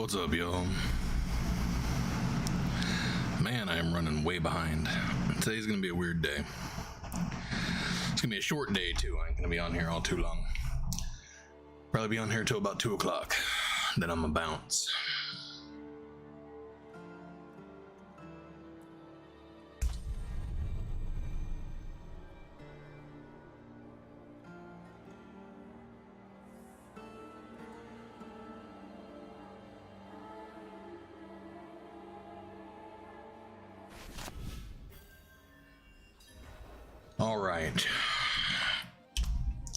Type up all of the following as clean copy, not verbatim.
What's up, y'all? Man, I am running way behind. Today's gonna be a weird day. It's gonna be a short day too. I ain't gonna be on here all too long. Probably be on here till about 2 o'clock. Then I'm gonna bounce. All right.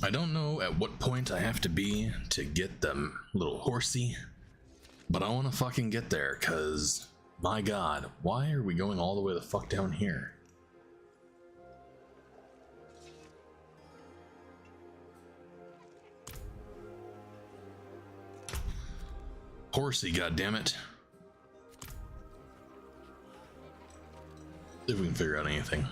I don't know at what point I have to be to get the little horsey, but I want to fucking get there, cause my god, why are we going all the way the fuck down here? Horsey, goddammit. See if we can figure out anything.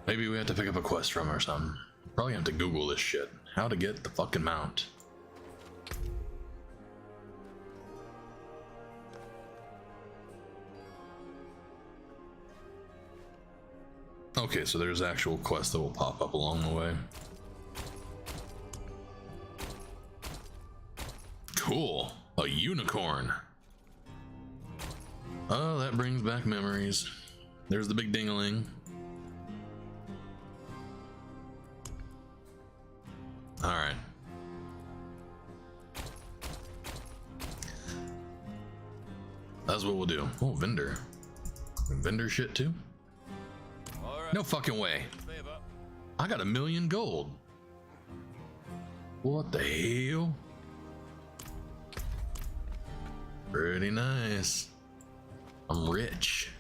Maybe we have to pick up a quest from her or something. Probably have to Google this shit. How to get the fucking mount. Okay, so there's actual quests that will pop up along the way. Cool. A unicorn. Oh, that brings back memories. There's the big ding-a-ling. Alright. That's what we'll do. Oh, vendor. Vendor shit too? Right. No fucking way. I got 1,000,000 gold. What the hell? Pretty nice. I'm rich.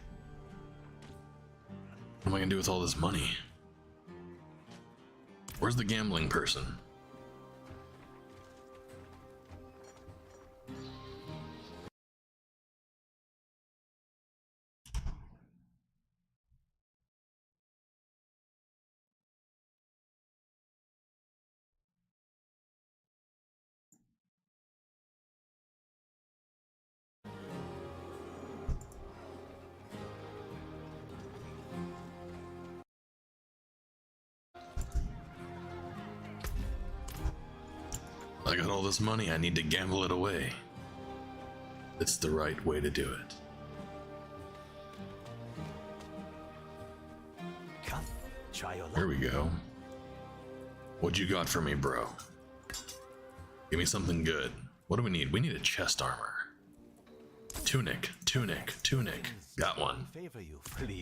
What am I gonna do with all this money? Where's the gambling person? I got all this money, I need to gamble it away. It's the right way to do it. Come, try your luck. Here we go. What you got for me, bro? Give me something good. What do we need? We need a chest armor. Tunic, tunic, tunic. Got one.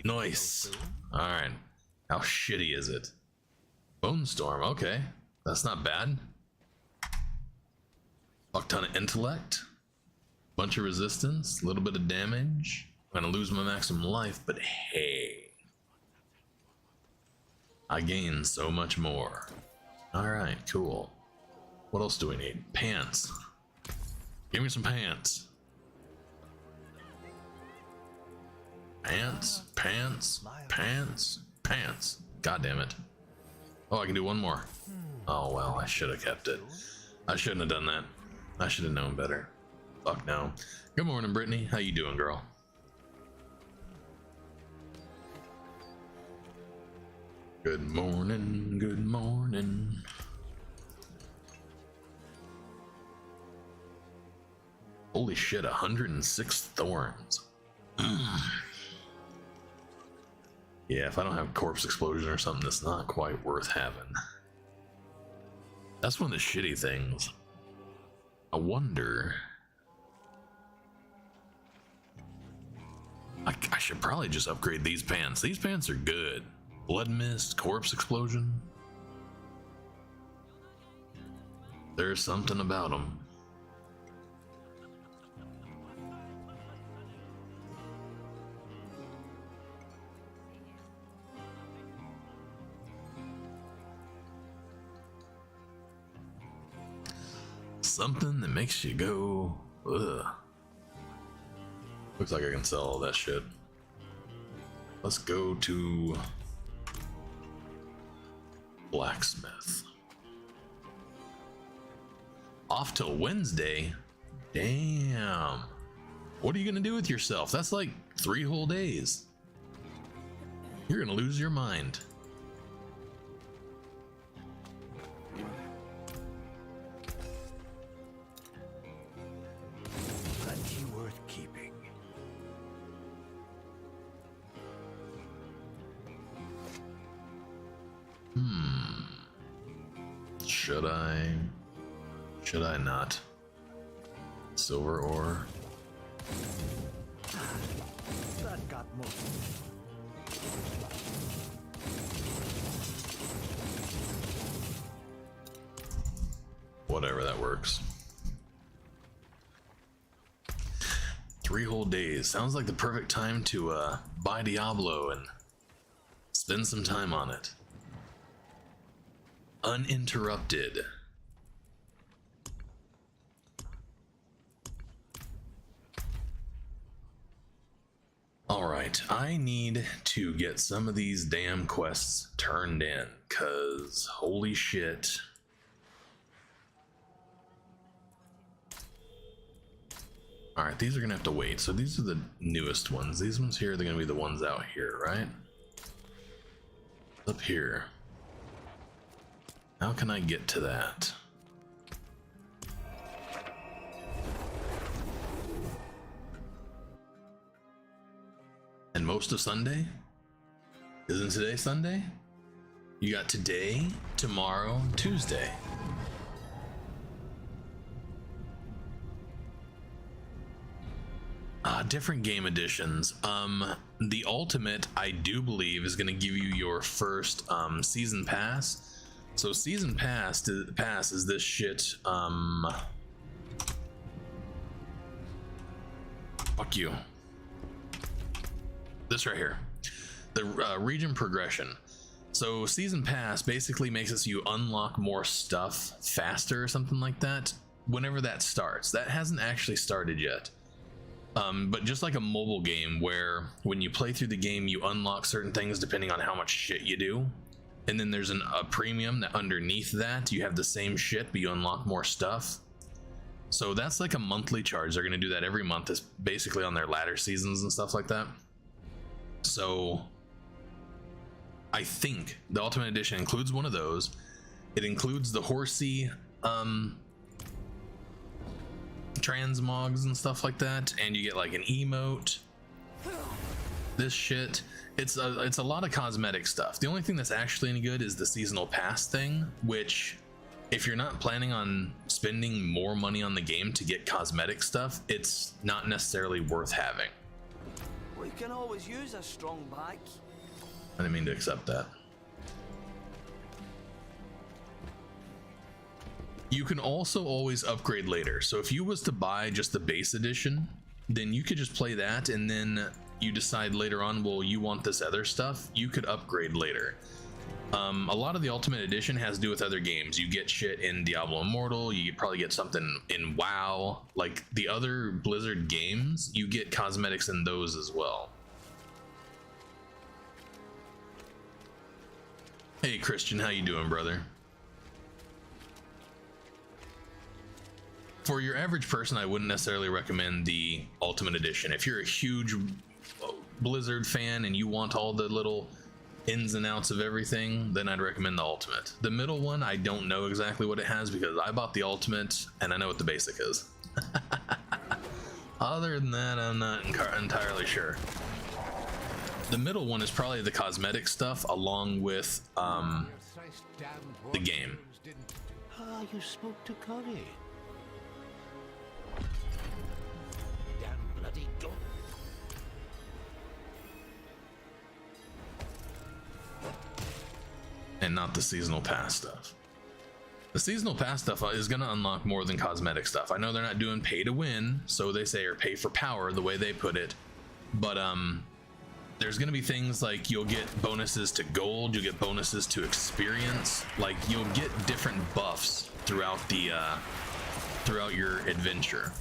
Nice. Alright. How shitty is it? Bone Storm, okay. That's not bad. Fuck ton of intellect, bunch of resistance, a little bit of damage. I'm gonna lose my maximum life, but hey, I gain so much more. Alright, cool. What else do we need? Pants. Give me some pants. Pants, pants, pants, pants. God damn it. Oh, I can do one more. Oh well, I should have kept it. I shouldn't have done that. I should have known better. Fuck no. Good morning, Brittany. How you doing, girl? Good morning, good morning. Holy shit, 106 thorns. Yeah, if I don't have corpse explosion or something, that's not quite worth having. That's one of the shitty things. I wonder. I should probably just upgrade these pants. These pants are good. Blood mist, corpse explosion. There's something about them. Something that makes you go, ugh. Looks like I can sell all that shit. Let's go to blacksmith. Off till Wednesday. Damn. What are you gonna do with yourself? That's like 3 whole days. You're gonna lose your mind. Plenty worth keeping. Should I? Should I not? Silver ore. That got more. Whatever, that works. 3 whole days. Sounds like the perfect time to buy Diablo and spend some time on it. Uninterrupted. Alright, I need to get some of these damn quests turned in, cause holy shit. Alright, these are gonna have to wait. So these are the newest ones. These ones here, they're gonna be the ones out here, right? Up here. How can I get to that? And most of Sunday? Isn't today Sunday? You got today, tomorrow, Tuesday. Different game editions. The Ultimate, I do believe, is going to give you your first season pass. So season pass is this shit. Fuck you. This right here, the region progression. So season pass basically makes it so you unlock more stuff faster or something like that whenever that starts. That hasn't actually started yet. But just like a mobile game where when you play through the game, you unlock certain things depending on how much shit you do. And then there's a premium that underneath that you have the same shit, but you unlock more stuff. So that's like a monthly charge. They're going to do that every month. It's basically on their latter seasons and stuff like that. So I think the Ultimate Edition includes one of those. It includes the horsey transmogs and stuff like that, and you get like an emote. This shit, it's a lot of cosmetic stuff. The only thing that's actually any good is the seasonal pass thing, which if you're not planning on spending more money on the game to get cosmetic stuff, it's not necessarily worth having. We can always use a strong back. I didn't mean to accept that. You can also always upgrade later. So if you was to buy just the base edition, then you could just play that, and then you decide later on, well, you want this other stuff, you could upgrade later. A lot of the Ultimate Edition has to do with other games. You get shit in Diablo Immortal, you probably get something in WoW. Like the other Blizzard games, you get cosmetics in those as well. Hey Christian, how you doing, brother? For your average person, I wouldn't necessarily recommend the Ultimate Edition. If you're a huge Blizzard fan and you want all the little ins and outs of everything, then I'd recommend the Ultimate. The middle one, I don't know exactly what it has because I bought the Ultimate and I know what the basic is. Other than that, I'm not entirely sure. The middle one is probably the cosmetic stuff along with the game. Ah, you spoke to Connie. Damn bloody dog. And not the seasonal pass stuff. The seasonal pass stuff is going to unlock more than cosmetic stuff. I know they're not doing pay to win, so they say, or pay for power, the way they put it. But there's going to be things like you'll get bonuses to gold, you'll get bonuses to experience, like you'll get different buffs throughout the throughout your adventure.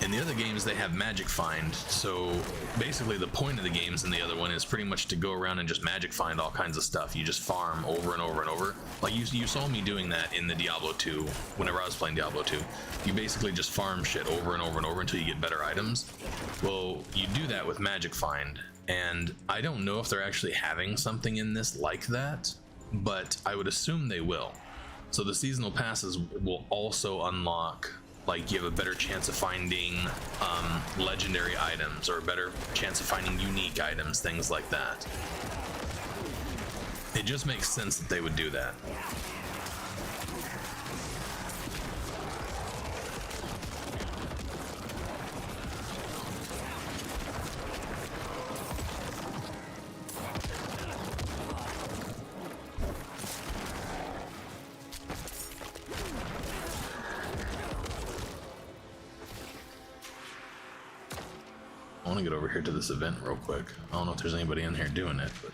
And In the other games, they have magic find. So basically, the point of the games in the other one is pretty much to go around and just magic find all kinds of stuff. You just farm over and over and over. Like you saw me doing that in the Diablo 2. Whenever I was playing Diablo 2, you basically just farm shit over and over and over until you get better items. Well, you do that with magic find, and I don't know if they're actually having something in this like that, but I would assume they will. So the seasonal passes will also unlock, like, you have a better chance of finding legendary items, or a better chance of finding unique items, things like that. It just makes sense that they would do that. I want to get over here to this event real quick. I don't know if there's anybody in here doing it, but...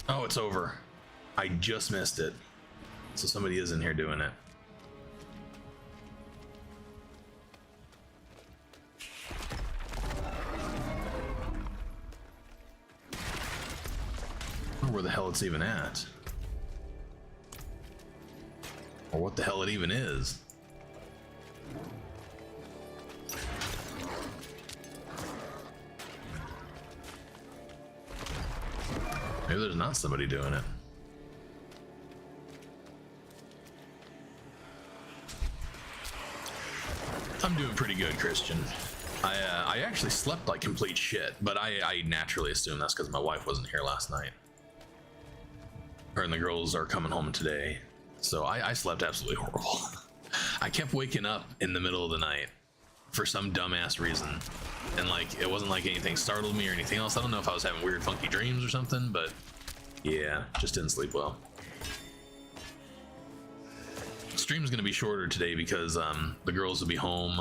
Oh, it's over. I just missed it. So somebody is in here doing it. I wonder where the hell it's even at. Or what the hell it even is. Maybe there's not somebody doing it. I'm doing pretty good, Christian. I actually slept like complete shit, but I naturally assume that's because my wife wasn't here last night. Her and the girls are coming home today, so I slept absolutely horrible. I kept waking up in the middle of the night for some dumbass reason, and like it wasn't like anything startled me or anything else. I don't know if I was having weird funky dreams or something, but yeah, just didn't sleep well. Stream's gonna be shorter today because the girls will be home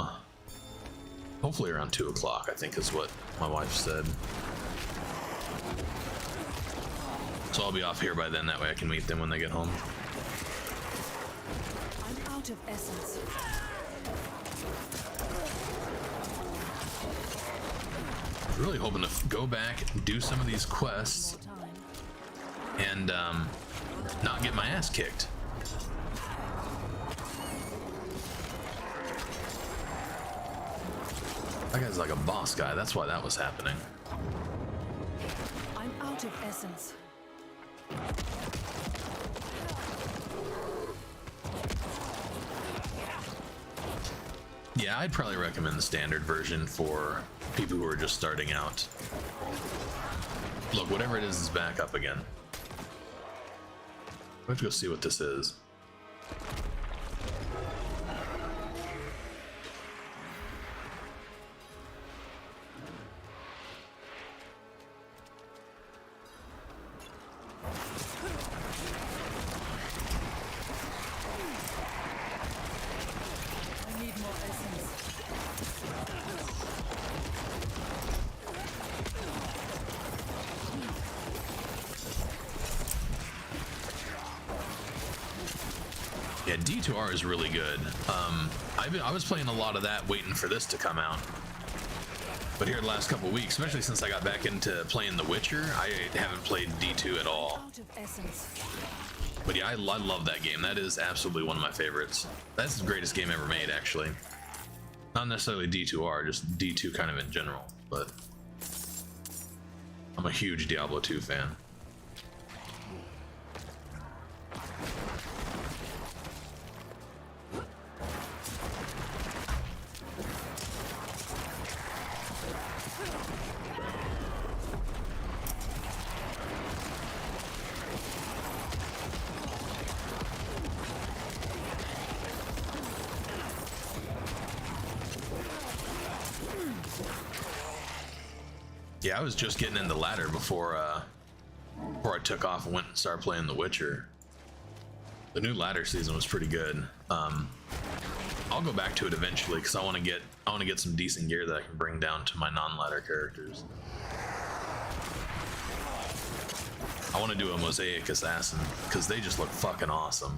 hopefully around 2 o'clock, I think is what my wife said. So I'll be off here by then, that way I can meet them when they get home. I'm out of essence. Really hoping to go back, do some of these quests, and not get my ass kicked. That guy's like a boss guy, that's why that was happening. I'm out of essence. Yeah, I'd probably recommend the standard version for people who are just starting out. Look, whatever it is back up again. We have to go see what this is. I need more essence. Yeah, D2R is really good. I was playing a lot of that waiting for this to come out. But here the last couple weeks, especially since I got back into playing The Witcher, I haven't played D2 at all. Out of essence. But yeah, I love that game. That is absolutely one of my favorites. That's the greatest game ever made, actually. Not necessarily D2R, just D2 kind of in general. But I'm a huge Diablo 2 fan. Yeah, I was just getting into ladder before I took off and went and started playing The Witcher. The new ladder season was pretty good. I'll go back to it eventually because I want to get some decent gear that I can bring down to my non-ladder characters. I want to do a Mosaic Assassin because they just look fucking awesome.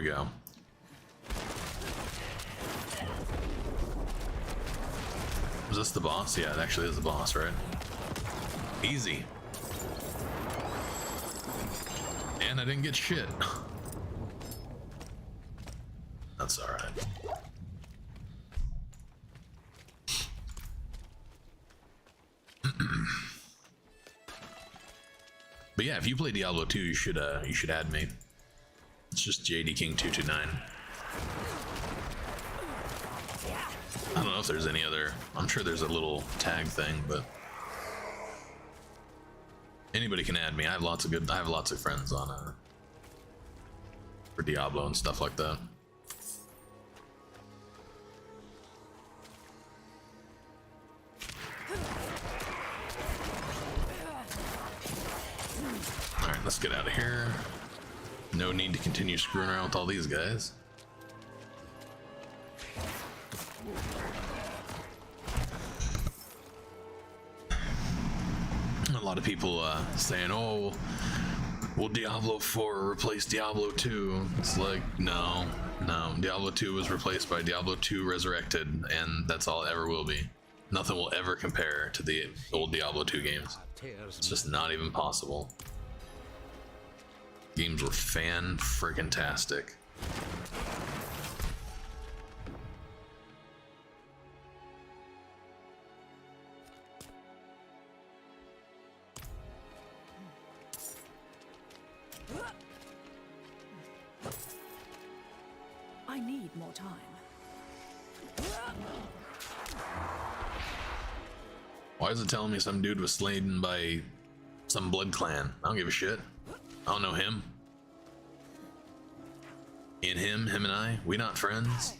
we go. Was this the boss? Yeah, it actually is the boss, right? Easy. And I didn't get shit. That's alright. But yeah, if you play Diablo 2, you should add me. It's just JD King 229. I don't know if there's any other. I'm sure there's a little tag thing, but anybody can add me. I have lots of friends on for Diablo and stuff like that. All right, let's get out of here. No need to continue screwing around with all these guys. A lot of people saying, oh, will Diablo 4 replace Diablo 2? It's like, no. Diablo 2 was replaced by Diablo 2 Resurrected, and that's all it ever will be. Nothing will ever compare to the old Diablo 2 games. It's just not even possible. Games were fan-friggin-tastic. I need more time. Why is it telling me some dude was slain by some blood clan? I don't give a shit. I don't know him. And him and I, we not friends.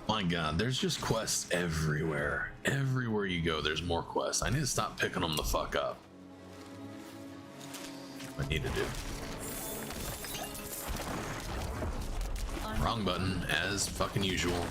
My god, there's just quests everywhere. Everywhere you go, there's more quests. I need to stop picking them the fuck up. I need to do. Wrong button, as fucking usual.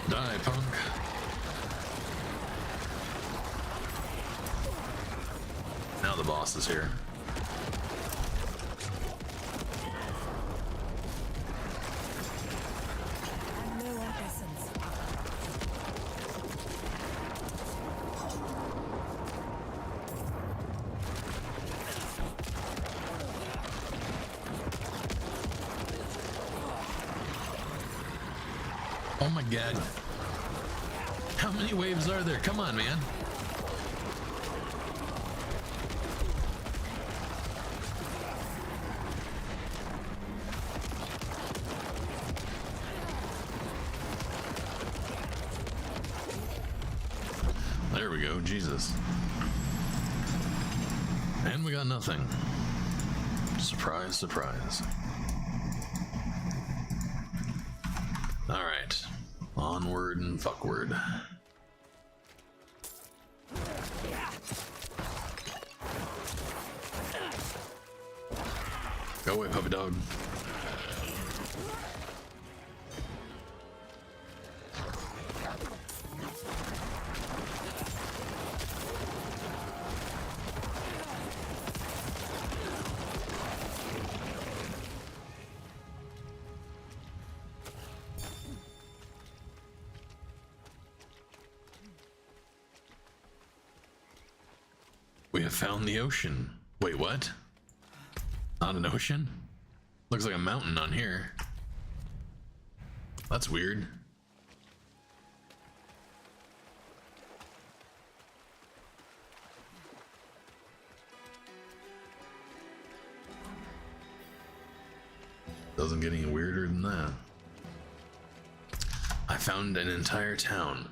Die, punk. Now the boss is here. I'm low on essence. Oh my god. How many waves are there? Come on, man. There we go, Jesus. And we got nothing. Surprise, surprise. Alright. Onward and fuckward. Go away, puppy dog. We have found the ocean. Wait, what? Not an ocean? Looks like a mountain on here. That's weird. Doesn't get any weirder than that. I found an entire town.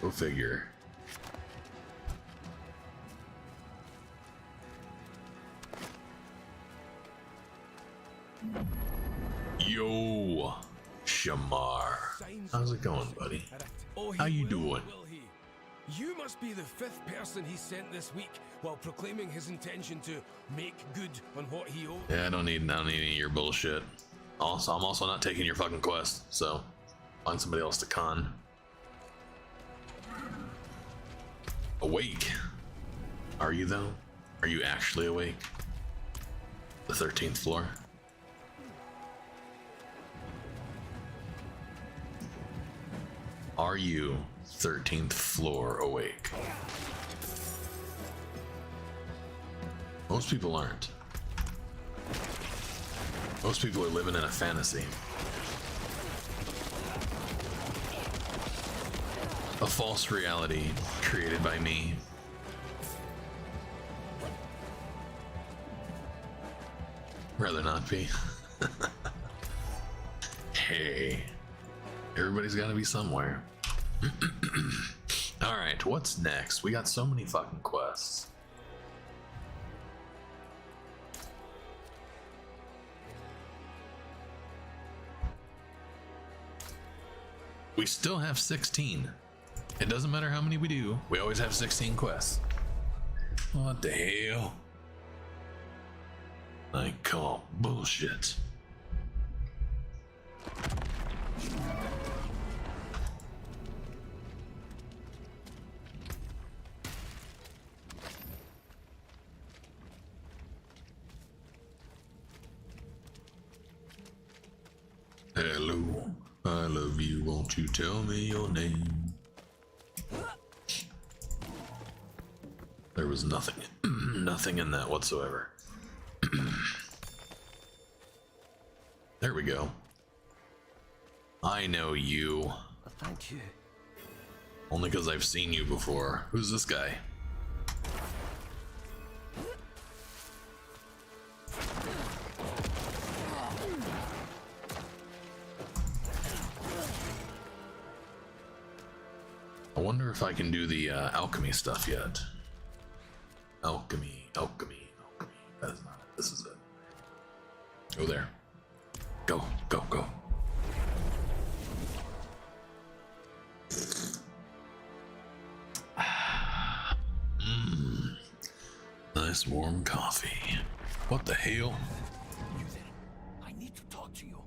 Go figure. Yo, Shamar. How's it going, buddy? How you doing? You must be the 5th person he sent this week while proclaiming his intention to make good on what he owed. Yeah, I don't need any of your bullshit. Also, I'm also not taking your fucking quest, so find somebody else to con. Awake. Are you though? Are you actually awake? The 13th floor. Are you 13th floor awake? Most people aren't. Most people are living in a fantasy. A false reality created by me. Rather not be. Hey. Everybody's gotta be somewhere. Alright, what's next? We got so many fucking quests. We still have 16. It doesn't matter how many we do, we always have 16 quests. What the hell? I call bullshit. Hello, I love you, won't you tell me your name? There was nothing, nothing in that whatsoever. There we go. I know you. Thank you. Only because I've seen you before. Who's this guy? I wonder if I can do the alchemy stuff yet. Alchemy, alchemy, alchemy. That is not it. This is it. Go there. Go, go, go. Nice warm coffee. What the hell? You there? I need to talk to you.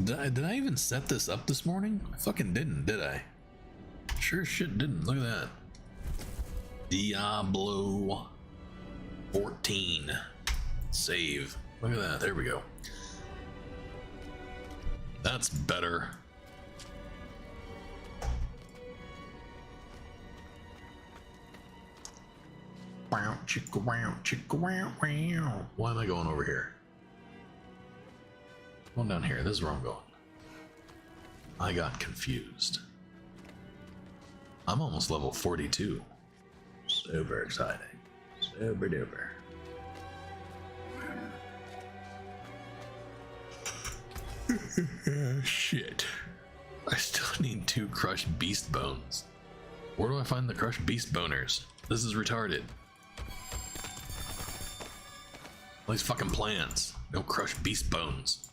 Did I even set this up this morning? I fucking didn't, did I? Sure as shit didn't. Look at that. Diablo 14. Save. Look at that. There we go. That's better. Wow, chicka wow, chicka wow, wow. Why am I going over here? Going down here. This is where I'm going. I got confused. I'm almost level 42. Super exciting. Super duper. Shit. I still need 2 crushed beast bones. Where do I find the crushed beast boners? This is retarded. All these fucking plants. No crushed beast bones.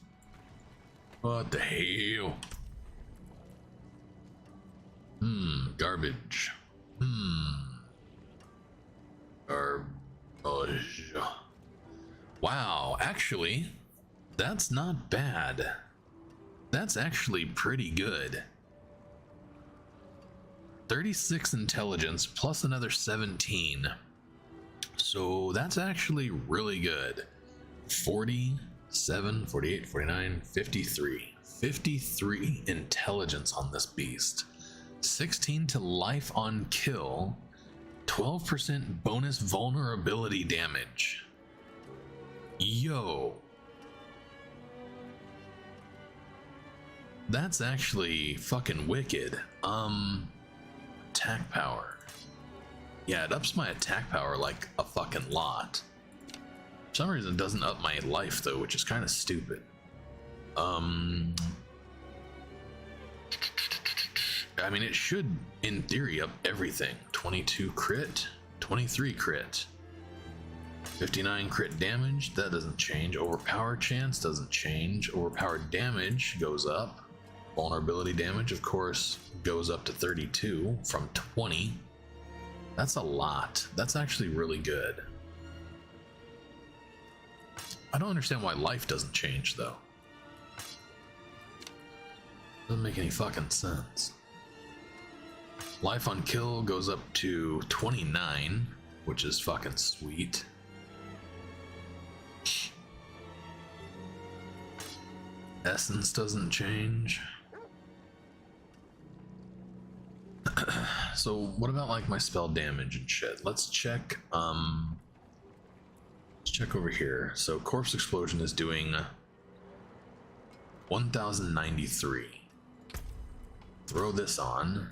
What the hell? Garbage. Actually, that's not bad. That's actually pretty good. 36 intelligence plus another 17. So that's actually really good. 47, 48, 49, 53. 53 intelligence on this beast. 16 to life on kill. 12% bonus vulnerability damage. Yo. That's actually fucking wicked. Attack power. Yeah, it ups my attack power like a fucking lot. For some reason it doesn't up my life though, which is kind of stupid. I mean, it should, in theory, up everything. 22 crit, 23 crit, 59 crit damage, that doesn't change. Overpower chance doesn't change. Overpowered damage goes up. Vulnerability damage, of course, goes up to 32 from 20. That's a lot. That's actually really good. I don't understand why life doesn't change, though. Doesn't make any fucking sense. Life on kill goes up to 29, which is fucking sweet. Essence doesn't change. So what about like my spell damage and shit? Let's check over here. So Corpse Explosion is doing 1093. Throw this on.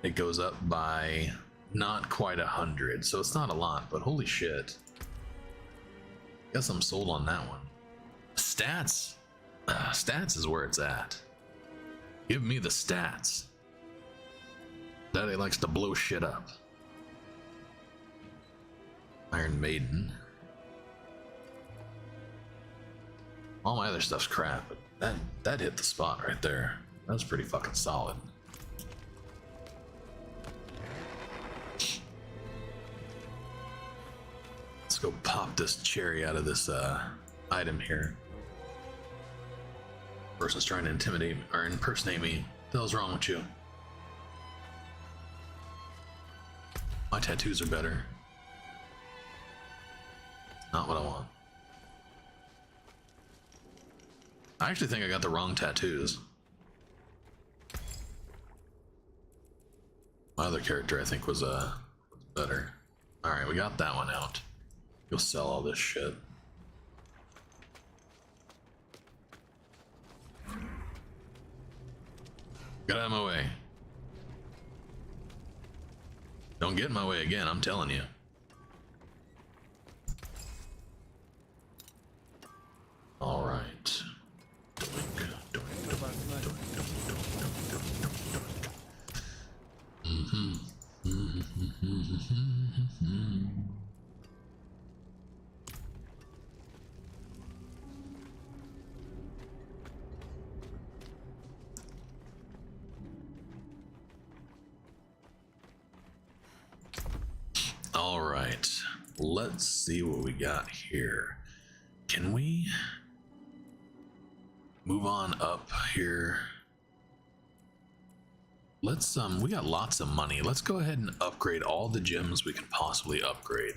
It goes up by not quite 100, so it's not a lot, but holy shit. Guess I'm sold on that one. Stats. Stats is where it's at. Give me the stats. Daddy likes to blow shit up. Iron Maiden. All my other stuff's crap, but that hit the spot right there. That was pretty fucking solid. Let's go pop this cherry out of this item here. Person's trying to intimidate or impersonate me. What the hell's wrong with you? My tattoos are better. Not what I want. I actually think I got the wrong tattoos. My other character I think was better. Alright, we got that one out. You'll sell all this shit. Get out of my way. Don't get in my way again, I'm telling you. Alright. Alright, let's see what we got here. Can we move on up here? Let's we got lots of money. Let's go ahead and upgrade all the gems we can possibly upgrade.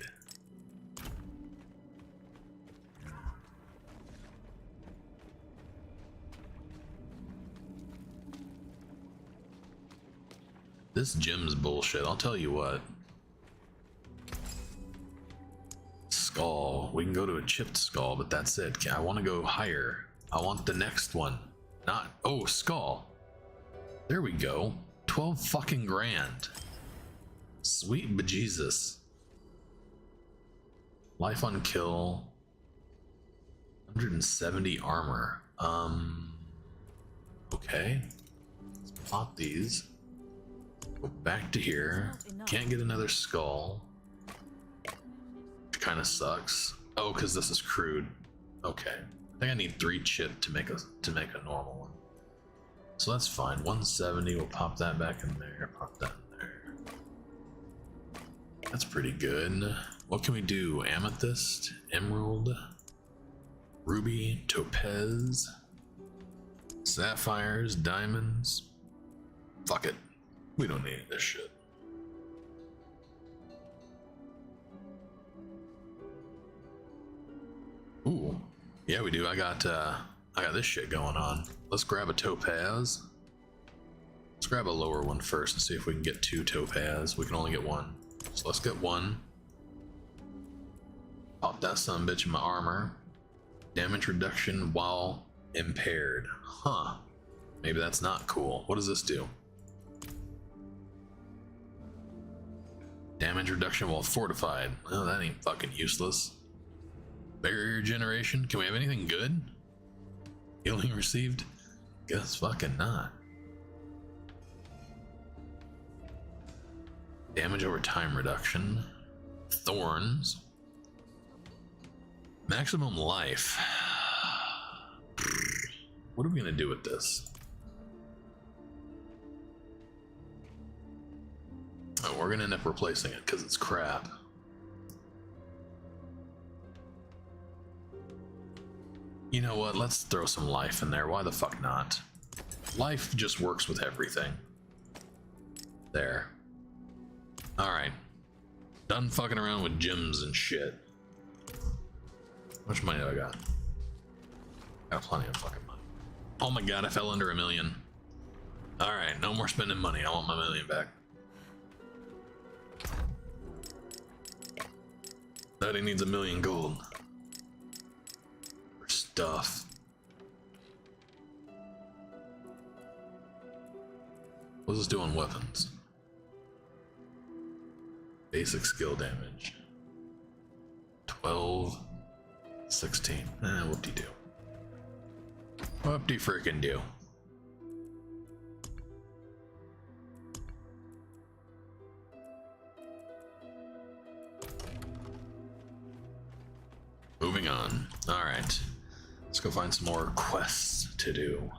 This gem's bullshit, I'll tell you what. Skull. We can go to a chipped skull, but that's it. I want to go higher. I want the next one. Not... Oh, skull. There we go. 12 fucking grand. Sweet bejesus. Life on kill. 170 armor. Okay. Let's pop these. Go back to here. Can't get another skull. Kind of sucks. Oh, because this is crude. Okay, I think I need 3 chip to make a normal one. So that's fine. 170. We'll pop that back in there. Pop that in there. That's pretty good. What can we do? Amethyst, emerald, ruby, topaz, sapphires, diamonds. Fuck it. We don't need this shit. Ooh. Yeah, we do. I got this shit going on. Let's grab a topaz. Let's grab a lower one first and see if we can get 2 topaz. We can only get 1. So let's get 1. Pop that sumbitch in my armor. Damage reduction while impaired. Huh. Maybe that's not cool. What does this do? Damage reduction while fortified. Oh, that ain't fucking useless. Barrier generation. Can we have anything good? Healing received? Guess fucking not. Damage over time reduction. Thorns. Maximum life. What are we gonna do with this? Oh, we're gonna end up replacing it because it's crap. You know what? Let's throw some life in there. Why the fuck not? Life just works with everything. There. Alright. Done fucking around with gems and shit. How much money do I got? Got plenty of fucking money. Oh my god, I fell under $1 million. Alright, no more spending money. I want my $1 million back. Daddy needs $1 million gold. For stuff. What does this do on weapons? Basic skill damage. 12, 16. Whoop-de-doo. Whoop-de-freaking-do. Moving on. Alright. Let's go find some more quests to do.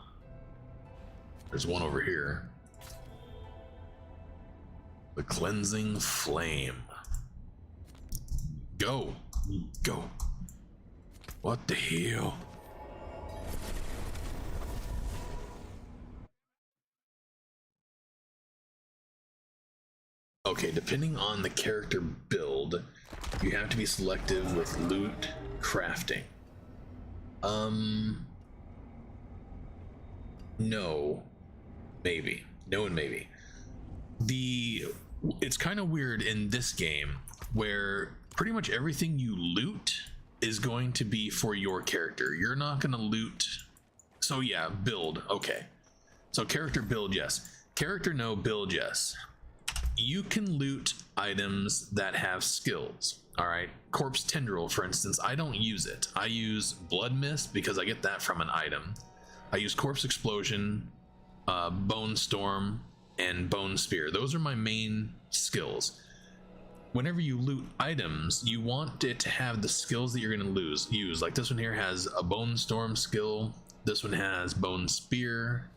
There's one over here. The Cleansing Flame. Go. Go. What the hell? Okay, depending on the character build, you have to be selective with loot crafting. No. Maybe. No and maybe. It's kind of weird in this game where pretty much everything you loot is going to be for your character. You're not going to loot. So yeah, build. Okay. So character build, yes. Character no, build, yes. You can loot items that have skills. All right. Corpse Tendril, for instance, I don't use it. I use Blood Mist because I get that from an item. I use Corpse Explosion, Bone Storm, and Bone Spear. Those are my main skills. Whenever you loot items, you want it to have the skills that you're going to use. Like this one here has a Bone Storm skill. This one has Bone Spear.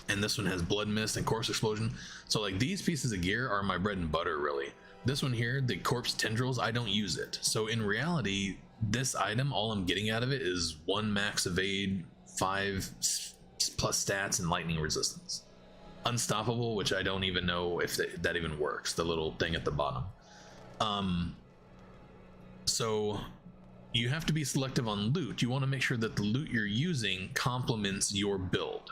And this one has Blood Mist and Corpse Explosion. So like these pieces of gear are my bread and butter, really. This one here, the Corpse Tendrils, I don't use it. So in reality, this item, all I'm getting out of it is 1 max evade, 5 plus stats, and lightning resistance. Unstoppable, which I don't even know if that even works, the little thing at the bottom. So you have to be selective on loot. You want to make sure that the loot you're using complements your build,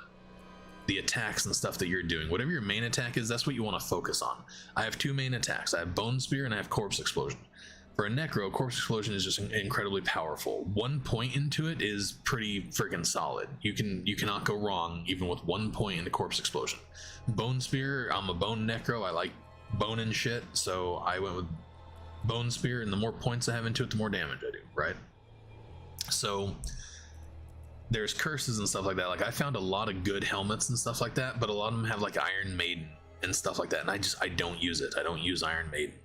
the attacks and stuff that you're doing. Whatever your main attack is, that's what you want to focus on. I have 2 main attacks. I have Bone Spear and I have Corpse Explosion. For a Necro, Corpse Explosion is just incredibly powerful. 1 point into it is pretty freaking solid. You cannot go wrong even with 1 point into Corpse Explosion. Bone Spear, I'm a bone Necro. I like bone and shit, so I went with Bone Spear, and the more points I have into it, the more damage I do, right? So there's curses and stuff like that. Like I found a lot of good helmets and stuff like that, but a lot of them have like Iron Maiden and stuff like that, and I don't use it. I don't use Iron Maiden.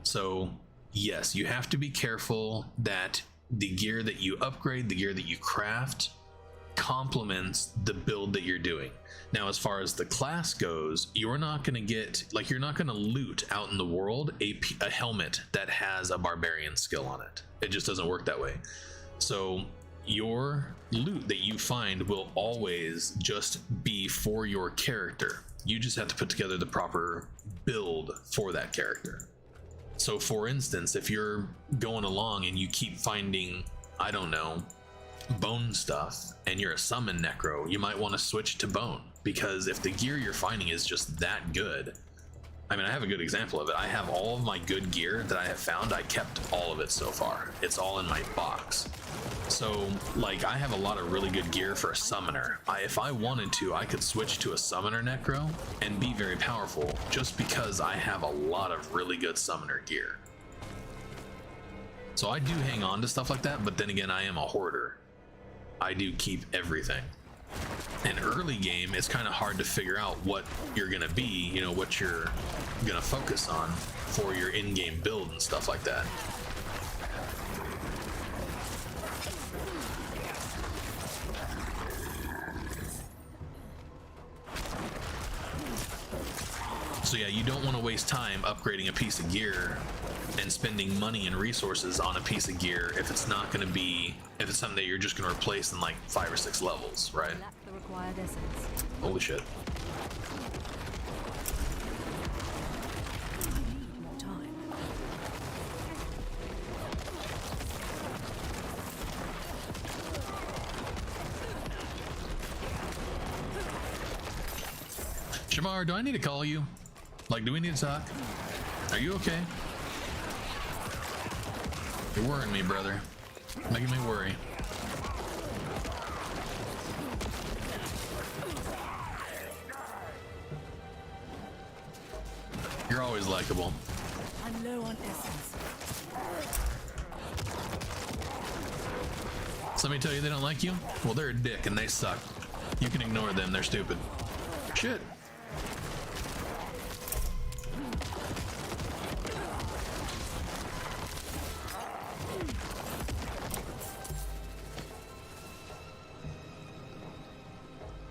So yes, you have to be careful that the gear that you upgrade, the gear that you craft, complements the build that you're doing. Now, as far as the class goes, you're not going to get, like, you're not going to loot out in the world a helmet that has a barbarian skill on it. It just doesn't work that way. So your loot that you find will always just be for your character. You just have to put together the proper build for that character. So for instance, if you're going along and you keep finding, I don't know, bone stuff, and you're a summon necro, you might want to switch to bone, because if the gear you're finding is just that good. I mean, I have a good example of it. I have all of my good gear that I have found. I kept all of it so far. It's all in my box. So like, I have a lot of really good gear for a summoner. If I wanted to, I could switch to a summoner necro and be very powerful, just because I have a lot of really good summoner gear. So I do hang on to stuff like that, but then again, I am a hoarder. I do keep everything. In early game, it's kind of hard to figure out what you're gonna be, you know, what you're gonna focus on for your in-game build and stuff like that. So yeah, you don't want to waste time upgrading a piece of gear and spending money and resources on a piece of gear if it's not going to be, if it's something that you're just going to replace in like 5 or 6 levels, right? Lack the required essence. Holy shit. I need more time. Shamar, do I need to call you? Like, do we need to talk? Are you okay? You're worrying me, brother. Making me worry. You're always likable. I'm low on essence. Somebody tell you they don't like you? Well, they're a dick and they suck. You can ignore them, they're stupid. Shit.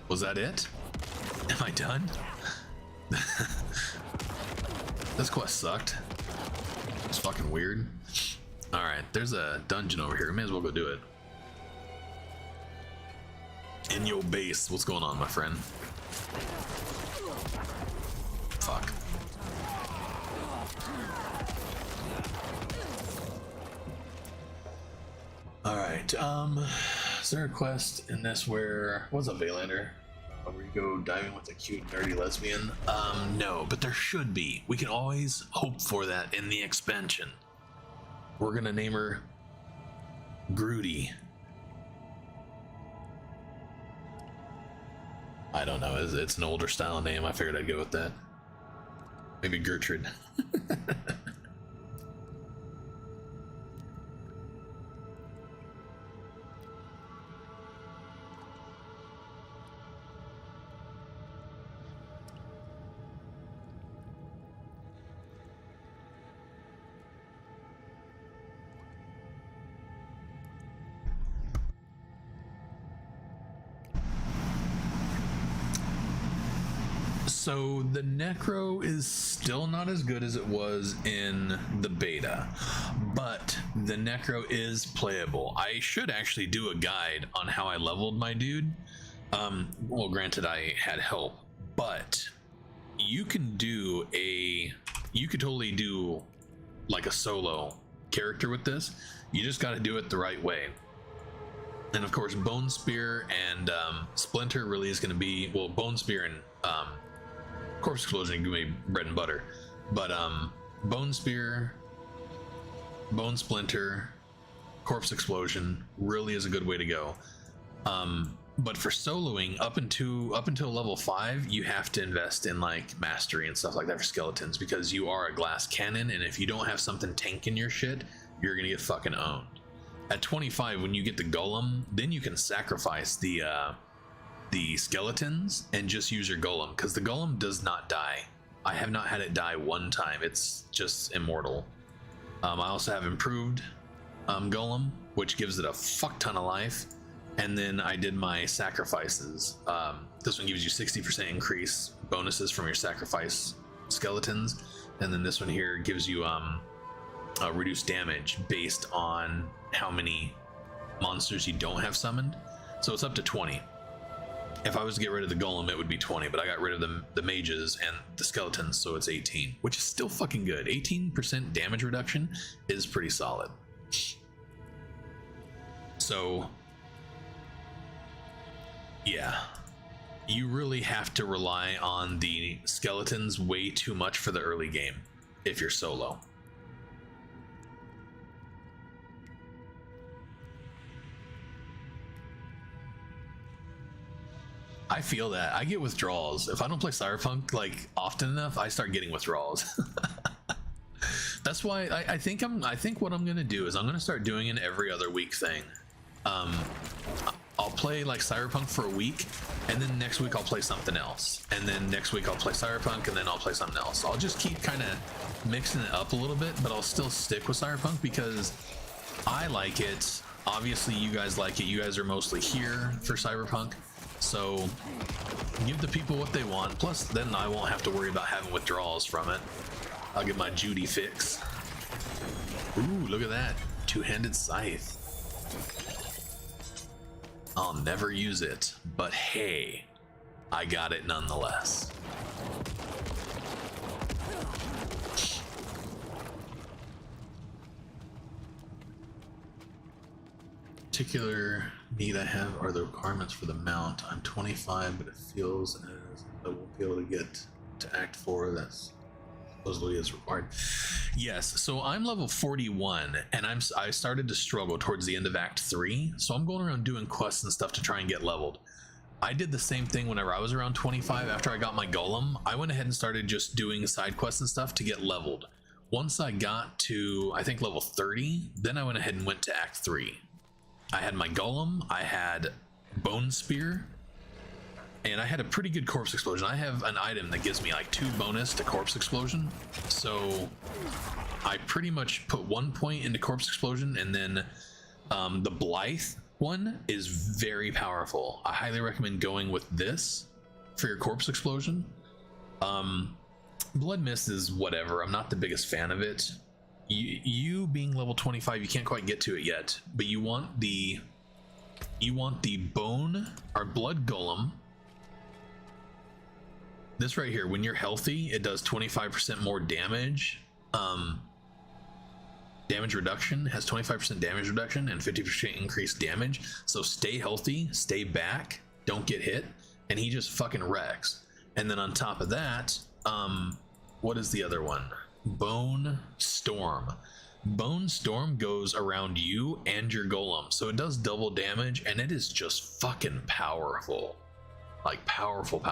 Was that it? Am I done? This quest sucked. It's fucking weird. Alright, there's a dungeon over here. May as well go do it. In your base. What's going on, my friend? Fuck. Alright, is there a quest in this where... What's up, Valander? Where you go diving with a cute, nerdy lesbian? No, but there should be. We can always hope for that in the expansion. We're gonna name her Groody. I don't know, it's an older style name. I figured I'd go with that. Maybe Gertrude. So the Necro is still not as good as it was in the beta, but the Necro is playable. I should actually do a guide on how I leveled my dude. Well, granted, I had help, but you can do you could totally do like a solo character with this. You just got to do it the right way. And of course, Bone Spear and Splinter really is going to be, well, Bone Spear and Corpse Explosion can be bread and butter, but Bone Spear, Bone Splinter, Corpse Explosion really is a good way to go. But for soloing up until level 5, you have to invest in like mastery and stuff like that for skeletons, because you are a glass cannon, and if you don't have something tanking your shit, you're gonna get fucking owned. At 25, when you get the golem, then you can sacrifice the skeletons and just use your golem, because the golem does not die. I have not had it die one time. It's just immortal. I also have improved golem, which gives it a fuck ton of life, And then I did my sacrifices. This one gives you 60% increase bonuses from your sacrifice skeletons, and then this one here gives you reduced damage based on how many monsters you don't have summoned. So it's up to 20. If I was to get rid of the golem, it would be 20, but I got rid of the mages and the skeletons, so it's 18, which is still fucking good. 18% damage reduction is pretty solid. So yeah, you really have to rely on the skeletons way too much for the early game if you're solo. I feel that. I get withdrawals. If I don't play Cyberpunk like often enough, I start getting withdrawals. That's why I think what I'm gonna do is I'm gonna start doing an every other week thing. I'll play like Cyberpunk for a week, and then next week I'll play something else, and then next week I'll play Cyberpunk, and then I'll play something else. I'll just keep kind of mixing it up a little bit, but I'll still stick with Cyberpunk because I like it. Obviously you guys like it. You guys are mostly here for Cyberpunk, so give the people what they want. Plus then I won't have to worry about having withdrawals from it. I'll get my Judy fix. Ooh, look at that. Two-handed scythe. I'll never use it, but hey, I got it nonetheless. Particular need I have are the requirements for the mount. I'm 25, but it feels as I won't be able to get to Act 4. That's supposedly is required. Yes, so I'm level 41, and I started to struggle towards the end of Act 3, so I'm going around doing quests and stuff to try and get leveled. I did the same thing whenever I was around 25. After I got my golem, I went ahead and started just doing side quests and stuff to get leveled. Once I got to, I think, level 30, then I went ahead and went to Act 3. I had my golem, I had bone spear, and I had a pretty good corpse explosion. I have an item that gives me like 2 bonus to corpse explosion, so I pretty much put 1 point into corpse explosion, and then the Blythe one is very powerful. I highly recommend going with this for your corpse explosion. Blood Mist is whatever. I'm not the biggest fan of it. You being level 25, you can't quite get to it yet, but you want the bone or blood golem. This right here, when you're healthy, it does 25% more damage. Damage reduction has 25% damage reduction and 50% increased damage. So stay healthy, stay back, don't get hit, and he just fucking wrecks. And then on top of that, what is the other one? Bone Storm. Bone Storm goes around you and your golem, so it does double damage, and it is just fucking powerful. Like powerful.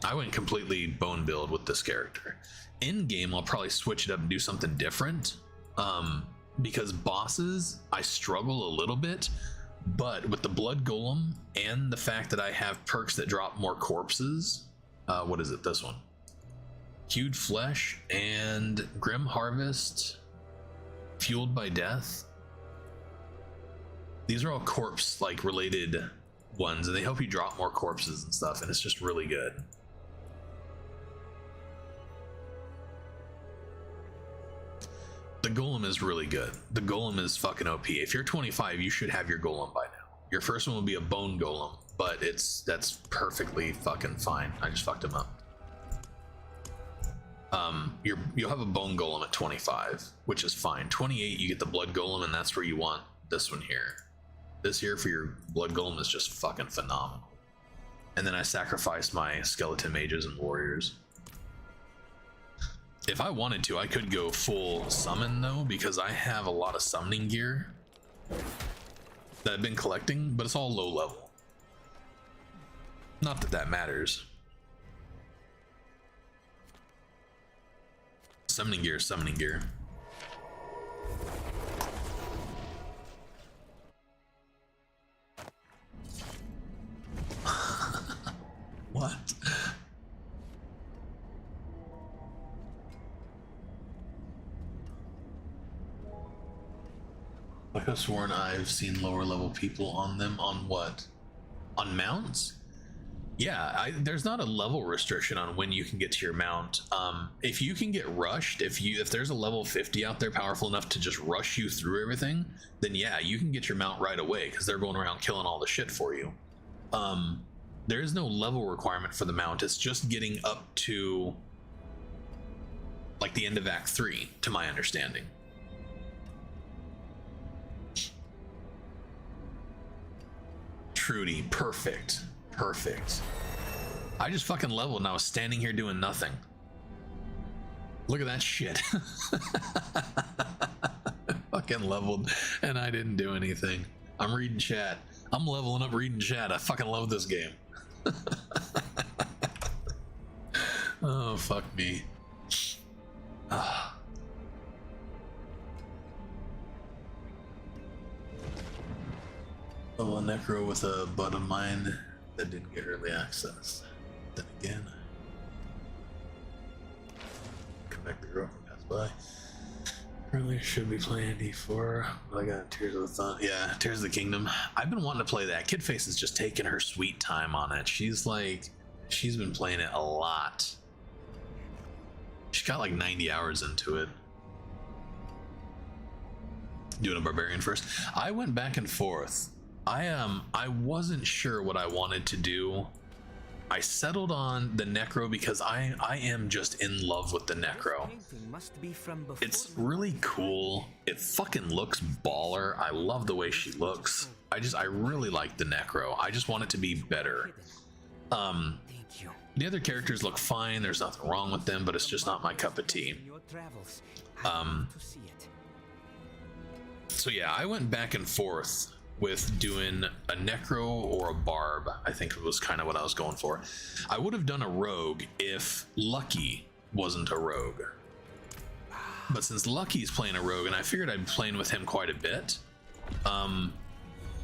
I went completely bone build with this character. In game, I'll probably switch it up and do something different. Because bosses, I struggle a little bit, but with the blood golem and the fact that I have perks that drop more corpses, what is it? This one. Hewed Flesh and Grim Harvest, Fueled by Death. These are all corpse like related ones, and they help you drop more corpses and stuff, and it's just really good. The golem is really good. The golem is fucking OP. If you're 25, you should have your golem by now. Your first one will be a bone golem, but that's perfectly fucking fine. I just fucked him up. You'll have a bone golem at 25, which is fine. 28, you get the blood golem, and that's where you want this one here. This here for your blood golem is just fucking phenomenal. And then I sacrificed my skeleton mages and warriors. If I wanted to, I could go full summon though, because I have a lot of summoning gear that I've been collecting, but it's all low level. Not that that matters. Summoning gear is summoning gear. What? I could have sworn I've seen lower level people on them. On what? On mounts? Yeah, there's not a level restriction on when you can get to your mount. If you can get rushed, if there's a level 50 out there powerful enough to just rush you through everything, then yeah, you can get your mount right away because they're going around killing all the shit for you. There is no level requirement for the mount. It's just getting up to like the end of Act 3, to my understanding. Trudy, perfect. Perfect. I just fucking leveled and I was standing here doing nothing. Look at that shit. Fucking leveled and I didn't do anything. I'm reading chat. I'm leveling up reading chat. I fucking love this game. Oh, fuck me. Ah. Level a Necro with a bud of mine that didn't get early access. Then again, come back to the girl from Pass By. Currently should be playing D4. I got Tears of the Thought. Yeah, Tears of the Kingdom. I've been wanting to play that. Kid Face is just taking her sweet time on it. She's been playing it a lot. She's got like 90 hours into it. Doing a Barbarian first. I went back and forth. I wasn't sure what I wanted to do. I settled on the Necro because I am just in love with the Necro. It's really cool. It fucking looks baller. I love the way she looks. I really like the Necro. I just want it to be better. The other characters look fine. There's nothing wrong with them, but it's just not my cup of tea. So yeah, I went back and forth with doing a Necro or a Barb. I think it was kind of what I was going for. I would have done a Rogue if Lucky wasn't a Rogue. But since Lucky's playing a Rogue, and I figured I'd be playing with him quite a bit, I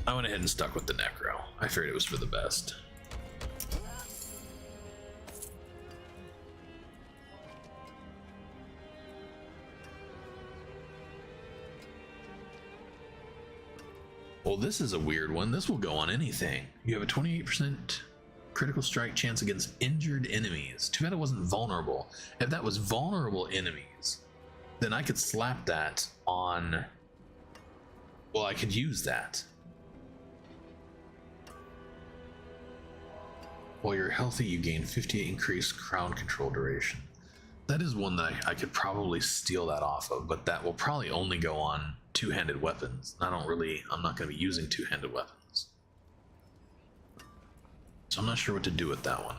went ahead and stuck with the Necro. I figured it was for the best. Well, this is a weird one. This will go on anything. You have a 28% critical strike chance against injured enemies. Too bad it wasn't vulnerable. If that was vulnerable enemies, then I could slap that on... Well, I could use that. While you're healthy, you gain 58 increased crown control duration. That is one that I could probably steal that off of, but that will probably only go on two-handed weapons. I'm not going to be using two-handed weapons. So I'm not sure what to do with that one.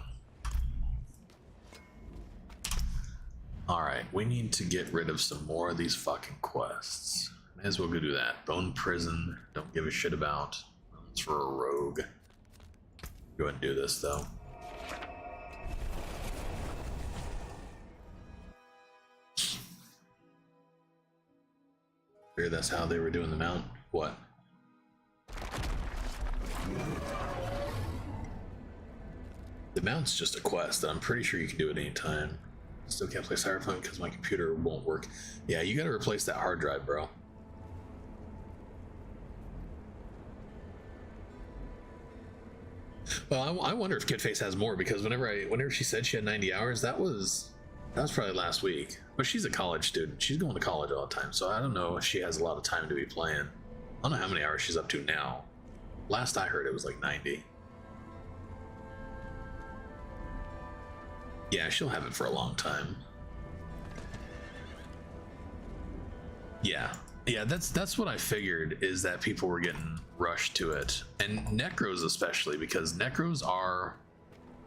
Alright, we need to get rid of some more of these fucking quests. May as well go do that. Bone Prison, don't give a shit about. It's for a rogue. Go ahead and do this though. That's how they were doing the mount. What? The mount's just a quest that I'm pretty sure you can do at any time. Still can't play Cyberpunk because my computer won't work. Yeah, you gotta replace that hard drive, bro. Well, I wonder if Kidface has more, because whenever she said she had 90 hours, that was probably last week. But she's a college student. She's going to college all the time, so I don't know if she has a lot of time to be playing. I don't know how many hours she's up to now. Last I heard, it was like 90. Yeah, she'll have it for a long time. Yeah, that's what I figured, is that people were getting rushed to it. And Necros especially, because Necros are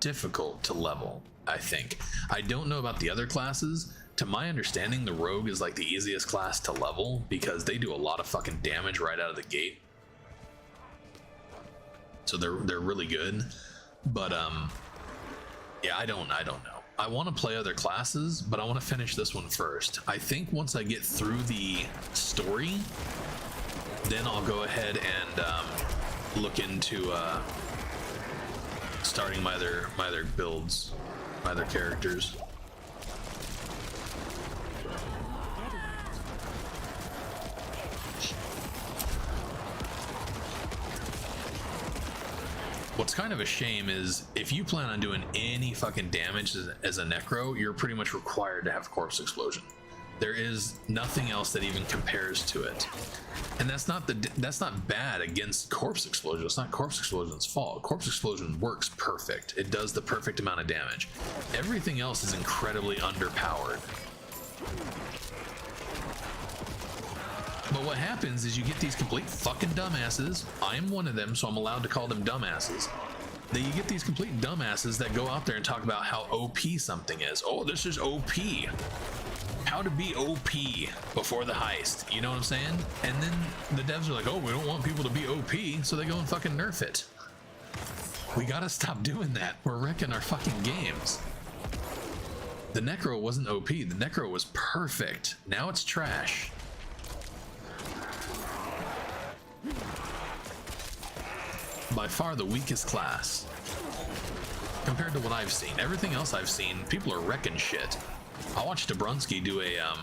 difficult to level, I think. I don't know about the other classes. To my understanding, the Rogue is like the easiest class to level because they do a lot of fucking damage right out of the gate. So they're really good. But yeah, I don't know. I want to play other classes, but I want to finish this one first. I think once I get through the story, then I'll go ahead and look into starting my other builds, my other characters. What's kind of a shame is if you plan on doing any fucking damage as a Necro, you're pretty much required to have Corpse Explosion. There is nothing else that even compares to it, and that's not bad against Corpse Explosion. It's not Corpse Explosion's fault. Corpse Explosion works perfect. It does the perfect amount of damage. Everything else is incredibly underpowered. But what happens is you get these complete fucking dumbasses. I am one of them, so I'm allowed to call them dumbasses. Then you get these complete dumbasses that go out there and talk about how OP something is. Oh, this is OP. How to be OP before the heist. You know what I'm saying? And then the devs are like, oh, we don't want people to be OP, so they go and fucking nerf it. We gotta stop doing that. We're wrecking our fucking games. The Necro wasn't OP. The Necro was perfect. Now it's trash. By far the weakest class compared to what I've seen. Everything else I've seen, people are wrecking shit. I watched Dabrunski do a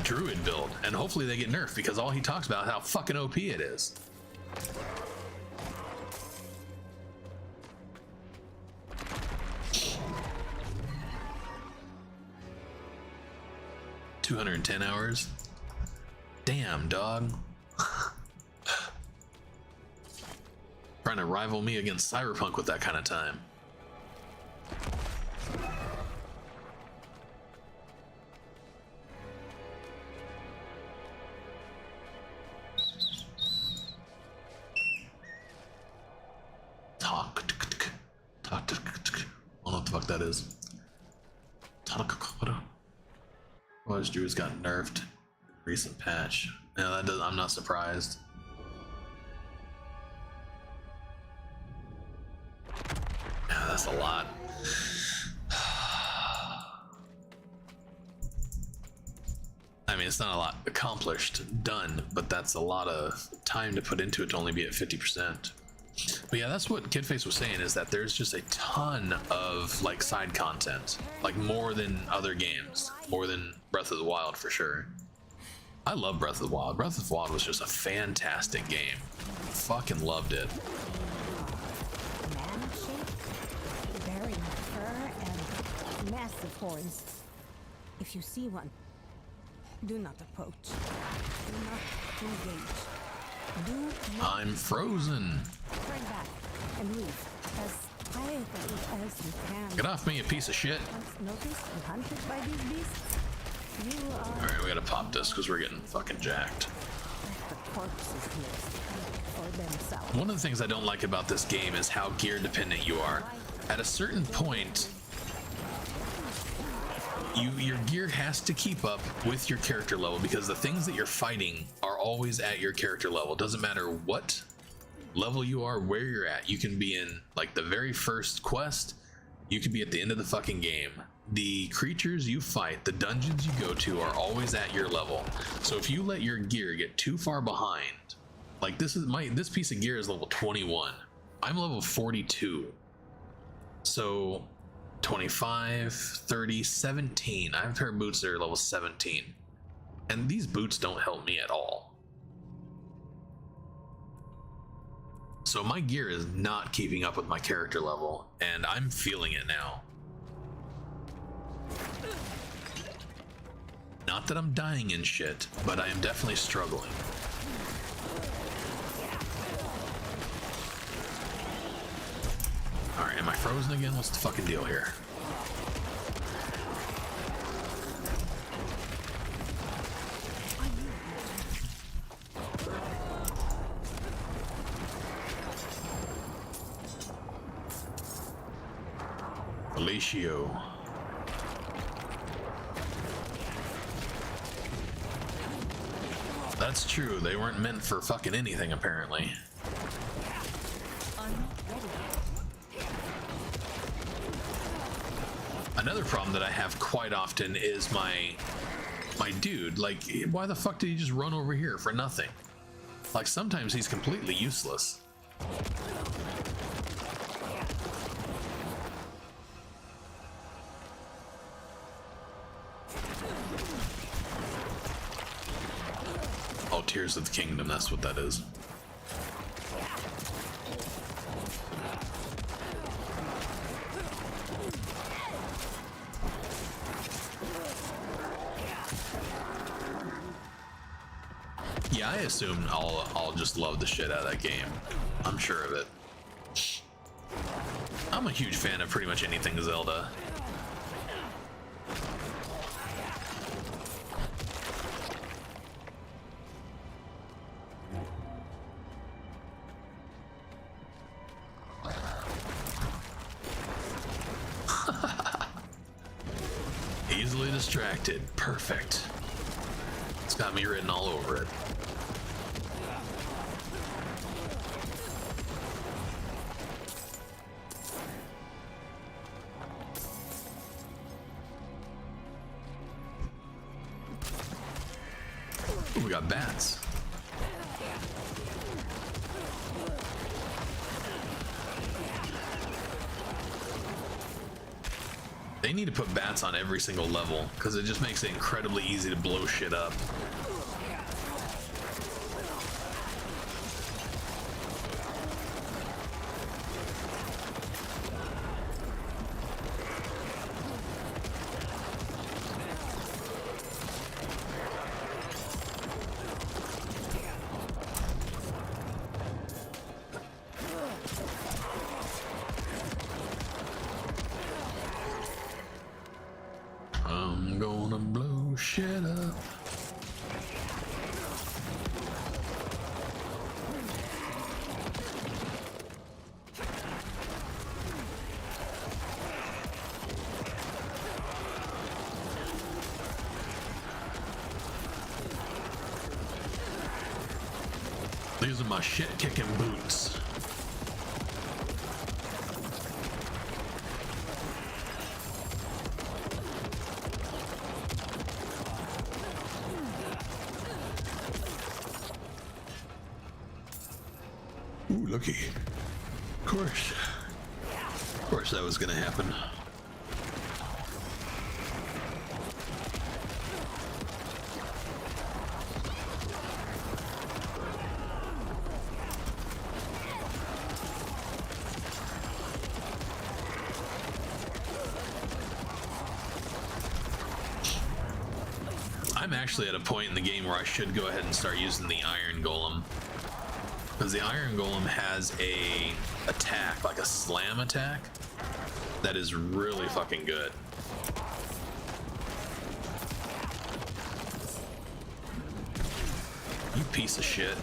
druid build, and hopefully they get nerfed because all he talks about is how fucking OP it is. $210 hours. Damn, dog. Trying to rival me against Cyberpunk with that kind of time. I don't know what the fuck that is. Well, his druids got nerfed. Recent patch. Yeah, that does. I'm not surprised. Yeah, that's a lot. I mean, it's not a lot accomplished, done, but that's a lot of time to put into it to only be at 50%. But yeah, that's what Kidface was saying, is that there's just a ton of like side content, like more than other games, more than Breath of the Wild for sure. I love Breath of the Wild. Breath of the Wild was just a fantastic game. Fucking loved it. Man shape, bearing fur and massive horns. If you see one, do not approach. Do not engage. Do not. I'm frozen. Turn back and move as quietly as you can. Get off me, you piece of shit. Once noticed and hunted by these beasts, you are Alright, we gotta pop this because we're getting fucking jacked. the corpses here for themselves. One of the things I don't like about this game is how gear dependent you are. At a certain point, your gear has to keep up with your character level, because the things that you're fighting are always at your character level. It doesn't matter what level you are, where you're at. You can be in like the very first quest, you could be at the end of the fucking game. The creatures you fight, the dungeons you go to are always at your level. So if you let your gear get too far behind, like this piece of gear is level 21. I'm level 42. So 25, 30, 17. I have a pair of boots that are level 17. And these boots don't help me at all. So my gear is not keeping up with my character level, and I'm feeling it now. Not that I'm dying in shit, but I am definitely struggling. Alright, am I frozen again? What's the fucking deal here? Felicio. That's true, they weren't meant for fucking anything apparently. Another problem that I have quite often is my dude. Like, why the fuck did he just run over here for nothing? Like, sometimes he's completely useless. Oh, Tears of the Kingdom, that's what that is. I assume I'll just love the shit out of that game. I'm sure of it. I'm a huge fan of pretty much anything Zelda. Easily distracted. Perfect. It's got me written all over it. Ooh, we got bats. They need to put bats on every single level because it just makes it incredibly easy to blow shit up. I'm gonna blow shit up. These are my shit-kicking boots. Ooh, looky. Of course that was gonna happen. I'm actually at a point in the game where I should go ahead and start using the Iron Golem. Because the Iron Golem has a attack, like a slam attack, that is really fucking good. You piece of shit.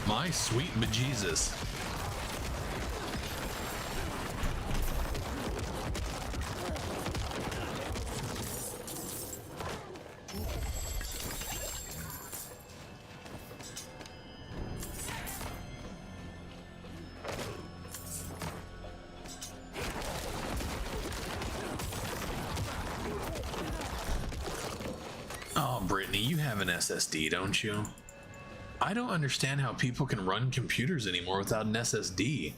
My sweet bejesus. Oh, Brittany, you have an SSD, don't you? I don't understand how people can run computers anymore without an SSD.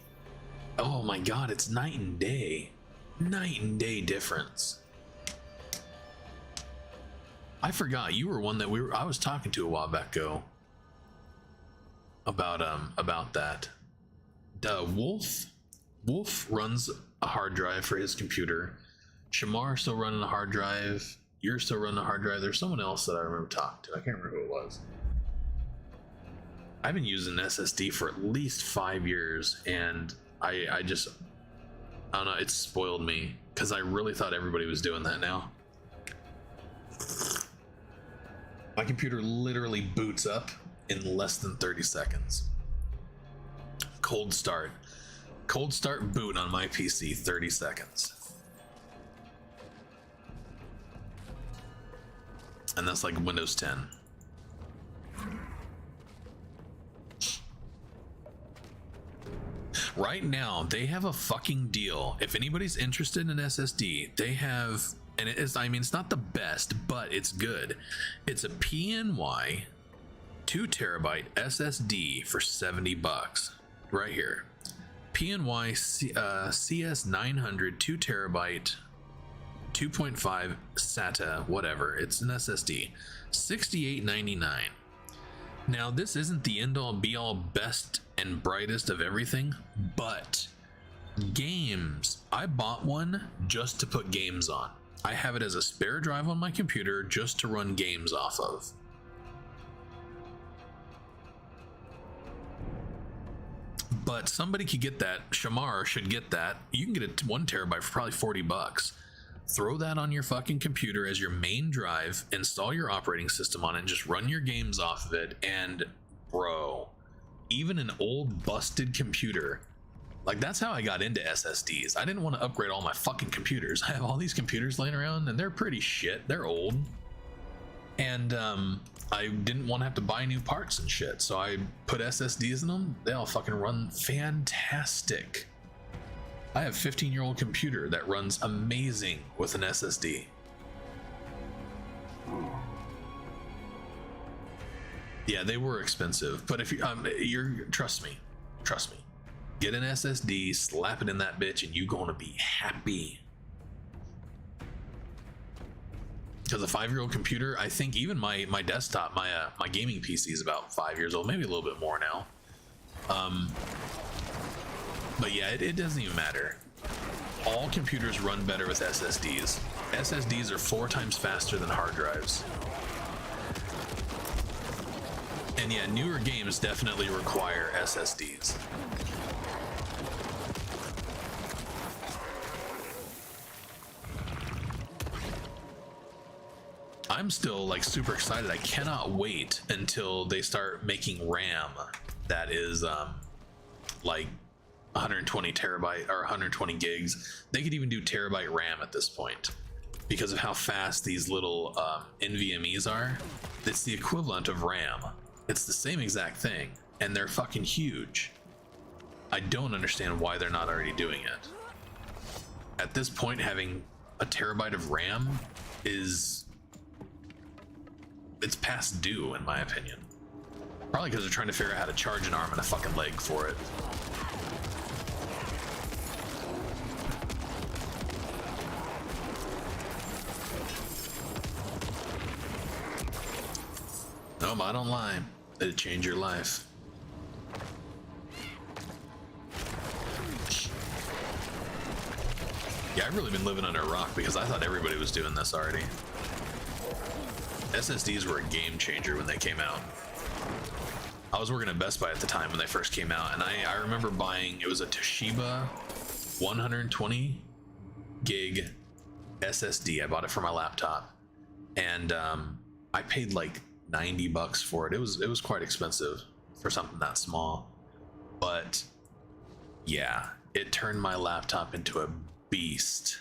Oh my god, it's night and day. Night and day difference. I forgot you were one that I was talking to a while back ago about that. Wolf runs a hard drive for his computer. Shamar's still running a hard drive. You're still running a hard drive. There's someone else that I remember talking to. I can't remember who it was. I've been using SSD for at least 5 years, and I don't know, it's spoiled me because I really thought everybody was doing that now. My computer literally boots up in less than 30 seconds. Cold start boot on my PC, 30 seconds. And that's like Windows 10. Right now, they have a fucking deal. If anybody's interested in an SSD, they have, and it is, I mean, it's not the best, but it's good. It's a PNY 2 terabyte SSD for $70 right here. PNY CS900 2 terabyte 2.5 SATA, whatever. It's an SSD. $68.99. Now, this isn't the end all be all best and brightest of everything, but games, I bought one just to put games on. I have it as a spare drive on my computer just to run games off of. But somebody could get that. Shamar should get that. You can get it 1 terabyte for probably $40. Throw that on your fucking computer as your main drive, install your operating system on it, and just run your games off of it. And bro, even an old busted computer, like, that's how I got into SSDs. I didn't want to upgrade all my fucking computers. I have all these computers laying around and they're pretty shit. They're old. And I didn't want to have to buy new parts and shit, so I put SSDs in them. They all fucking run fantastic. I have a 15-year-old computer that runs amazing with an SSD. Yeah, they were expensive, but if you trust me, get an SSD, slap it in that bitch, and you're gonna be happy. Because a 5-year-old computer, I think even my desktop, my gaming PC is about 5 years old, maybe a little bit more now. But yeah, it doesn't even matter. All computers run better with SSDs. SSDs are 4 times faster than hard drives. And yeah, newer games definitely require SSDs. I'm still like super excited. I cannot wait until they start making RAM that is like 120 terabyte or 120 gigs. They could even do terabyte RAM at this point because of how fast these little NVMe's are. It's the equivalent of RAM. It's the same exact thing, and they're fucking huge. I don't understand why they're not already doing it. At this point, having a terabyte of RAM it's past due, in my opinion. Probably because they're trying to figure out how to charge an arm and a fucking leg for it. No, I don't lie. It'd change your life. Yeah, I've really been living under a rock because I thought everybody was doing this already. SSDs were a game changer when they came out. I was working at Best Buy at the time when they first came out, and I remember buying, it was a Toshiba 120 gig SSD. I bought it for my laptop, and I paid like $90 for it. It was quite expensive for something that small, but yeah, it turned my laptop into a beast.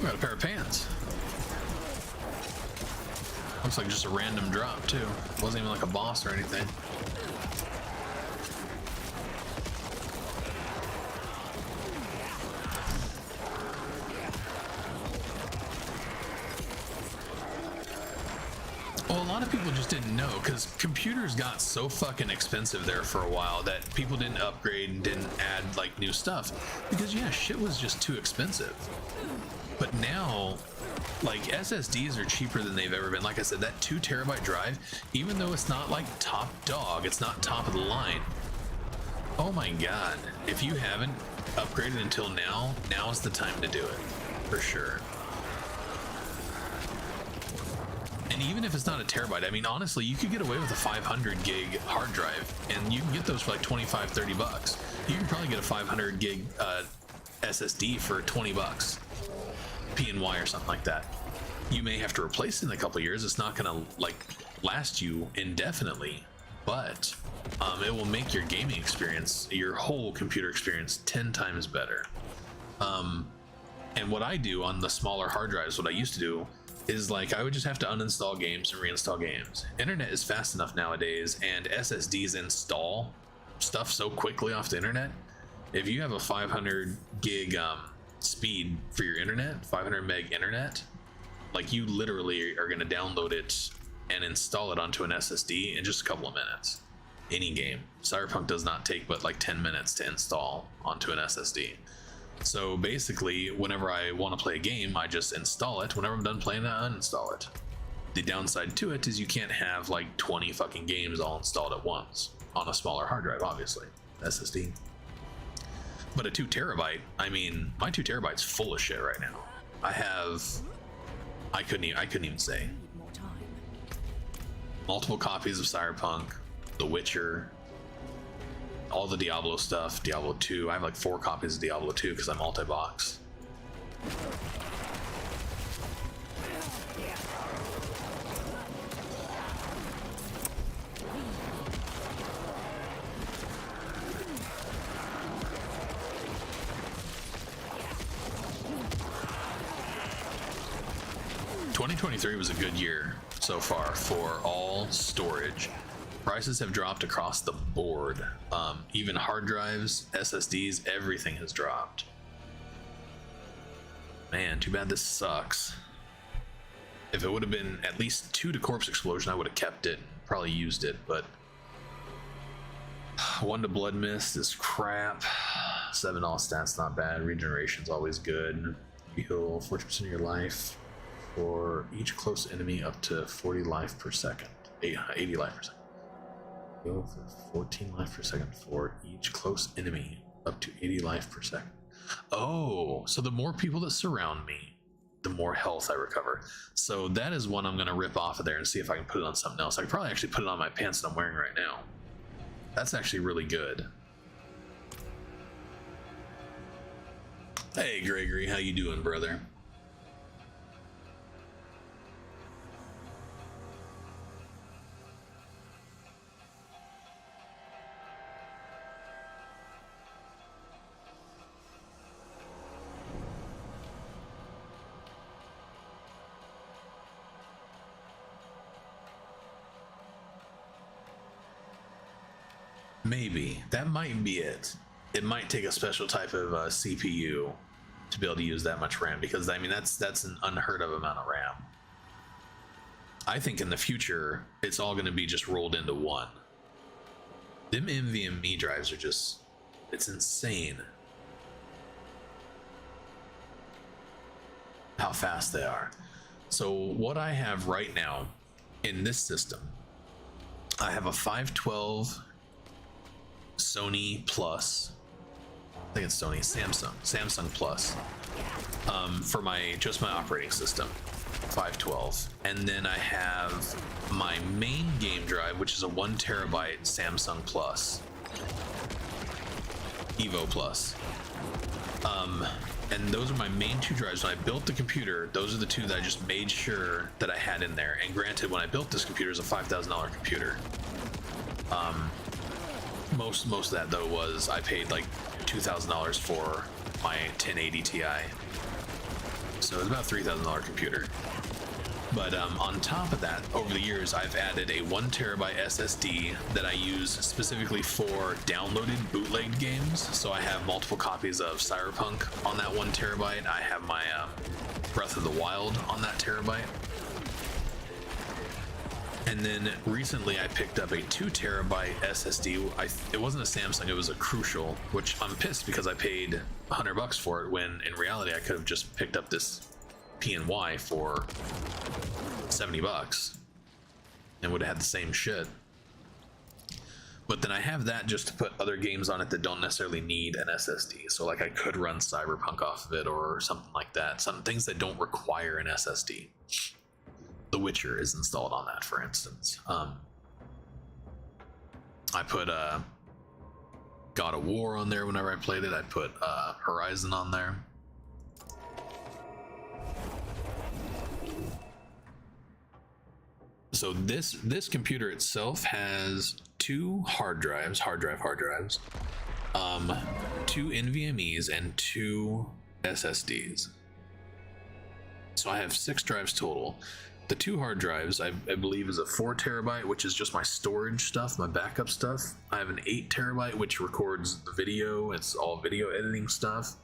Got a pair of pants. Looks like just a random drop too. Wasn't even like a boss or anything. Well, a lot of people just didn't know because computers got so fucking expensive there for a while that people didn't upgrade and didn't add like new stuff because yeah, shit was just too expensive. But now, like, SSDs are cheaper than they've ever been. Like I said, that 2 terabyte drive, even though it's not like top dog, it's not top of the line. Oh my god, if you haven't upgraded until now, now's the time to do it, for sure. And even if it's not a terabyte, I mean, honestly, you could get away with a 500 gig hard drive, and you can get those for like 25, 30 bucks. You can probably get a 500 gig SSD for 20 bucks, PNY or something like that. You may have to replace it in a couple years. It's not going to like last you indefinitely, but it will make your gaming experience, your whole computer experience, 10 times better. And what I do on the smaller hard drives, what I used to do is like I would just have to uninstall games and reinstall games. Internet is fast enough nowadays, and SSDs install stuff so quickly off the internet. If you have a 500 gig speed for your internet, 500 meg internet, like you literally are going to download it and install it onto an SSD in just a couple of minutes. Any game. Cyberpunk does not take but like 10 minutes to install onto an SSD. So basically, whenever I want to play a game, I just install it. Whenever I'm done playing it, I uninstall it. The downside to it is you can't have like 20 fucking games all installed at once on a smaller hard drive, obviously, SSD. But a 2 terabyte, I mean, my 2 terabyte's full of shit right now. I couldn't even say. More time. Multiple copies of Cyberpunk, The Witcher, all the Diablo stuff, Diablo 2. I have like 4 copies of Diablo 2 because I'm multi-box. '23 was a good year so far for all storage. Prices have dropped across the board. Even hard drives, SSDs, everything has dropped. Man, too bad this sucks. If it would have been at least 2 to Corpse Explosion, I would have kept it, probably used it, but 1 to Blood Mist is crap. 7 all stats, not bad. Regeneration's always good. You heal 40% of your life for each close enemy up to 40 life per second. 80 life per second. Heal for 14 life per second for each close enemy up to 80 life per second. Oh, so the more people that surround me, the more health I recover. So that is one I'm going to rip off of there and see if I can put it on something else. I could probably actually put it on my pants that I'm wearing right now. That's actually really good. Hey Gregory, how you doing, brother? Maybe that might be it. It might take a special type of CPU to be able to use that much RAM, because I mean that's an unheard of amount of RAM. I think in the future it's all going to be just rolled into one. Them NVMe drives are just, it's insane how fast they are. So what I have right now in this system, I have a 512 Sony Plus, I think it's Sony, Samsung Plus, for my operating system, 512. And then I have my main game drive, which is a 1 terabyte Samsung Plus, Evo Plus. And those are my main 2 drives. When I built the computer, those are the 2 that I just made sure that I had in there. And granted, when I built this computer, it was a $5,000 computer. Most of that though was I paid like $2,000 for my 1080 Ti, so it was about a $3,000 computer. But on top of that, over the years, I've added a 1 terabyte SSD that I use specifically for downloaded bootlegged games. So I have multiple copies of Cyberpunk on that 1 terabyte. I have my Breath of the Wild on that terabyte. And then recently I picked up a 2 terabyte SSD. It wasn't a Samsung, it was a Crucial, which I'm pissed because I paid $100 for it, when in reality I could have just picked up this PNY for $70 and would have had the same shit. But then I have that just to put other games on it that don't necessarily need an SSD. So like I could run Cyberpunk off of it or something like that. Some things that don't require an SSD. The Witcher is installed on that, for instance. I put God of War on there whenever I played it. I put Horizon on there. So this computer itself has 2 hard drives, two NVMEs and 2 SSDs. So I have 6 drives total. The 2 hard drives, I believe, is a 4 terabyte, which is just my storage stuff, my backup stuff. I have an 8 terabyte, which records the video. It's all video editing stuff.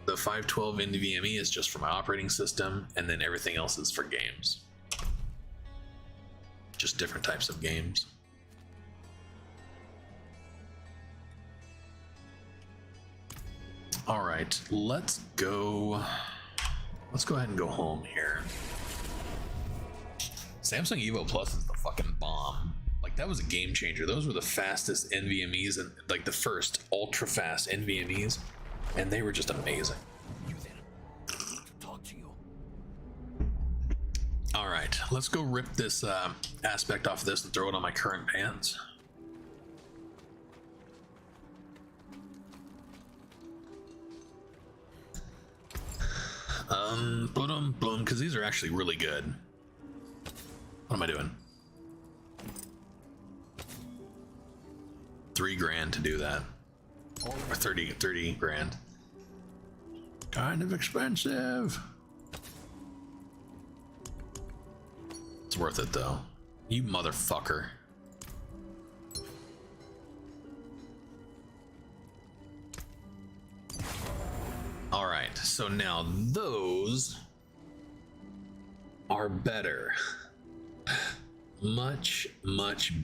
The 512 NVMe is just for my operating system, and then everything else is for games. Just different types of games. All right, let's go ahead and go home here. Samsung Evo Plus is the fucking bomb. Like, that was a game changer. Those were the fastest NVMEs, and like the first ultra fast NVMEs, and they were just amazing. All right, let's go rip this aspect off of this and throw it on my current pants. Boom, because these are actually really good. What am I doing? $3,000 to do that, or 30 grand. Kind of expensive. It's worth it though. You motherfucker. All right, so now those are better. Much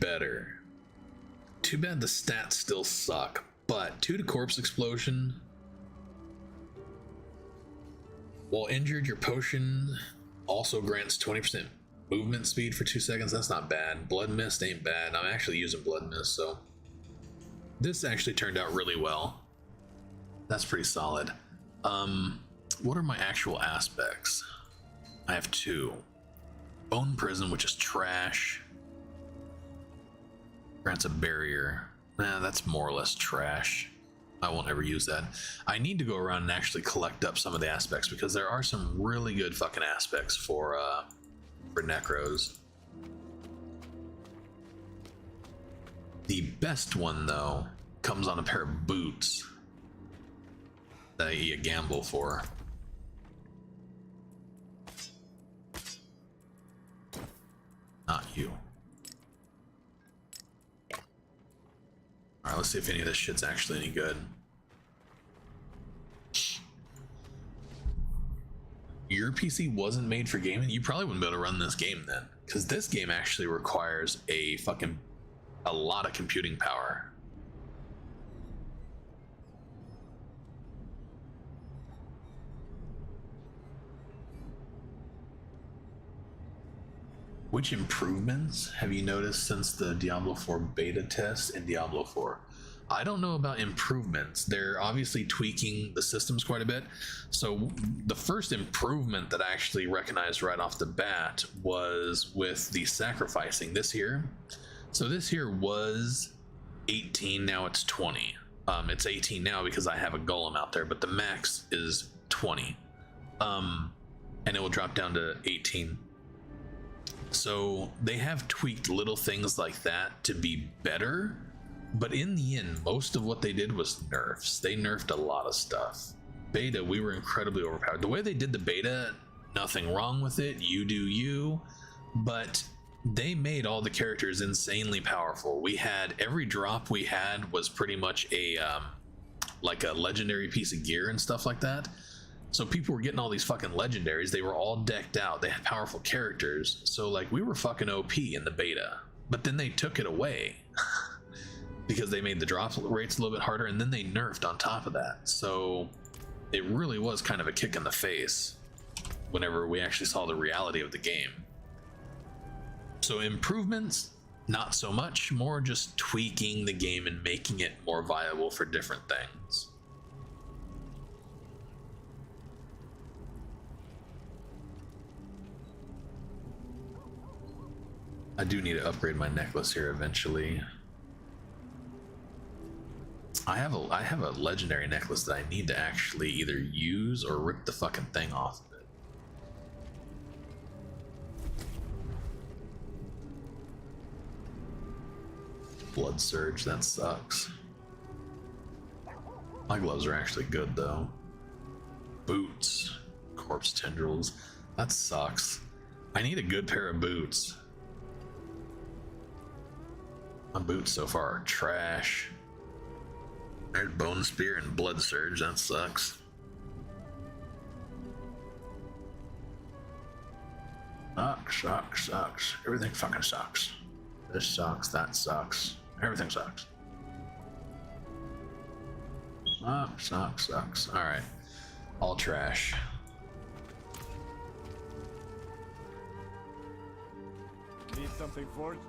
better. Too bad the stats still suck, but 2 to corpse explosion. While injured, your potion also grants 20% movement speed for 2 seconds. That's not bad. Blood mist ain't bad. I'm actually using blood mist, so this actually turned out really well. That's pretty solid. What are my actual aspects? I have 2. Bone Prison, which is trash. Grants a barrier. Nah, that's more or less trash. I won't ever use that. I need to go around and actually collect up some of the aspects, because there are some really good fucking aspects for Necros. The best one, though, comes on a pair of boots that you gamble for. Not you. Alright, let's see if any of this shit's actually any good. Your PC wasn't made for gaming? You probably wouldn't be able to run this game then, because this game actually requires a lot of computing power. Which improvements have you noticed since the Diablo 4 beta test in Diablo 4? I don't know about improvements. They're obviously tweaking the systems quite a bit. So the first improvement that I actually recognized right off the bat was with the sacrificing this here. So this here was 18, now it's 20. It's 18 now because I have a golem out there, but the max is 20. And it will drop down to 18. So they have tweaked little things like that to be better, but in the end, most of what they did was nerfs. They nerfed a lot of stuff. Beta, we were incredibly overpowered. The way they did the beta, nothing wrong with it. You do you, but they made all the characters insanely powerful. We had every drop we had was pretty much a like a legendary piece of gear and stuff like that. So people were getting all these fucking legendaries. They were all decked out. They had powerful characters. So like we were fucking OP in the beta, but then they took it away because they made the drop rates a little bit harder, and then they nerfed on top of that. So it really was kind of a kick in the face whenever we actually saw the reality of the game. So improvements, not so much, more just tweaking the game and making it more viable for different things. I do need to upgrade my necklace here eventually. I have a legendary necklace that I need to actually either use or rip the fucking thing off of it. Blood surge, that sucks. My gloves are actually good though. Boots, corpse tendrils, that sucks. I need a good pair of boots. My boots so far are trash. There's bone spear and blood surge, that sucks. Sucks. Everything fucking sucks. This sucks, that sucks. Everything sucks. Sucks. Alright. All trash. Need something forged?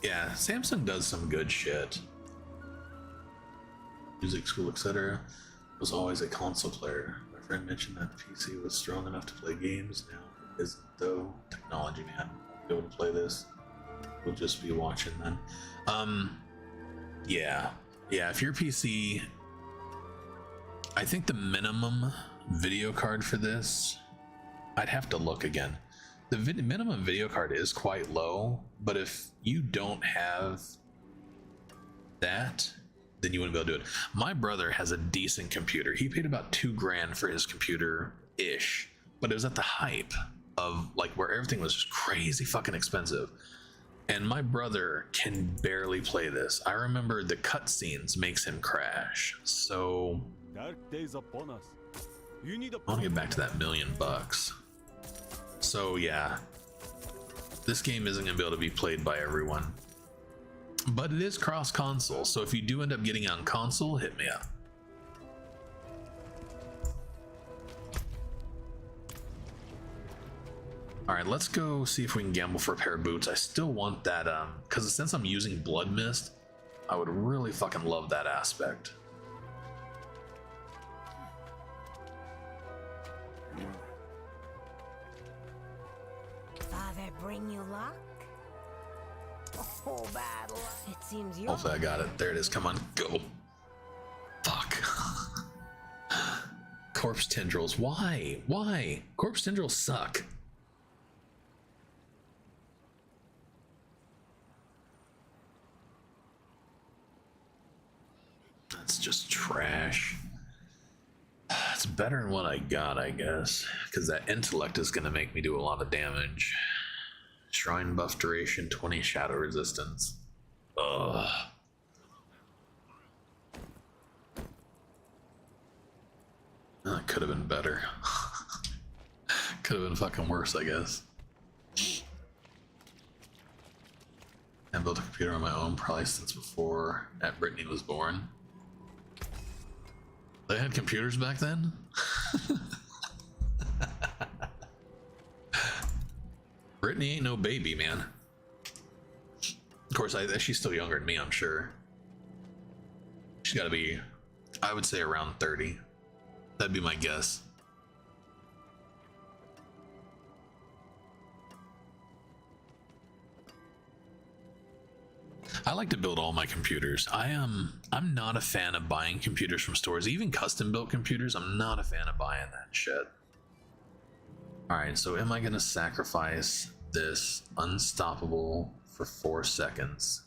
Yeah, Samsung does some good shit. Music school, etc. Was always a console player. My friend mentioned that the PC was strong enough to play games. Now it isn't though. Technology, man. Won't be able to play this. We'll just be watching then. Yeah, if your PC, I think the minimum video card for this, I'd have to look again. The minimum video card is quite low, but if you don't have that, then you wouldn't be able to do it. My brother has a decent computer. He paid about $2,000 for his computer-ish, but it was at the hype of like where everything was just crazy fucking expensive. And my brother can barely play this. I remember the cutscenes makes him crash. So Dark days upon us. You need a I want to get back to that $1 million. So yeah, this game isn't gonna be able to be played by everyone, but it is cross console. So if you do end up getting on console, hit me up. All right, let's go see if we can gamble for a pair of boots. I still want that, because since I'm using Blood Mist, I would really fucking love that aspect. Father, bring you luck? Oh, bad luck. It seems you. Hopefully I got it. There it is. Come on, go. Fuck. Corpse tendrils. Why? Why? Corpse tendrils suck. That's just trash. It's better than what I got, I guess, because that intellect is going to make me do a lot of damage. Shrine buff duration, 20 shadow resistance. Ugh. That could have been better. Could have been fucking worse, I guess. I built a computer on my own probably since before Brittany was born. They had computers back then? Brittany ain't no baby, man. Of course, she's still younger than me, I'm sure. She's gotta be, I would say, around 30. That'd be my guess. I like to build all my computers. I'm not a fan of buying computers from stores, even custom built computers. I'm not a fan of buying that shit. All right, so am I gonna sacrifice this unstoppable for 4 seconds?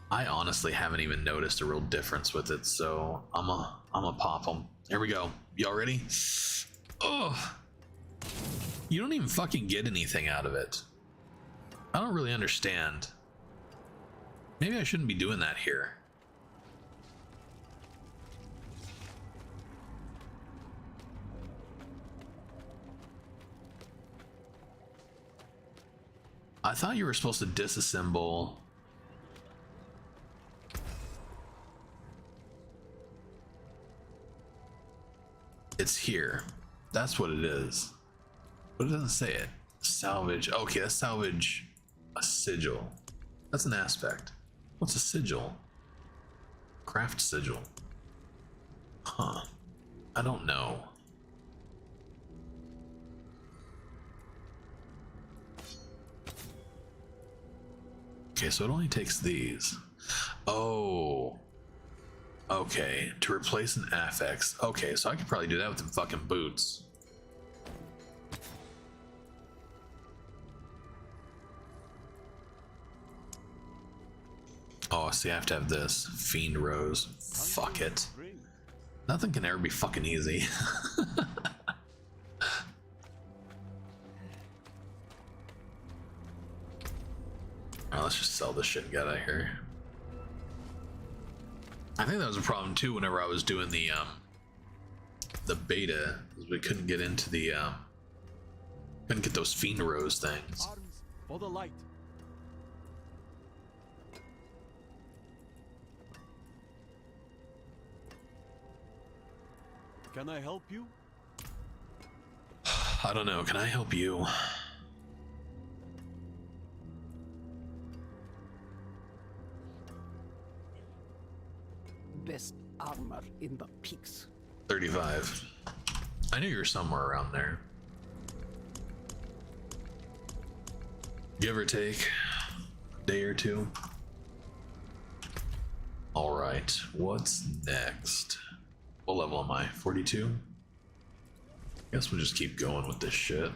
I honestly haven't even noticed a real difference with it, so I'm a pop them. Here we go. Y'all ready? Oh, you don't even fucking get anything out of it. I don't really understand. Maybe I shouldn't be doing that here. I thought you were supposed to disassemble. It's here. That's what it is. But it doesn't say it. Salvage. Okay, that's salvage A sigil. That's an aspect. What's a sigil? Craft sigil. Huh. I don't know. Okay, so it only takes these. Oh. Okay, to replace an affix. Okay, so I could probably do that with them fucking boots. Oh, see, I have to have this. Fiend Rose. Fuck it. Nothing can ever be fucking easy. Alright, let's just sell this shit and get out of here. I think that was a problem too whenever I was doing the beta, because we couldn't get into the couldn't get those Fiend Rose things. Arms for the light. Can I help you? I don't know, can I help you? Best armor in the peaks. 35. I knew you were somewhere around there. Give or take a day or two. Alright, what's next? What level am I? 42? Guess we'll just keep going with this shit.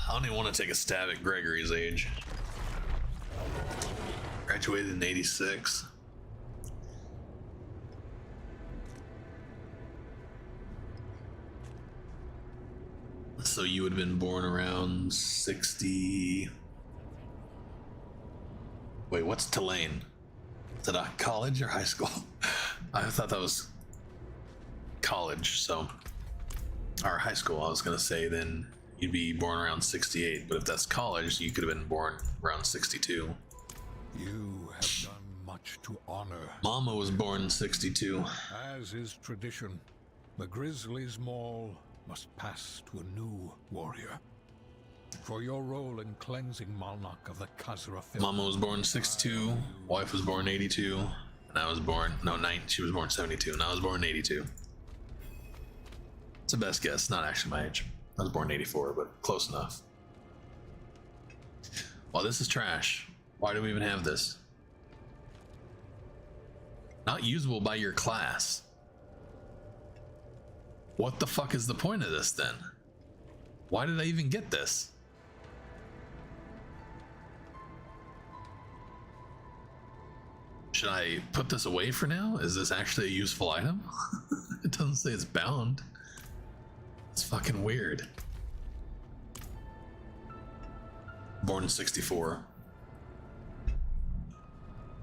I don't even want to take a stab at Gregory's age. Graduated in 86. So you would have been born around 60. Wait, what's Tulane? Is it a college or high school? I thought that was college, so. Or high school, I was gonna say, then you'd be born around 68. But if that's college, you could have been born around 62. You have done much to honor. Mama was born in 62. As is tradition, the Grizzly's Maul must pass to a new warrior. For your role in cleansing Malnak of the Khazra filth. Mama was born in 62. Wife was born in 82. And I was born, no, 9, she was born in 72. And I was born in 82. It's the best guess, not actually my age. I was born in 84, but close enough. Well, this is trash. Why do we even have this? Not usable by your class. What the fuck is the point of this then? Why did I even get this? Should I put this away for now? Is this actually a useful item? It doesn't say it's bound. It's fucking weird. Born in 64.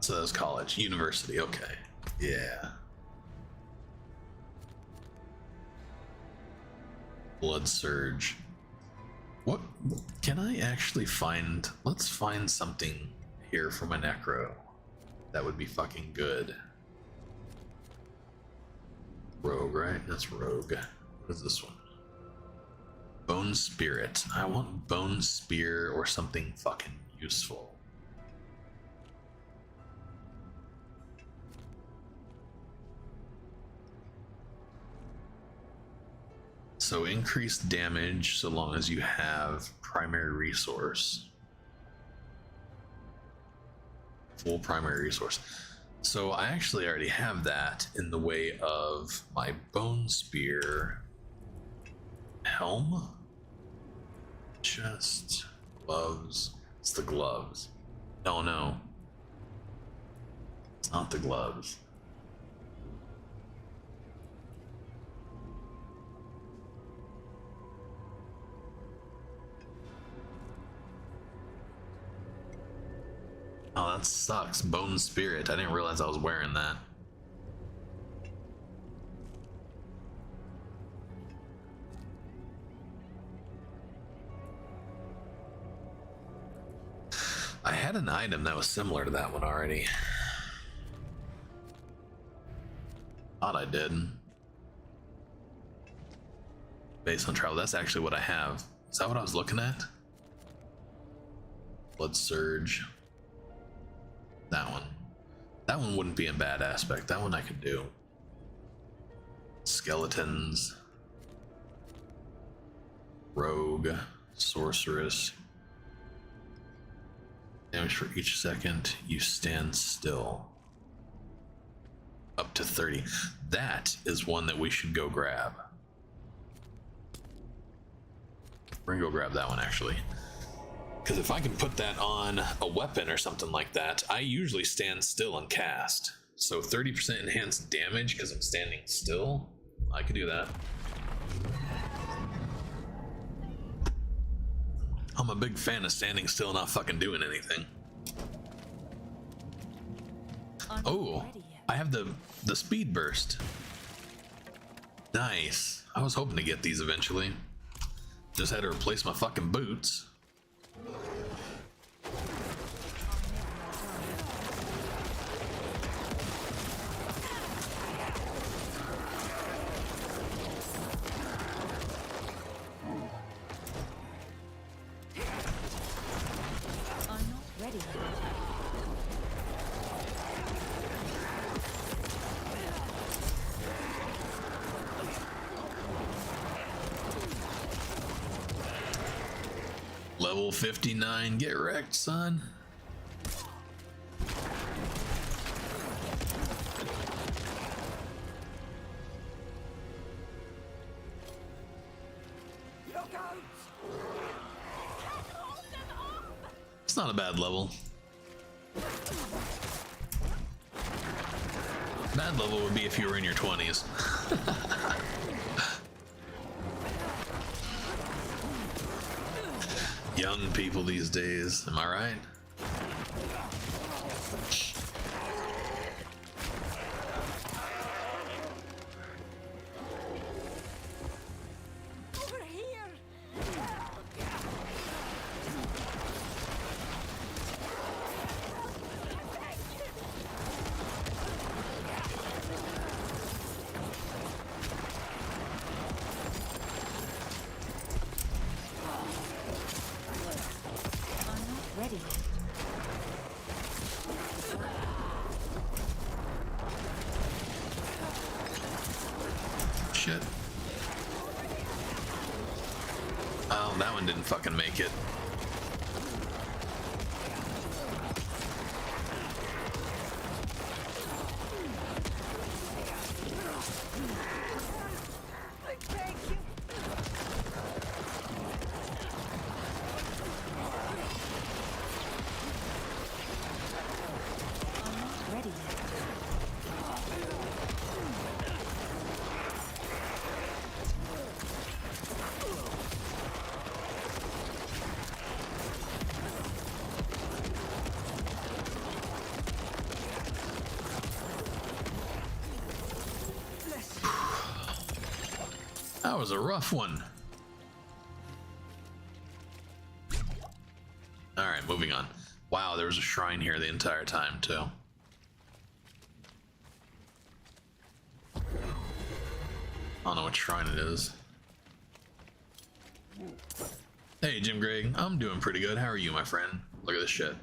So that was college, university, okay. Yeah. Blood Surge. What can I actually find? Let's find something here from a Necro. That would be fucking good. Rogue, right? That's Rogue. What is this one? Bone Spirit. I want Bone Spear or something fucking useful. So increased damage so long as you have primary resource. Full primary resource. So I actually already have that in the way of my Bone Spear. Helm? Chest. Gloves. It's the gloves. Oh no. It's not the gloves. Oh, that sucks. Bone Spirit. I didn't realize I was wearing that. I had an item that was similar to that one already. Thought I did. Based on travel, that's actually what I have. Is that what I was looking at? Blood Surge. That one. That one wouldn't be in bad aspect. That one I could do. Skeletons. Rogue. Sorceress. Damage for each second you stand still. Up to 30. That is one that we should go grab. We're gonna go grab that one actually. Because if I can put that on a weapon or something like that, I usually stand still and cast. So 30% enhanced damage because I'm standing still, I could do that. I'm a big fan of standing still, not fucking doing anything. Oh, I have the speed burst. Nice. I was hoping to get these eventually. Just had to replace my fucking boots. I'm not ready yet. Level 59, get wrecked, son. It's not a bad level. Bad level would be if you were in your 20s. Young people these days, am I right? Over here! I'm not ready yet. Shit. Oh, that one didn't fucking make it. I'm not ready yet. That was a rough one. Alright, moving on. Wow, there was a shrine here the entire time, too. I don't know what shrine it is. Hey, Jim Gregg. I'm doing pretty good. How are you, my friend? Look at this shit.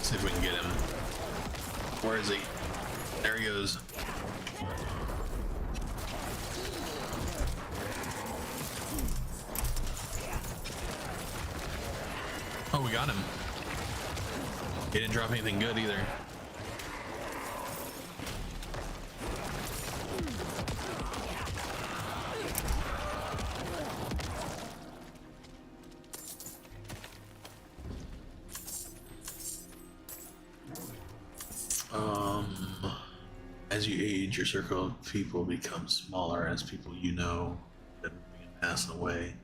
See if we can get him. Where is he? There he goes. Oh, we got him. He didn't drop anything good either. As you age, your circle of people becomes smaller as people you know that begin passing away.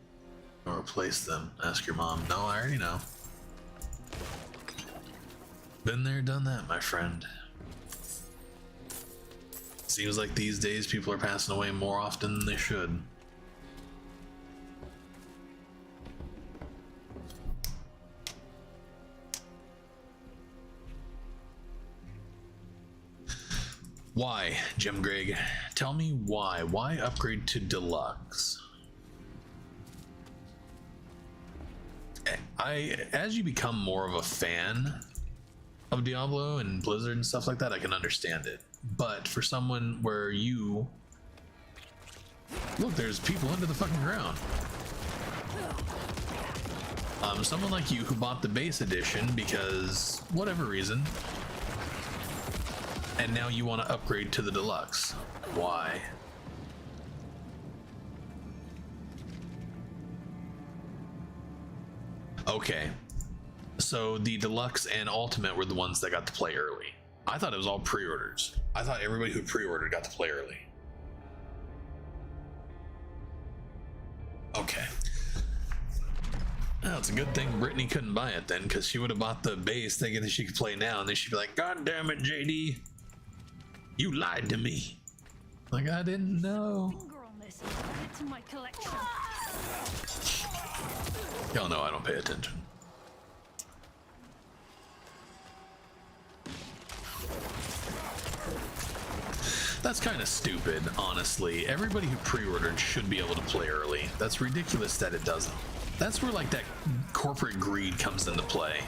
Or replace them. Ask your mom. No, I already know. Been there, done that, my friend. Seems like these days people are passing away more often than they should. Why, Jim Greg? Tell me why. Why upgrade to deluxe? As you become more of a fan of Diablo and Blizzard and stuff like that, I can understand it. But for someone where you look, there's people under the fucking ground. Someone like you who bought the base edition because whatever reason, and now you want to upgrade to the deluxe. Why? Okay, so the deluxe and ultimate were the ones that got to play early. I thought it was all pre-orders. I thought everybody who pre-ordered got to play early. Okay. Well, it's a good thing Brittany couldn't buy it then, because she would have bought the base thinking that she could play now, and then she'd be like, God damn it, JD. You lied to me. Like, I didn't know. Finger on this. Add it to my collection. Y'all know I don't pay attention. That's kind of stupid, honestly. Everybody who pre-ordered should be able to play early. That's ridiculous that it doesn't. That's where like that corporate greed comes into play.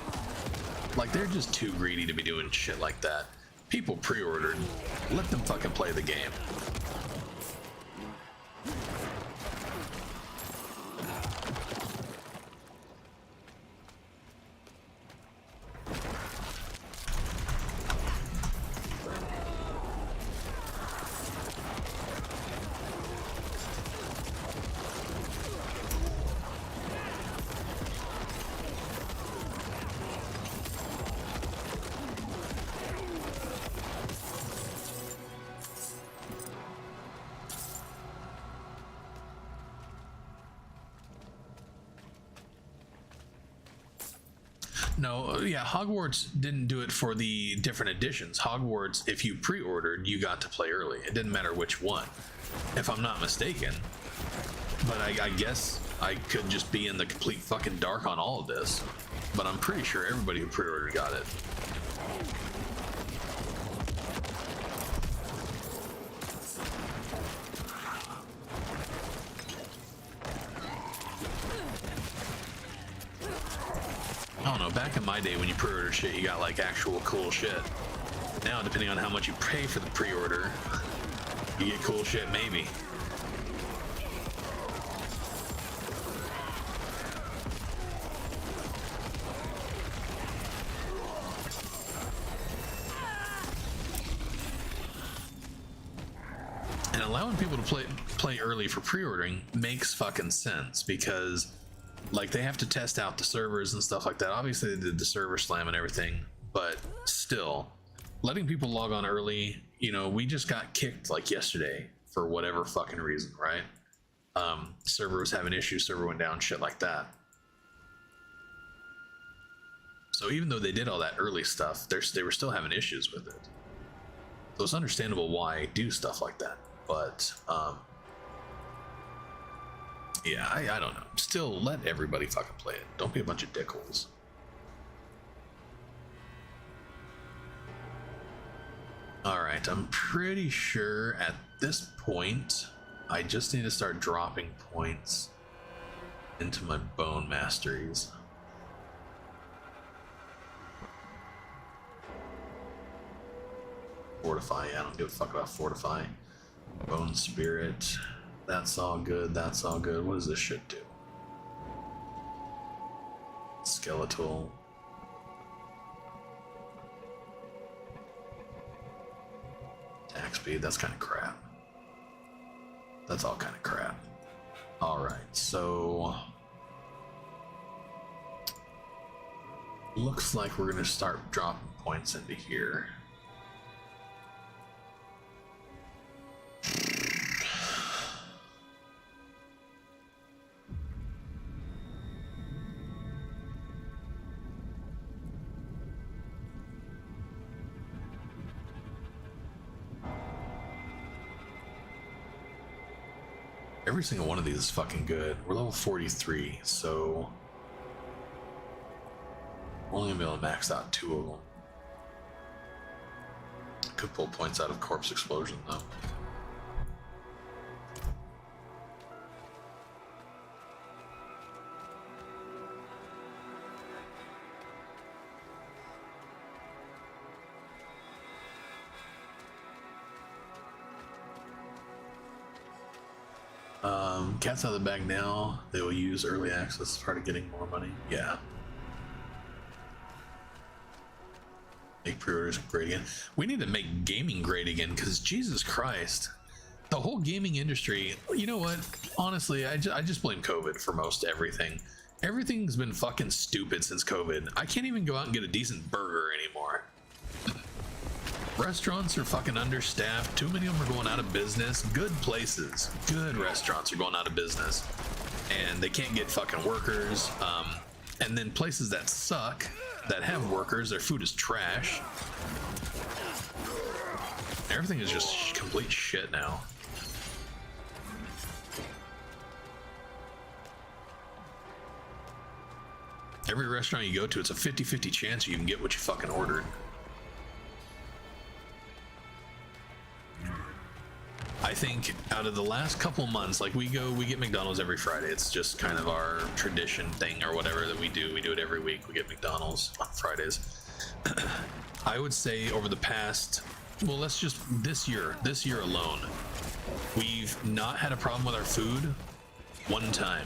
Like they're just too greedy to be doing shit like that. People pre-ordered. Let them fucking play the game. No, yeah, Hogwarts didn't do it for the different editions. Hogwarts, if you pre-ordered, you got to play early. It didn't matter which one, if I'm not mistaken. But I guess I could just be in the complete fucking dark on all of this. But I'm pretty sure everybody who pre-ordered got it. I don't know, back in my day when you pre-order shit, you got like actual cool shit. Now, depending on how much you pay for the pre-order, you get cool shit maybe. And allowing people to play early for pre-ordering makes fucking sense because like they have to test out the servers and stuff like that. Obviously they did the server slam and everything, but still letting people log on early, you know, we just got kicked like yesterday for whatever fucking reason, right? Server was having issues, server went down, shit like that. So even though they did all that early stuff, they were still having issues with it. So it's understandable why I do stuff like that, but yeah, I don't know. Still, let everybody fucking play it. Don't be a bunch of dickholes. Alright, I'm pretty sure at this point, I just need to start dropping points into my bone masteries. Fortify, yeah, I don't give a fuck about fortify. Bone spirit. That's all good, that's all good. What does this shit do? Skeletal. Attack speed, that's kind of crap. That's all kind of crap. Alright, so... looks like we're gonna start dropping points into here. Every single one of these is fucking good. We're level 43, so we're only gonna be able to max out 2 of them. Could pull points out of corpse explosion though. Cat's out of the bag now. They will use early access as part of getting more money. Yeah. Make pre-orders great again. We need to make gaming great again, because Jesus Christ, the whole gaming industry. You know what? Honestly, I just blame COVID for most everything. Everything's been fucking stupid since COVID. I can't even go out and get a decent burger anymore. Restaurants are fucking understaffed. Too many of them are going out of business. Good places, good restaurants are going out of business, and they can't get fucking workers. And then places that suck, that have workers, their food is trash. Everything is just complete shit now. Every restaurant you go to, it's a 50-50 chance you can get what you fucking ordered. I think out of the last couple months, like we get McDonald's every Friday. It's just kind of our tradition thing or whatever that we do. We do it every week. We get McDonald's on Fridays. I would say over the past, well, let's just this year alone, we've not had a problem with our food one time.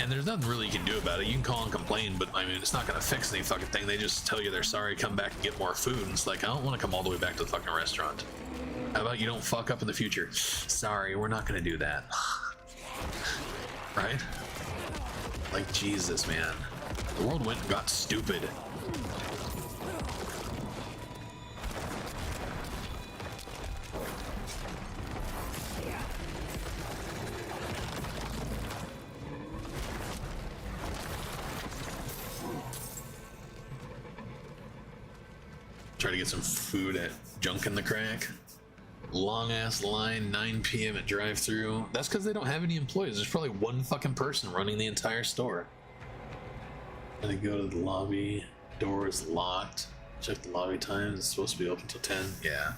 And there's nothing really you can do about it. You can call and complain, but I mean, it's not gonna fix any fucking thing. They just tell you they're sorry, come back and get more food. And it's like, I don't want to come all the way back to the fucking restaurant. How about you don't fuck up in the future? Sorry, we're not gonna do that. Right? Like, Jesus, man. The world went and got stupid. Try to get some food at Junk in the Crack. Long ass line, 9 p.m. at drive-thru. That's because they don't have any employees. There's probably one fucking person running the entire store. And then go to the lobby. Door is locked. Check the lobby times. It's supposed to be open till 10. Yeah.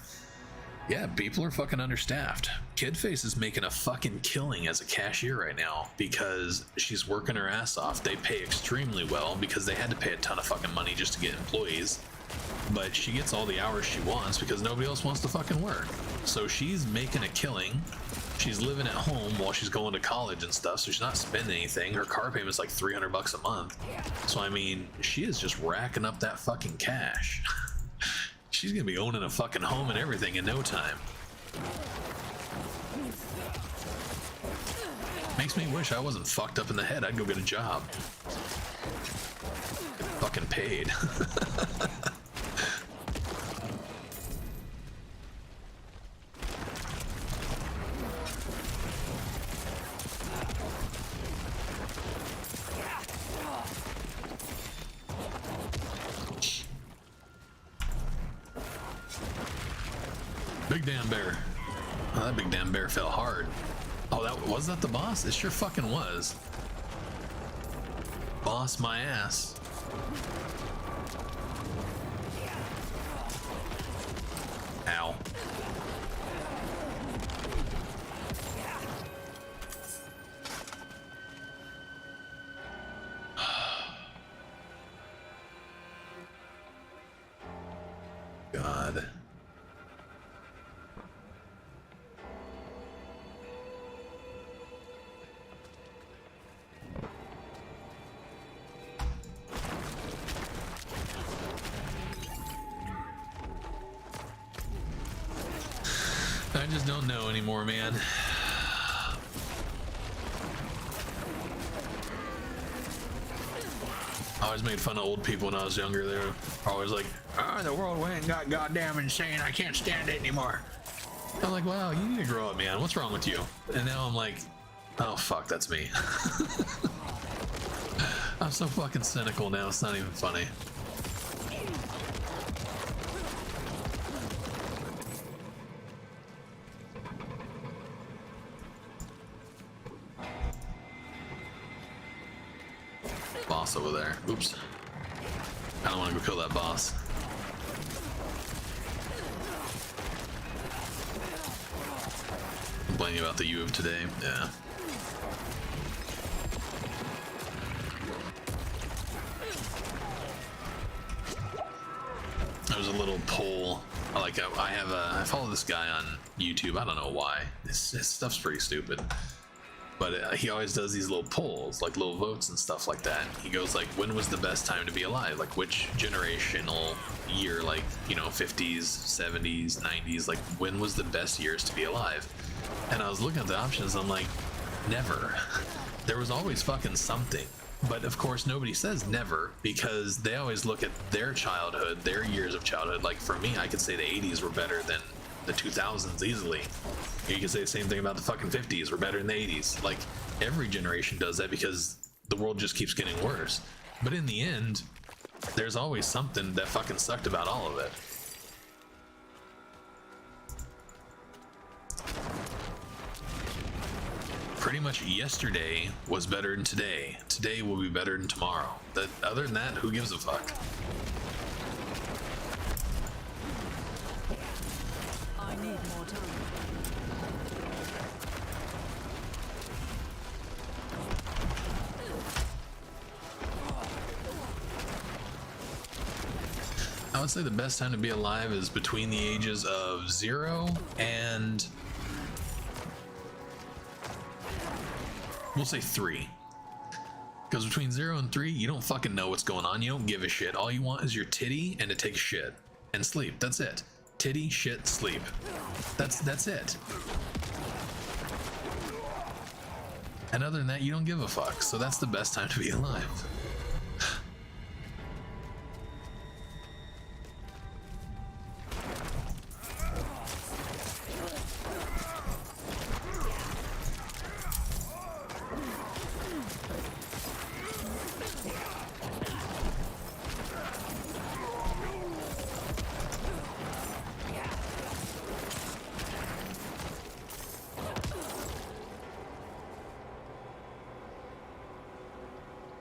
Yeah, people are fucking understaffed. Kidface is making a fucking killing as a cashier right now because she's working her ass off. They pay extremely well because they had to pay a ton of fucking money just to get employees. But she gets all the hours she wants because nobody else wants to fucking work. So she's making a killing. She's living at home while she's going to college and stuff, so she's not spending anything. Her car payment's like $300 a month. So I mean, she is just racking up that fucking cash. She's gonna be owning a fucking home and everything in no time. Makes me wish I wasn't fucked up in the head. I'd go get a job. Get fucking paid. Big damn bear. Oh, that big damn bear fell hard. Oh, was that the boss? It sure fucking was. Boss my ass. Ow. God. I just don't know anymore, man. I always made fun of old people when I was younger. They were always like, "Oh, the world went and got goddamn insane. I can't stand it anymore." I'm like, wow, you need to grow up, man. What's wrong with you? And now I'm like, oh, fuck, that's me. I'm so fucking cynical now. It's not even funny. Boss over there. Oops. I don't want to go kill that boss. Complaining about the U of today. Yeah. There's a little poll. I follow this guy on YouTube. I don't know why. His stuff's pretty stupid. But he always does these little polls, like little votes and stuff like that. He goes like, when was the best time to be alive? Like which generational year, like, you know, 50s, 70s, 90s, like when was the best years to be alive? And I was looking at the options, I'm like, never. There was always fucking something. But of course nobody says never, because they always look at their childhood, their years of childhood. Like for me, I could say the 80s were better than the 2000s easily. You can say the same thing about the fucking 50s, we're better than the 80s. Like every generation does that because the world just keeps getting worse. But in the end, there's always something that fucking sucked about all of it. Pretty much yesterday was better than today. Today will be better than tomorrow. Other than that, who gives a fuck? I need more time. I would say the best time to be alive is between the ages of 0 and we'll say 3. Because between 0 and 3, you don't fucking know what's going on. You don't give a shit. All you want is your titty and to take a shit and sleep. That's it. Titty, shit, sleep. That's it. And other than that, you don't give a fuck. So that's the best time to be alive.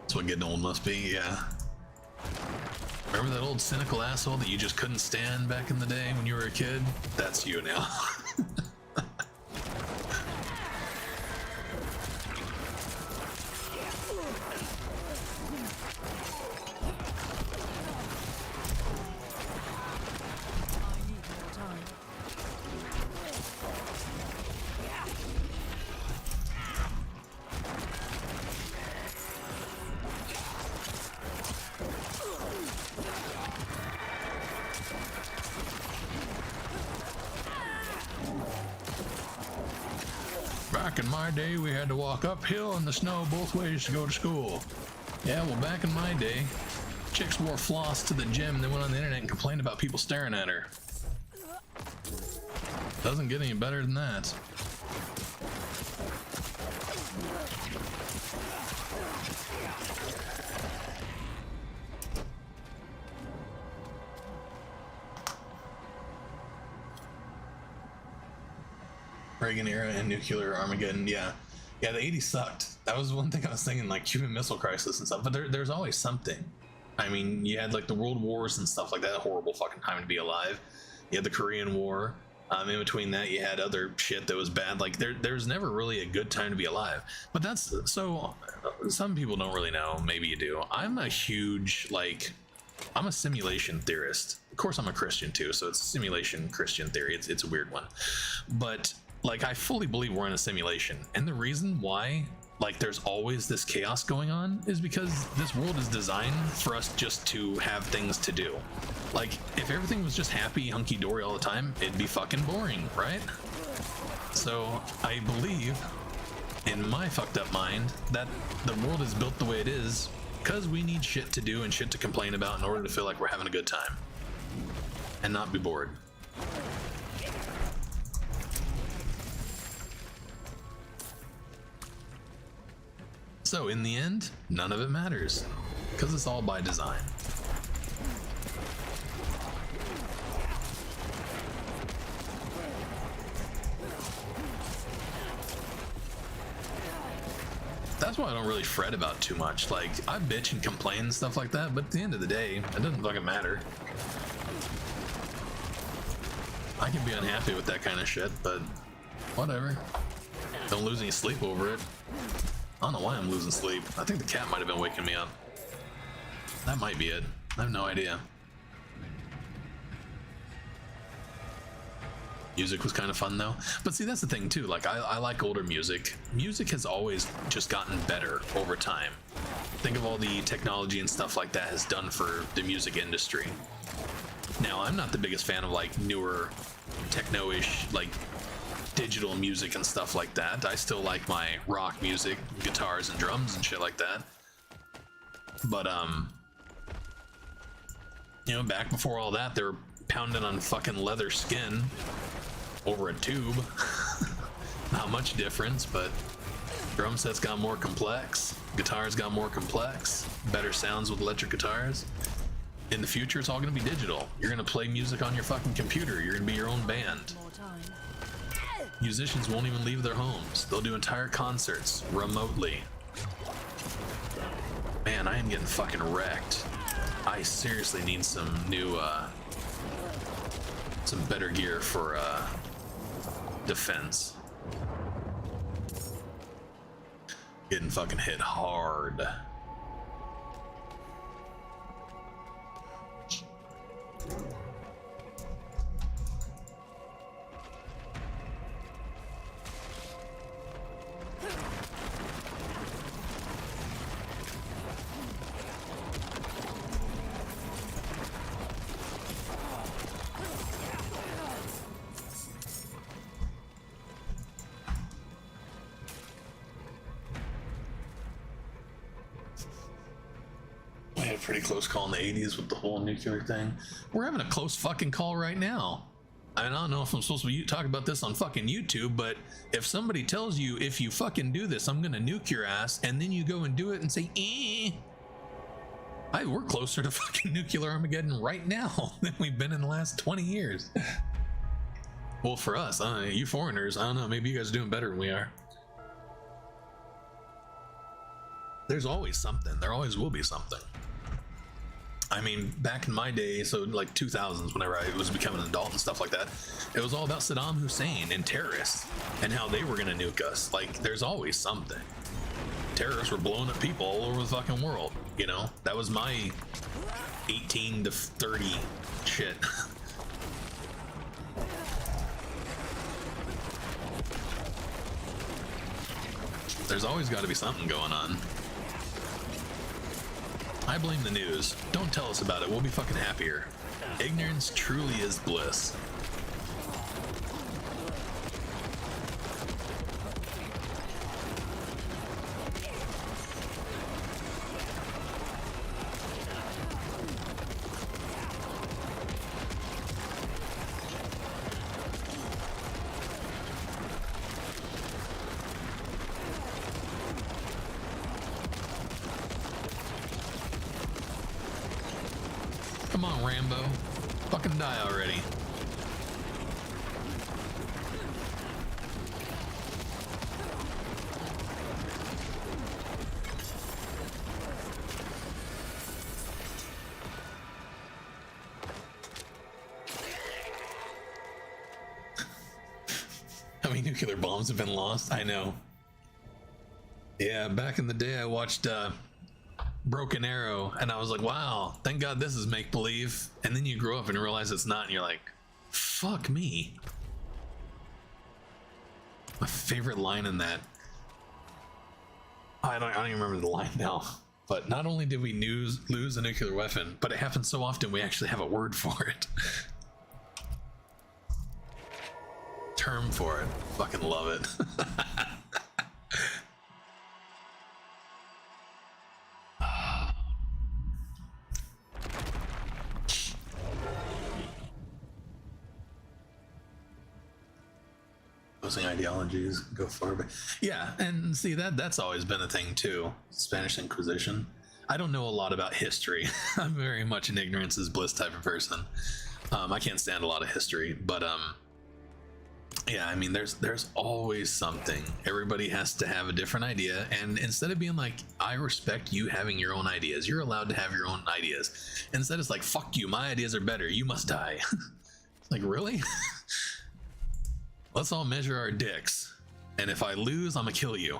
That's what getting old must be, yeah. Remember that old cynical asshole that you just couldn't stand back in the day when you were a kid? That's you now. Back in my day, we had to walk uphill in the snow both ways to go to school. Yeah, well, back in my day, chicks wore floss to the gym and then went on the internet and complained about people staring at her. Doesn't get any better than that. Reagan era and nuclear Armageddon, yeah, the 80s sucked. That was one thing I was thinking, like Cuban Missile Crisis and stuff. But there's always something. I mean, you had like the World Wars and stuff like that. Horrible fucking time to be alive. You had the Korean War. In between that, you had other shit that was bad. Like there's never really a good time to be alive. But that's so. Some people don't really know. Maybe you do. I'm a simulation theorist. Of course, I'm a Christian too, so it's simulation Christian theory. It's a weird one, but like I fully believe we're in a simulation, and the reason why like there's always this chaos going on is because this world is designed for us just to have things to do. Like if everything was just happy hunky-dory all the time, it'd be fucking boring, right? So I believe in my fucked up mind that the world is built the way it is because we need shit to do and shit to complain about in order to feel like we're having a good time and not be bored. So in the end, none of it matters, because it's all by design. That's why I don't really fret about too much. Like, I bitch and complain and stuff like that, but at the end of the day, it doesn't fucking matter. I can be unhappy with that kind of shit, but whatever. Don't lose any sleep over it. I don't know why I'm losing sleep. I think the cat might have been waking me up. That might be it. I have no idea. Music was kind of fun though. But see, that's the thing too. Like, I like older music. Music has always just gotten better over time. Think of all the technology and stuff like that has done for the music industry. Now, I'm not the biggest fan of like newer techno-ish, like digital music and stuff like that. I still like my rock music, guitars and drums and shit like that. But you know, back before all that, they were pounding on fucking leather skin over a tube. Not much difference, but drum sets got more complex, guitars got more complex, better sounds with electric guitars. In the future, it's all gonna be digital. You're gonna play music on your fucking computer. You're gonna be your own band. More time. Musicians won't even leave their homes. They'll do entire concerts remotely. Man, I am getting fucking wrecked. I seriously need some new, some better gear for, defense. Getting fucking hit hard. Pretty close call in the 80s with the whole nuclear thing. We're having a close fucking call right now. I don't know if I'm supposed to be talking about this on fucking YouTube, but if somebody tells you, if you fucking do this, I'm gonna nuke your ass, and then you go and do it and say, we're closer to fucking nuclear Armageddon right now than we've been in the last 20 years. Well, for us, you foreigners, I don't know, maybe you guys are doing better than we are. There's always something. There always will be something. I mean, back in my day, so like 2000s, whenever I was becoming an adult and stuff like that, it was all about Saddam Hussein and terrorists and how they were gonna nuke us. Like, there's always something. Terrorists were blowing up people all over the fucking world, you know? That was my 18 to 30 shit. There's always got to be something going on. I blame the news. Don't tell us about it. We'll be fucking happier. Ignorance truly is bliss. Come on, Rambo. Fucking die already. How many nuclear bombs have been lost? I know. Yeah, back in the day I watched Broken Arrow, and I was like, wow, thank God this is make-believe. And then you grow up and realize it's not, and you're like, fuck me. My favorite line in that, I don't even remember the line now, but not only did we lose a nuclear weapon, but it happens so often we actually have a word for it. Term for it. Fucking love it. Ideologies go far back. Yeah, and see, that's always been a thing too. Spanish Inquisition. I don't know a lot about history. I'm very much an ignorance is bliss type of person. I can't stand a lot of history, but Yeah, I mean, there's always something. Everybody has to have a different idea, and instead of being like, I respect you having your own ideas, you're allowed to have your own ideas. Instead, it's like, fuck you, my ideas are better, you must die. It's like, really? Let's all measure our dicks, and if I lose, I'm gonna kill you.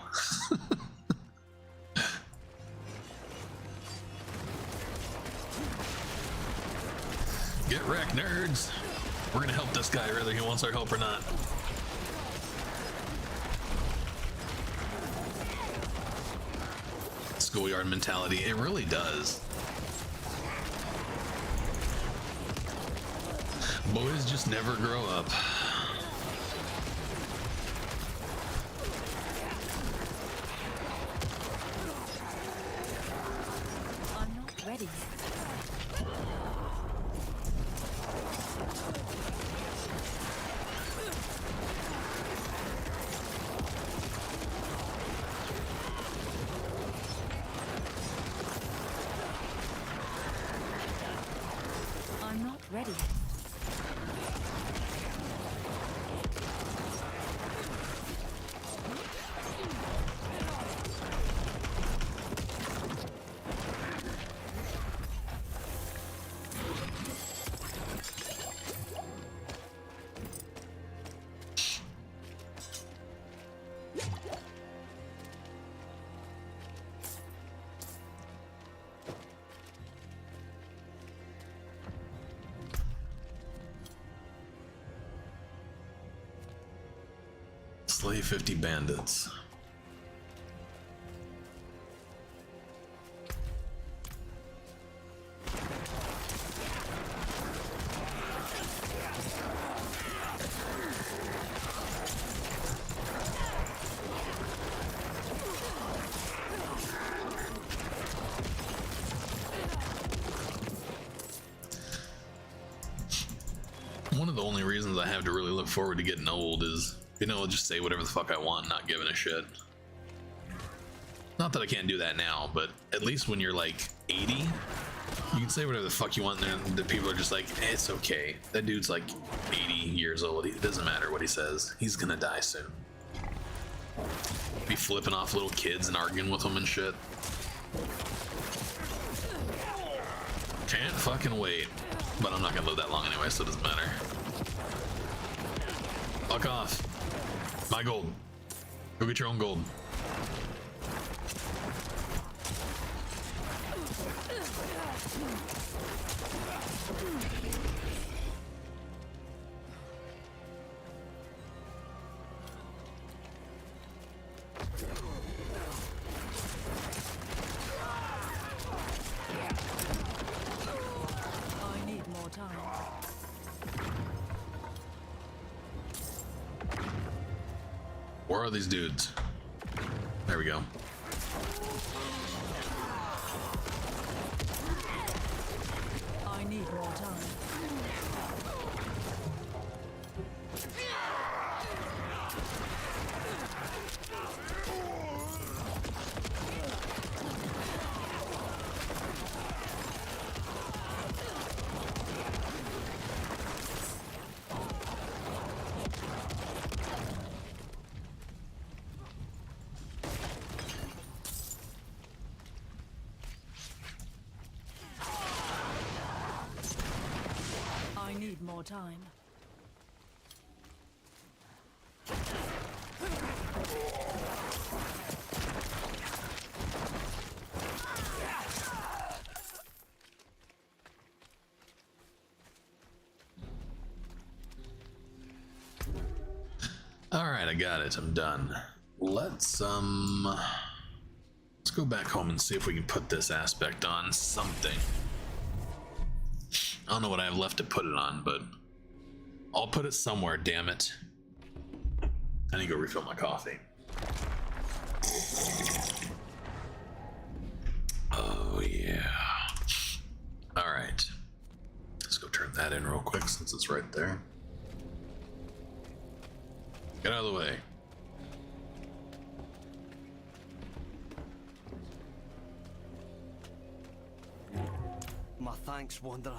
Get wrecked, nerds. We're gonna help this guy whether he wants our help or not. Schoolyard mentality, it really does. Boys just never grow up. I'm not ready yet. I'm not ready yet. Slay 50 bandits. One of the only reasons I have to really look forward to getting old is, you know, I'll just say whatever the fuck I want, not giving a shit. Not that I can't do that now, but at least when you're like 80, you can say whatever the fuck you want, and the people are just like, eh, it's okay. That dude's like 80 years old. It doesn't matter what he says. He's gonna die soon. Be flipping off little kids and arguing with them and shit. Can't fucking wait. But I'm not gonna live that long anyway, so it doesn't matter. Fuck off. My gold. Go get your own gold. I need more time. Where are these dudes? There we go. I need more time. I need more time. All right, I got it. I'm done. Let's go back home and see if we can put this aspect on something. I don't know what I have left to put it on, but I'll put it somewhere, damn it. I need to go refill my coffee. Oh, yeah. All right. Let's go turn that in real quick since it's right there. Get out of the way. My thanks, Wanderer.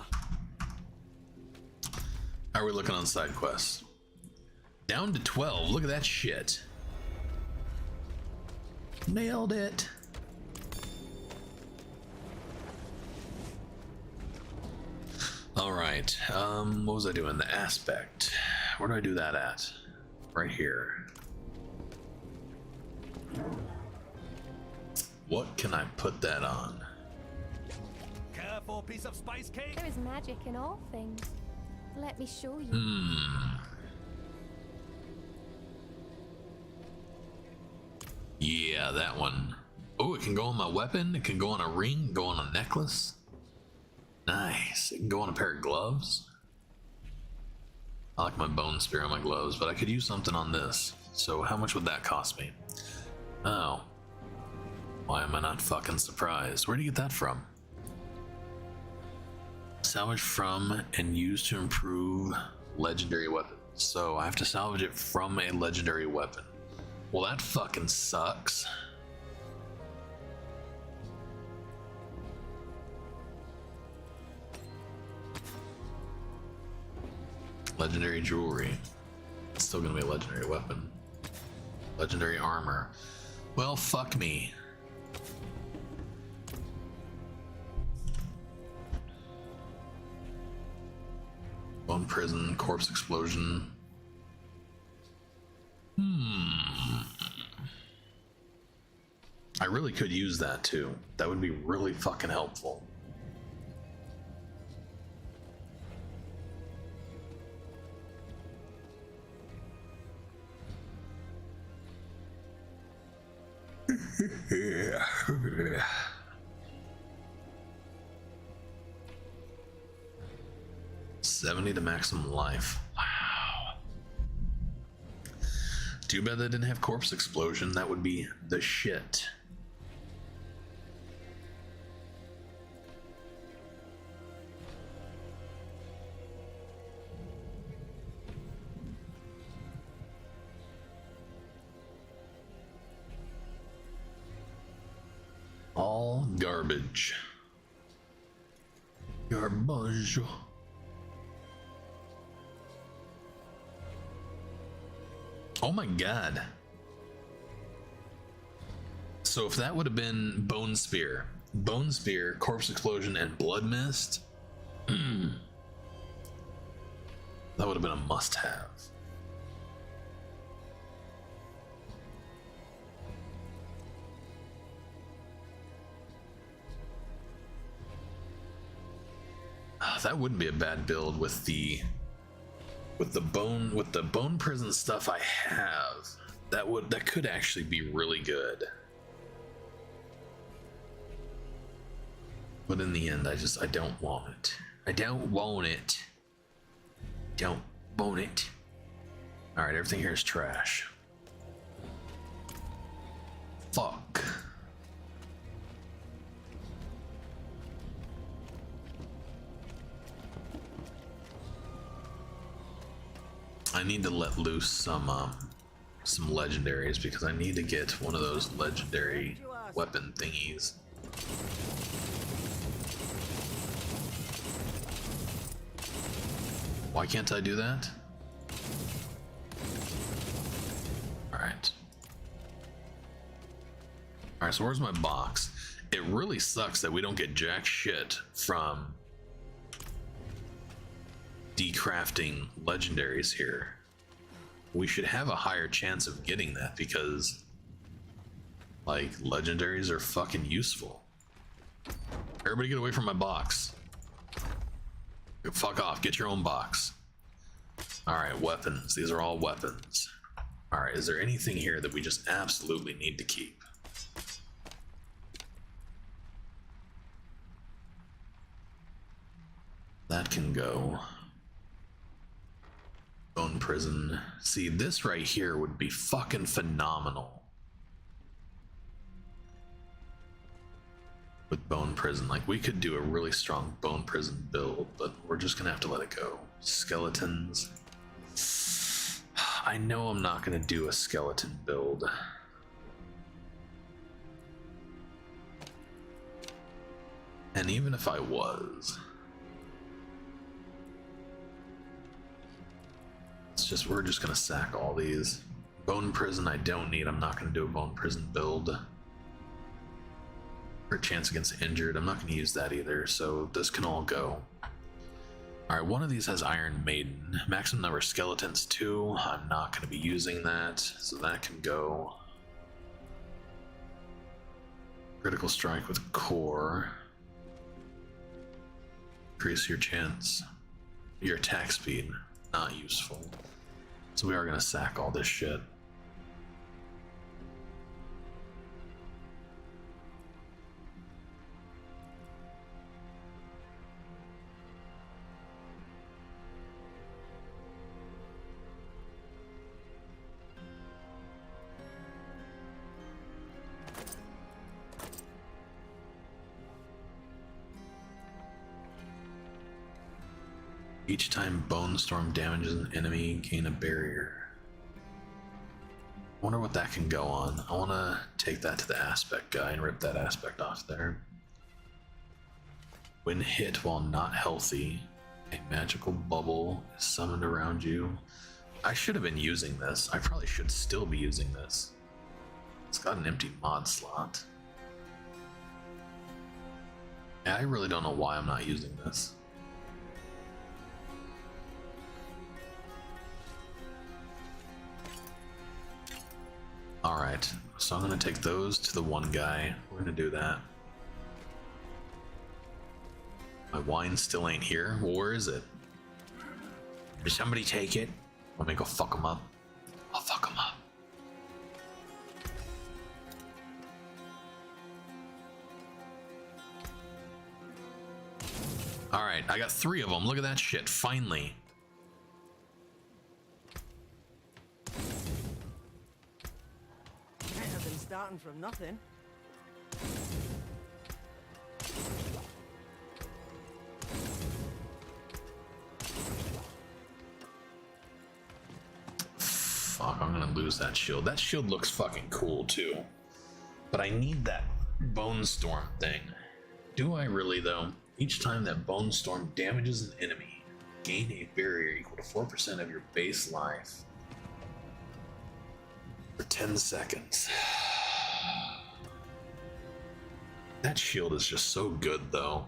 How are we looking on side quests? Down to 12. Look at that shit. Nailed it. All right. What was I doing? The aspect. Where do I do that at? Right here. What can I put that on? Careful, piece of spice cake. There is magic in all things. Let me show you. Yeah, that one. Oh, it can go on my weapon. It can go on a ring, go on a necklace. Nice. It can go on a pair of gloves. I like my bone spear on my gloves, but I could use something on this. So how much would that cost me? Oh. Why am I not fucking surprised? Where do you get that from? Salvage from and use to improve legendary weapons. So I have to salvage it from a legendary weapon. Well, that fucking sucks. Legendary jewelry. It's still gonna be a legendary weapon. Legendary armor. Well, fuck me. Bone prison, corpse explosion. I really could use that too. That would be really fucking helpful. Yeah. 70 to maximum life. Wow. Too bad they didn't have corpse explosion. That would be the shit. All garbage. Garbage. Oh my god. So if that would have been Bone Spear, Corpse Explosion, and Blood Mist, that would have been a must-have. That wouldn't be a bad build with the bone prison stuff I have. That could actually be really good. But in the end, I don't want it. I don't want it. Don't want it. All right, everything here is trash. Fuck. I need to let loose some legendaries because I need to get one of those legendary weapon thingies. Why can't I do that? Alright. Alright, so where's my box? It really sucks that we don't get jack shit from decrafting legendaries here. We should have a higher chance of getting that because, like, legendaries are fucking useful. Everybody get away from my box. Fuck off, get your own box. Alright, weapons. These are all weapons. Alright, is there anything here that we just absolutely need to keep? That can go. Bone prison. See, this right here would be fucking phenomenal. With bone prison, like we could do a really strong bone prison build, but we're just gonna have to let it go. Skeletons. I know I'm not gonna do a skeleton build. And even if I was, let's we're just gonna sack all these. Bone prison I don't need. I'm not gonna do a bone prison build. For a chance against injured, I'm not gonna use that either, so this can all go. Alright, one of these has Iron Maiden. Maximum number of skeletons 2. I'm not gonna be using that, so that can go. Critical strike with core. Increase your chance. Your attack speed. Not useful. So we are gonna sack all this shit. Each time Bone Storm damages an enemy, gain a barrier. I wonder what that can go on. I want to take that to the aspect guy and rip that aspect off there. When hit while not healthy, a magical bubble is summoned around you. I should have been using this. I probably should still be using this. It's got an empty mod slot. Yeah, I really don't know why I'm not using this. Alright, so I'm gonna take those to the one guy. We're gonna do that. My wine still ain't here. Well, where is it? Did somebody take it? Let me go fuck him up. I'll fuck him up. Alright, I got 3 of them. Look at that shit. Finally. I've been starting from nothing. Fuck, I'm gonna lose that shield. That shield looks fucking cool too. But I need that Bone Storm thing. Do I really though? Each time that Bone Storm damages an enemy, gain a barrier equal to 4% of your base life for 10 seconds. That shield is just so good though.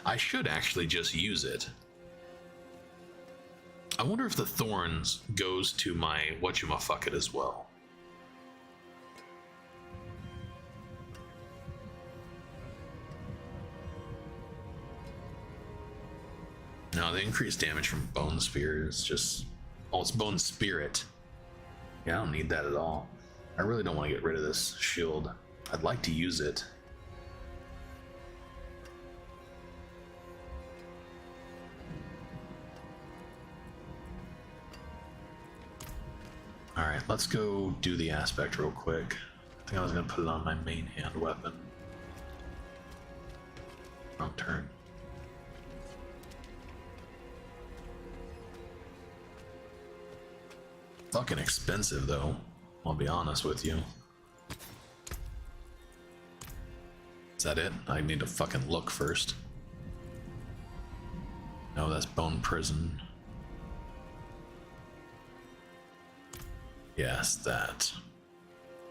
I should actually just use it. I wonder if the thorns goes to my whatchamafucket as well. No, the increased damage from Bone Spear is just... Oh, it's Bone Spirit. Yeah, I don't need that at all. I really don't want to get rid of this shield. I'd like to use it. Alright, let's go do the aspect real quick. I think I was going to put it on my main hand weapon. Wrong turn. Fucking expensive though, I'll be honest with you. Is that it? I need to fucking look first. No, that's Bone Prison. Yes, that.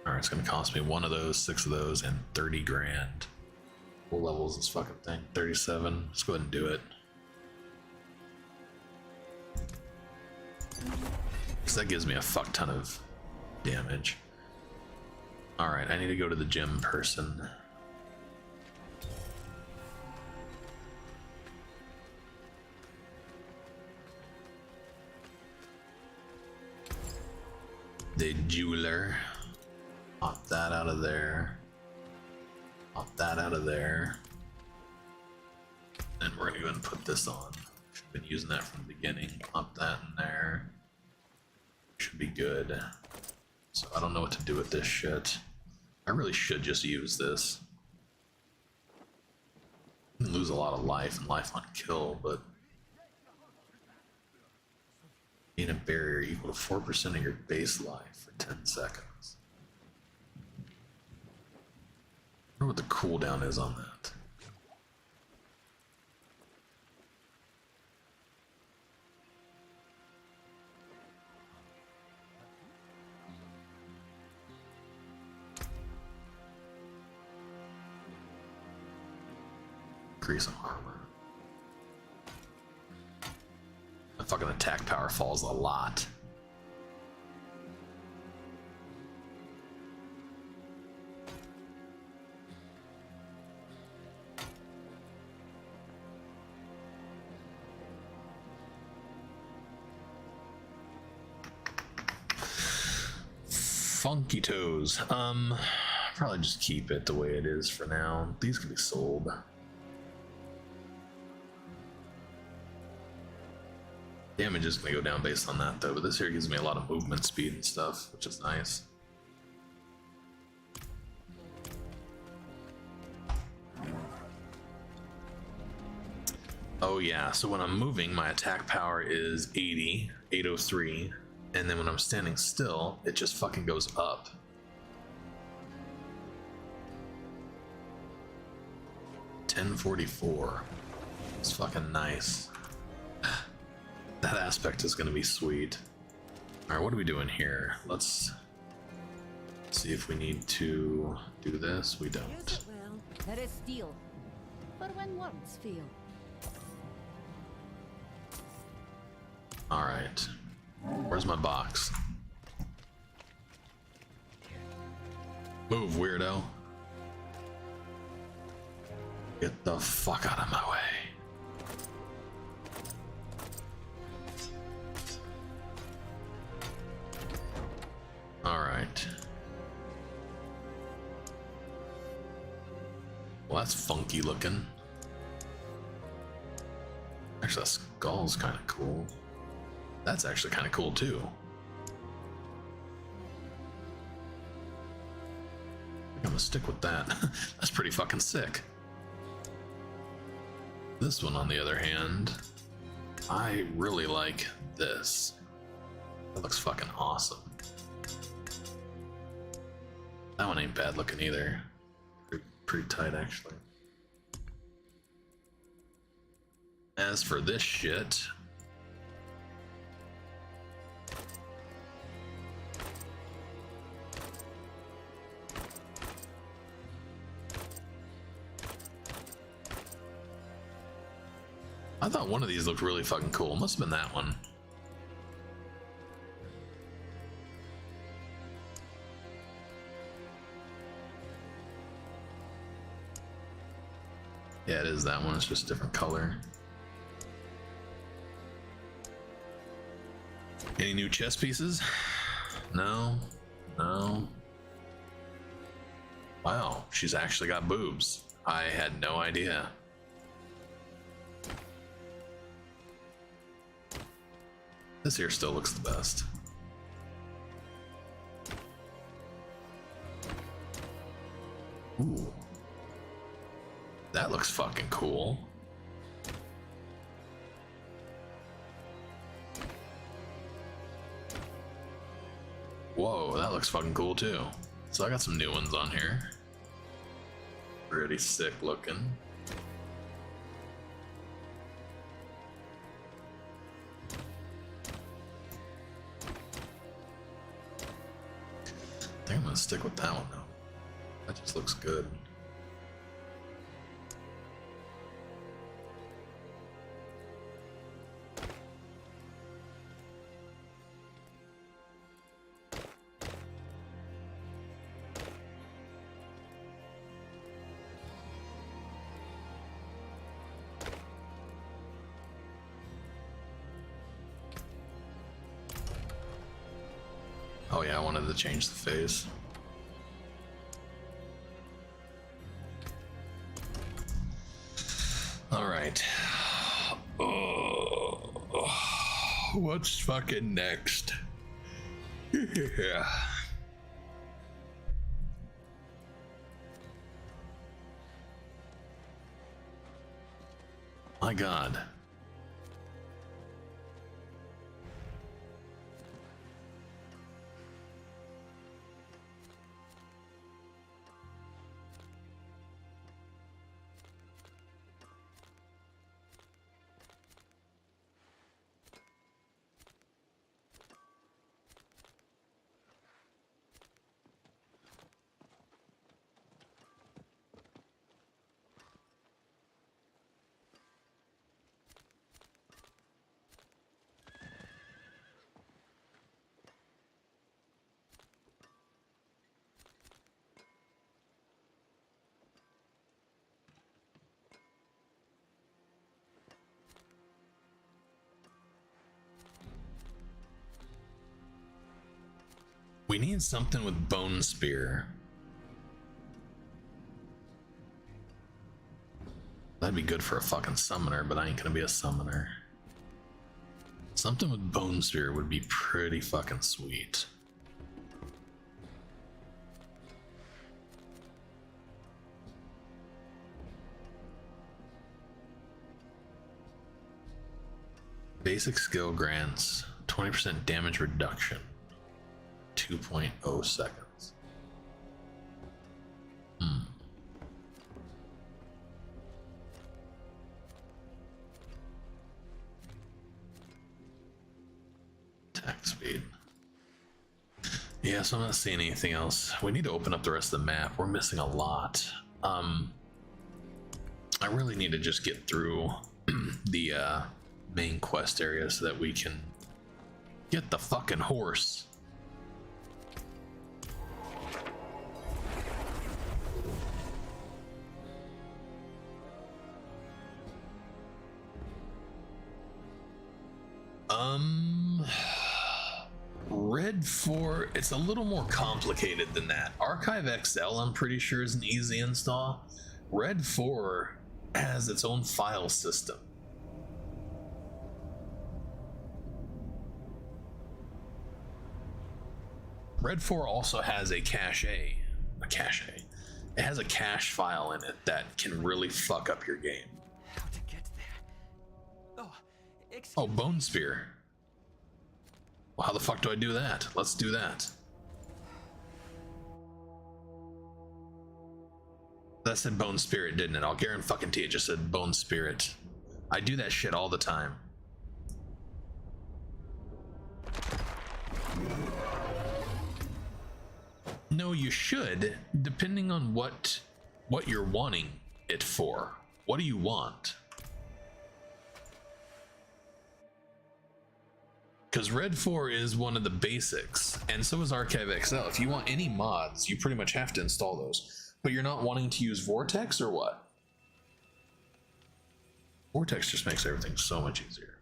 Alright, it's gonna cost me 1 of those, 6 of those, and 30 grand. What level is this fucking thing? 37. Let's go ahead and do it. Because that gives me a fuck ton of damage. Alright, I need to go to the gym person. The jeweler. Pop that out of there. Pop that out of there. And we're gonna go ahead and put this on. Should have been using that from the beginning. Pop that in there. Should be good. So I don't know what to do with this shit. I really should just use this. Lose a lot of life and life on kill, but gain a barrier equal to 4% of your base life for 10 seconds. I wonder what the cooldown is on that. increase in armor. The fucking attack power falls a lot. Funky toes. Probably just keep it the way it is for now. These can be sold. Damage is gonna go down based on that though, but this here gives me a lot of movement speed and stuff, which is nice. Oh yeah, so when I'm moving, my attack power is 80, 803. And then when I'm standing still, it just fucking goes up. $10.44. It's fucking nice. That aspect is gonna be sweet. Alright, what are we doing here? Let's see if we need to do this. We don't. There is steel. For when words fail. Alright. Where's my box? Move, weirdo. Get the fuck out of my way. Alright. Well, that's funky looking. Actually, that skull's kind of cool. That's actually kind of cool too. I'm gonna stick with that. That's pretty fucking sick. This one, on the other hand, I really like this. That looks fucking awesome. That one ain't bad looking either. Pretty tight, actually. As for this shit, I thought one of these looked really fucking cool. Must have been that one. Yeah, it is that one. It's just a different color. Any new chess pieces? No. No. Wow, she's actually got boobs. I had no idea. This here still looks the best. Ooh. That looks fucking cool. Whoa, that looks fucking cool too. So I got some new ones on here. Pretty sick looking. I think I'm gonna stick with that one though. That just looks good. Oh yeah, I wanted to change the face. All right. What's fucking next? Yeah. My God. need something with bone spear. That'd be good for a fucking summoner, but I ain't gonna be a summoner. Something with bone spear would be pretty fucking sweet. Basic skill grants 20% damage reduction, 2.0 seconds. Attack speed. Yeah, so I'm not seeing anything else. We need to open up the rest of the map. We're missing a lot. I really need to just get through the main quest area so that we can get the fucking horse. Red 4, it's a little more complicated than that. Archive XL, I'm pretty sure, is an easy install. Red 4 has its own file system. Red 4 also has a cache. It has a cache file in it that can really fuck up your game. How to get there? Oh, Bone Spear. Well, how the fuck do I do that? Let's do that. That said Bone Spirit, didn't it? I'll guarantee it just said Bone Spirit. I do that shit all the time. No, you should, depending on what you're wanting it for. What do you want? Because Red 4 is one of the basics, and so is Archive XL. If you want any mods, you pretty much have to install those. But you're not wanting to use Vortex or what? Vortex just makes everything so much easier.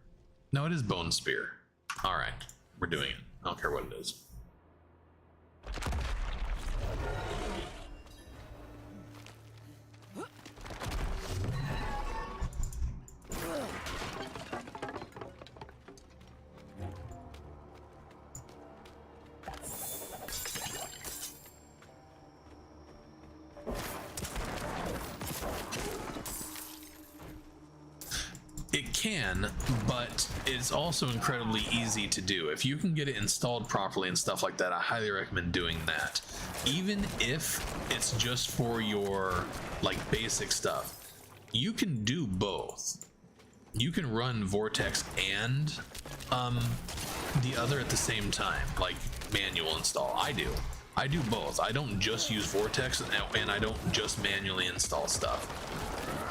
No, it is Bone Spear. Alright, we're doing it. I don't care what it is. It can, but it's also incredibly easy to do. If you can get it installed properly and stuff like that, I highly recommend doing that. Even if it's just for your like basic stuff, you can do both. You can run Vortex and the other at the same time, like manual install. I do both. I don't just use Vortex and I don't just manually install stuff.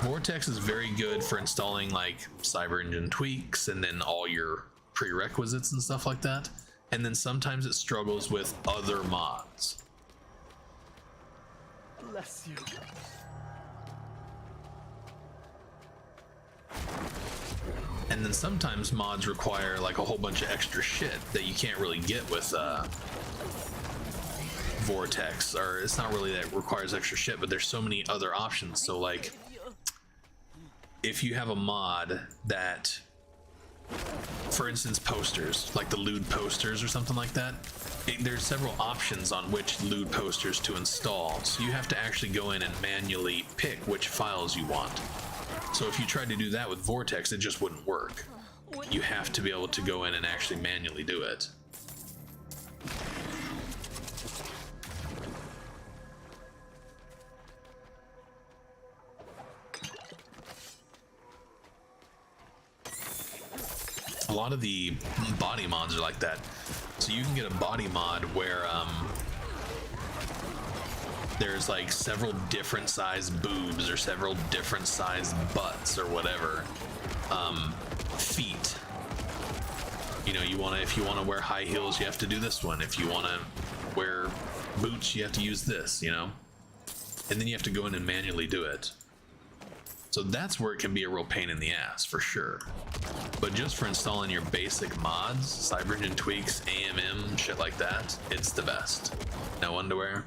Vortex is very good for installing like Cyber Engine tweaks and then all your prerequisites and stuff like that. And then sometimes it struggles with other mods. Bless you. And then sometimes mods require like a whole bunch of extra shit that you can't really get with Vortex, or it's not really that it requires extra shit, but there's so many other options. So like if you have a mod that, for instance, posters, like the lewd posters or something like that, there's several options on which lewd posters to install. So you have to actually go in and manually pick which files you want. So if you tried to do that with Vortex, it just wouldn't work. You have to be able to go in and actually manually do it. A lot of the body mods are like that. So you can get a body mod where there's like several different size boobs or several different size butts or whatever. Feet. You know, if you wanna wear high heels, you have to do this one. If you wanna wear boots, you have to use this, you know? And then you have to go in and manually do it. So that's where it can be a real pain in the ass, for sure. But just for installing your basic mods, Cybergen tweaks, AMM, shit like that, it's the best. No underwear.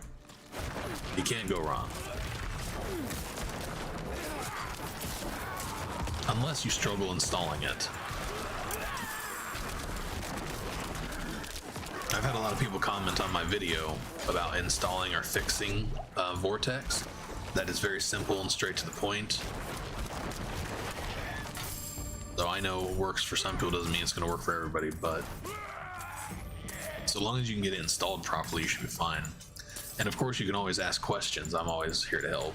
You can't go wrong. Unless you struggle installing it. I've had a lot of people comment on my video about installing or fixing Vortex. That is very simple and straight to the point. So I know it works for some people, doesn't mean it's going to work for everybody, but so long as you can get it installed properly, you should be fine. And of course, you can always ask questions. I'm always here to help.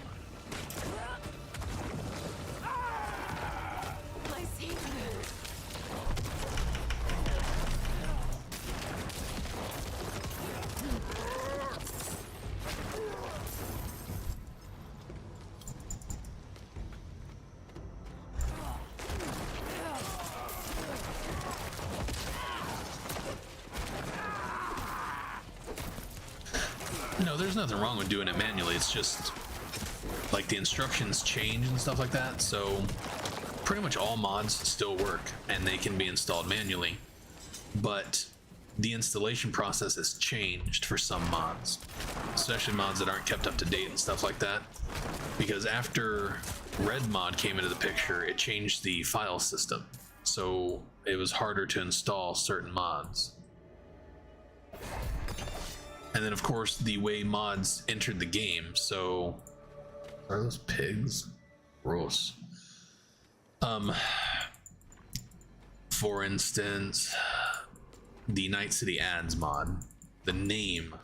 No, there's nothing wrong with doing it manually. It's just like the instructions change and stuff like that. So pretty much all mods still work and they can be installed manually, but the installation process has changed for some mods, especially mods that aren't kept up to date and stuff like that. Because after Red mod came into the picture, it changed the file system. So it was harder to install certain mods. And then of course the way mods entered the game, so are those pigs? Gross. For instance, the Night City ads mod, the name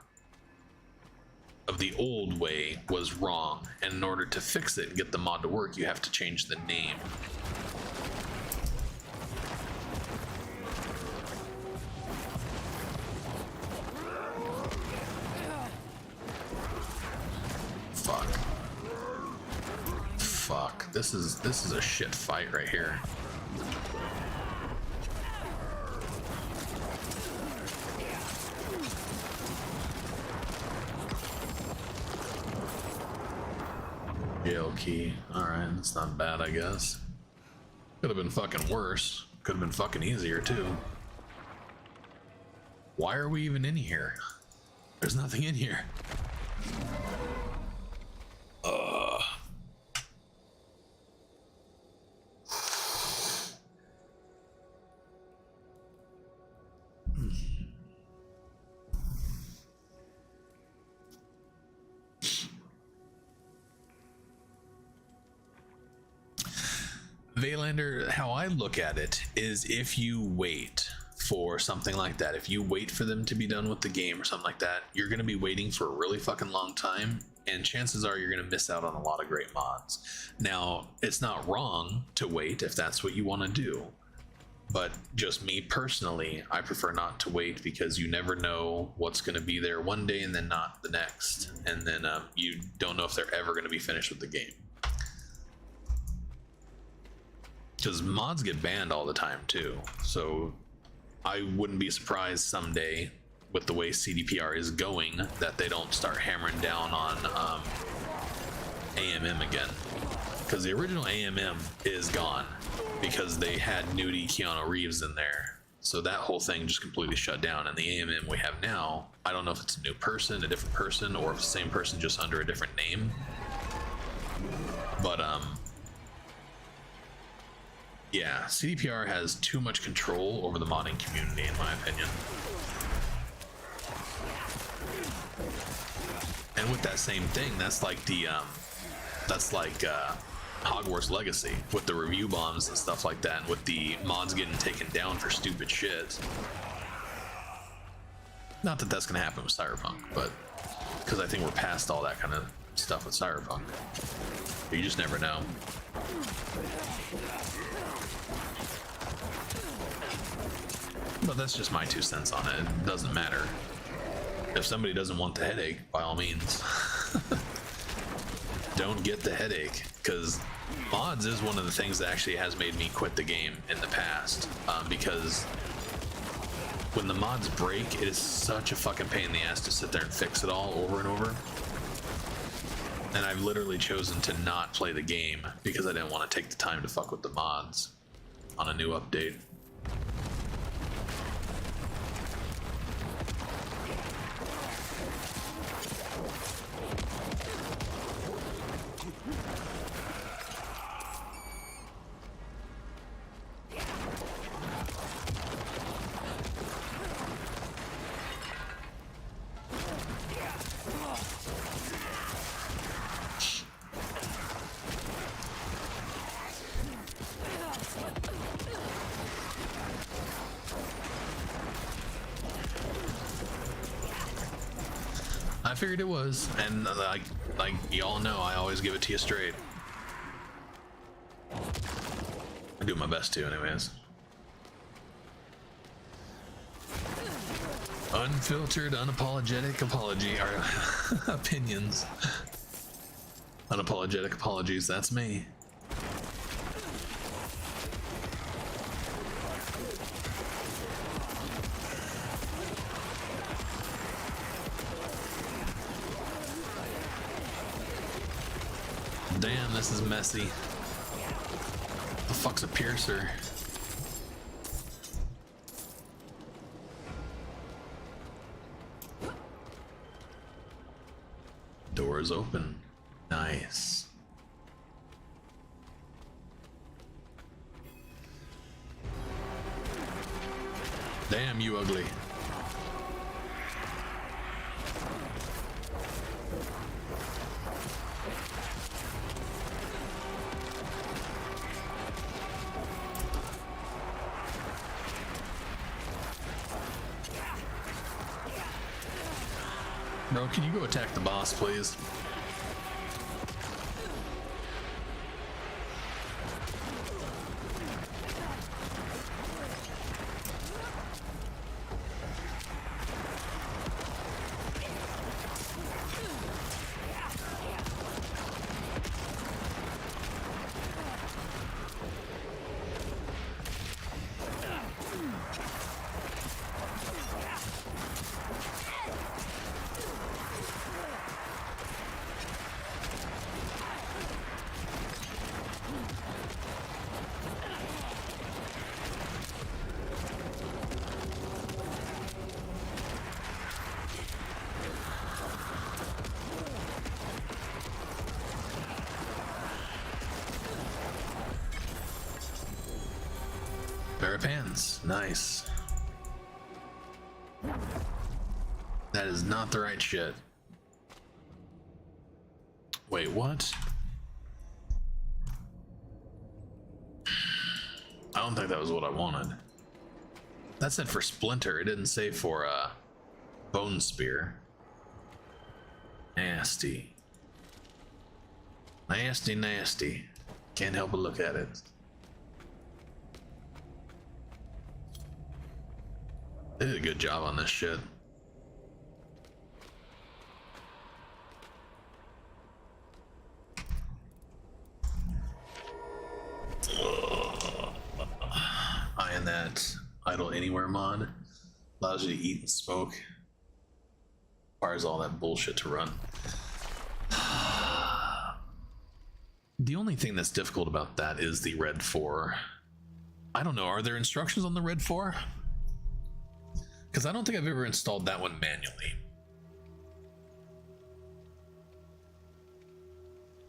of the old way was wrong, and in order to fix it and get the mod to work, you have to change the name. Fuck, this is a shit fight right here. Jail key. Alright, that's not bad, I guess. Could have been fucking worse. Could have been fucking easier too. Why are we even in here? There's nothing in here. Vaylander, how I look at it is if you wait for something like that, if you wait for them to be done with the game or something like that, you're going to be waiting for a really fucking long time, and chances are you're going to miss out on a lot of great mods. Now, it's not wrong to wait if that's what you want to do, but just me personally, I prefer not to wait because you never know what's going to be there one day and then not the next, and then you don't know if they're ever going to be finished with the game. Because mods get banned all the time too, so I wouldn't be surprised someday with the way CDPR is going that they don't start hammering down on AMM again, because the original AMM is gone because they had nudie Keanu Reeves in there, so that whole thing just completely shut down. And the AMM we have now, I don't know if it's a new person, a different person, or if it's the same person just under a different name, but yeah, CDPR has too much control over the modding community, in my opinion. And with that same thing, that's like the Hogwarts Legacy with the review bombs and stuff like that, and with the mods getting taken down for stupid shit. Not that that's gonna happen with Cyberpunk, but because I think we're past all that kind of stuff with Cyberpunk. You just never know. But that's just my 2 cents on it. It doesn't matter. If somebody doesn't want the headache, by all means, don't get the headache, because mods is one of the things that actually has made me quit the game in the past, because when the mods break, it is such a fucking pain in the ass to sit there and fix it all over and over. And I've literally chosen to not play the game because I didn't want to take the time to fuck with the mods. on a new update. I figured it was, and like y'all know, I always give it to you straight. I do my best to, anyways. Unfiltered, unapologetic apology, or opinions. Unapologetic apologies, that's me. Damn, this is messy. The fuck's a piercer? Door is open. Nice. Damn, you ugly. Bro, can you go attack the boss, please? Pair of pants. Nice. That is not the right shit. Wait, what? I don't think that was what I wanted. That said for Splinter, it didn't say for Bone Spear. Nasty. Nasty, nasty. Can't help but look at it. They did a good job on this shit. Eyeing that idle anywhere mod allows you to eat and smoke. Requires all that bullshit to run. The only thing that's difficult about that is the red 4. I don't know, are there instructions on the red 4? Because I don't think I've ever installed that one manually.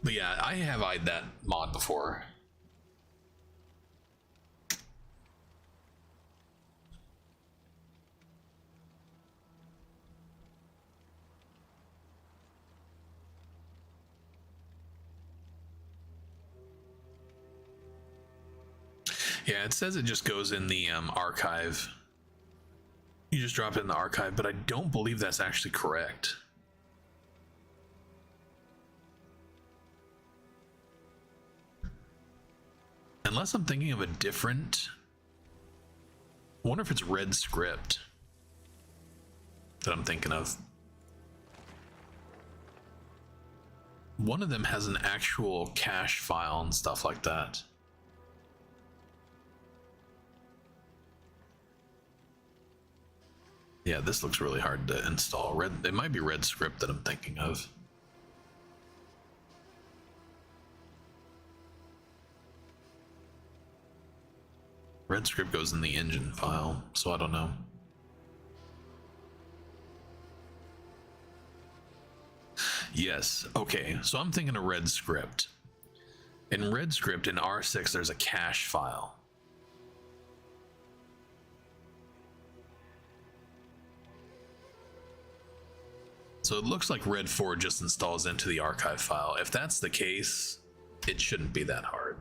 But yeah, I have eyed that mod before. Yeah, it says it just goes in the archive. You just drop it in the archive, but I don't believe that's actually correct. Unless I'm thinking of a different... I wonder if it's red script that I'm thinking of. One of them has an actual cache file and stuff like that. Yeah, this looks really hard to install. It might be red script that I'm thinking of. Red script goes in the engine file, so I don't know. Yes, okay, so I'm thinking of red script. In red script in R6 there's a cache file. So it looks like red 4 just installs into the archive file. If that's the case, it shouldn't be that hard.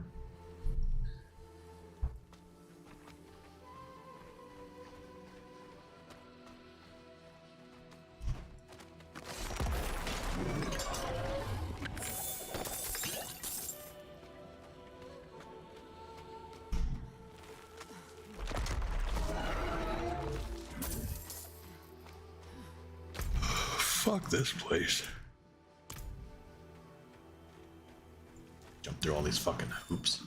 Fuck this place. Jump through all these fucking hoops.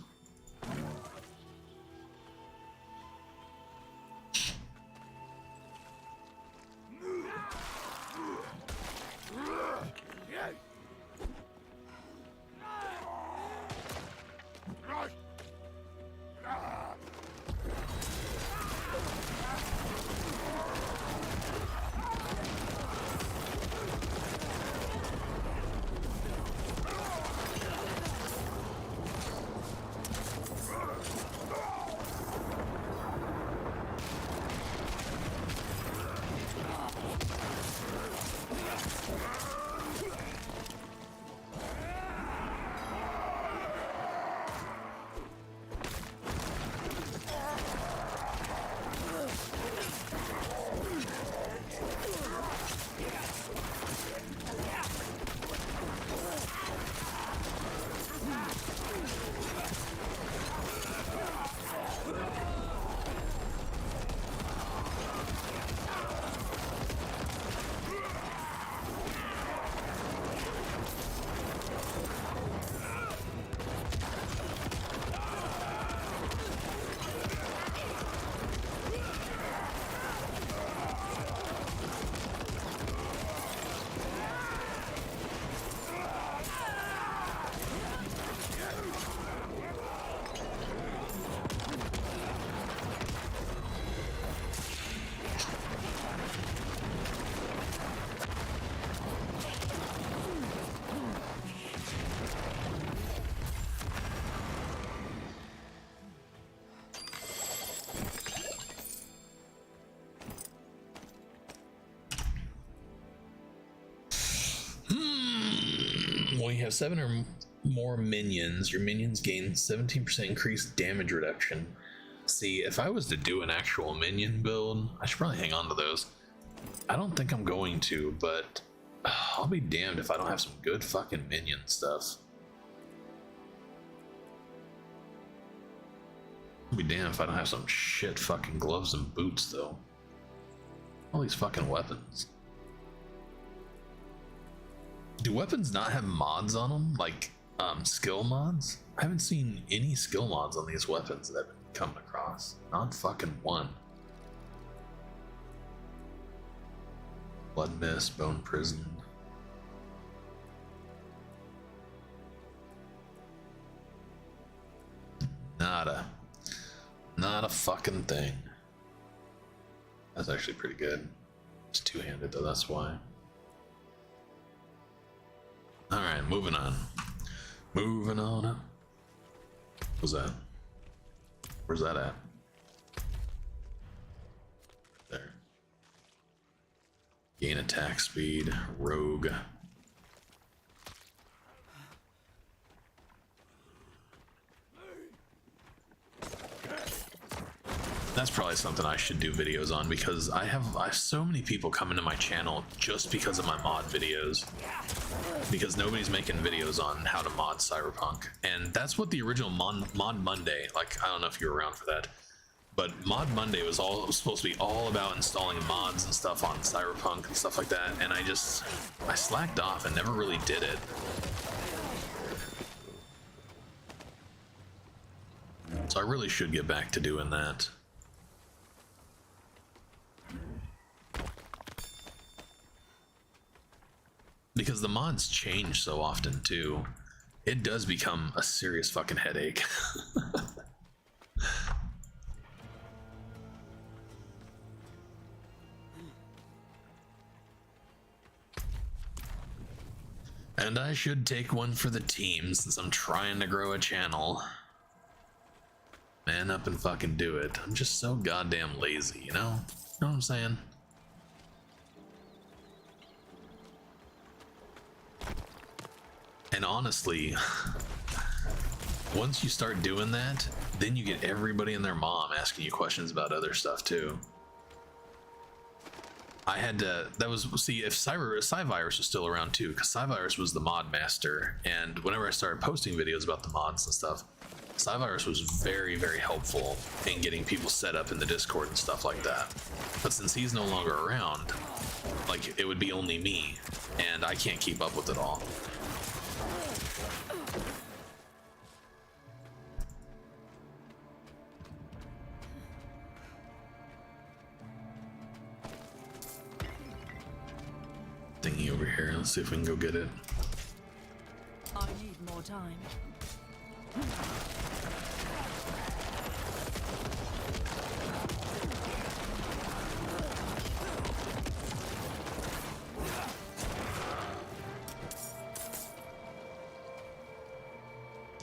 When you have 7 or more minions, your minions gain 17% increased damage reduction. See, if I was to do an actual minion build, I should probably hang on to those. I don't think I'm going to, but I'll be damned if I don't have some good fucking minion stuff. I'll be damned if I don't have some shit fucking gloves and boots, though. All these fucking weapons. Do weapons not have mods on them? Like, skill mods? I haven't seen any skill mods on these weapons that I've been coming across. Not fucking one. Blood Mist, Bone Prison. Nada. Not a fucking thing. That's actually pretty good. It's two-handed though, that's why. Alright, moving on. Moving on up. What's that? Where's that at? There. Gain attack speed, rogue. That's probably something I should do videos on, because I have so many people coming to my channel just because of my mod videos. Because nobody's making videos on how to mod Cyberpunk. And that's what the original Mod Monday, like, I don't know if you were around for that, but Mod Monday was supposed to be all about installing mods and stuff on Cyberpunk and stuff like that, and I slacked off and never really did it. So I really should get back to doing that. Because the mods change so often too. It does become a serious fucking headache. And I should take one for the team since I'm trying to grow a channel. Man up and fucking do it. I'm just so goddamn lazy, you know? You know what I'm saying? And honestly, once you start doing that, then you get everybody and their mom asking you questions about other stuff too. I had to, that was, see, if Cyvirus was still around too, because Cyvirus was the mod master, and whenever I started posting videos about the mods and stuff, Cyvirus was very, very helpful in getting people set up in the Discord and stuff like that. But since he's no longer around, like, it would be only me, and I can't keep up with it all. Thingy over here, let's see if we can go get it. I need more time.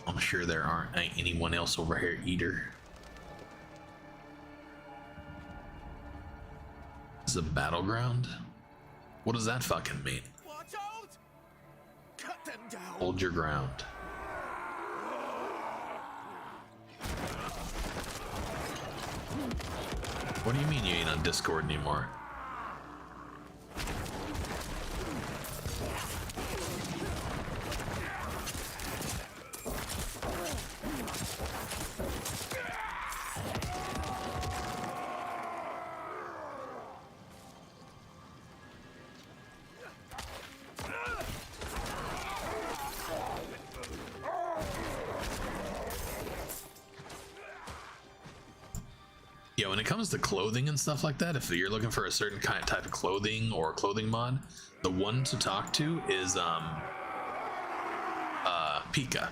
I'm sure there ain't anyone else over here either. This is a battleground? What does that fucking mean? Watch out! Cut them down. Hold your ground. What do you mean you ain't on Discord anymore? Yeah, when it comes to clothing and stuff like that, if you're looking for a certain type of clothing or clothing mod, the one to talk to is Pika.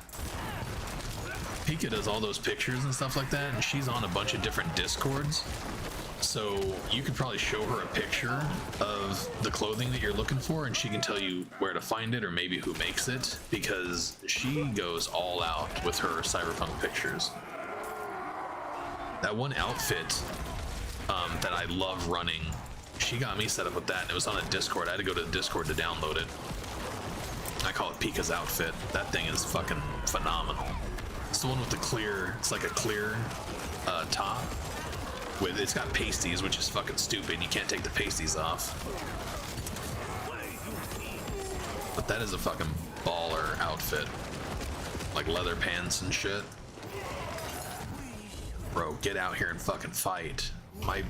Pika does all those pictures and stuff like that, and she's on a bunch of different Discords. So you could probably show her a picture of the clothing that you're looking for, and she can tell you where to find it or maybe who makes it, because she goes all out with her cyberpunk pictures. That one outfit that I love running, she got me set up with that, and it was on a Discord. I had to go to the Discord to download it. I call it Pika's outfit. That thing is fucking phenomenal. It's the one with the clear, it's like a clear top. It's got pasties, which is fucking stupid. You can't take the pasties off. But that is a fucking baller outfit. Like leather pants and shit. Bro, get out here and fucking fight. My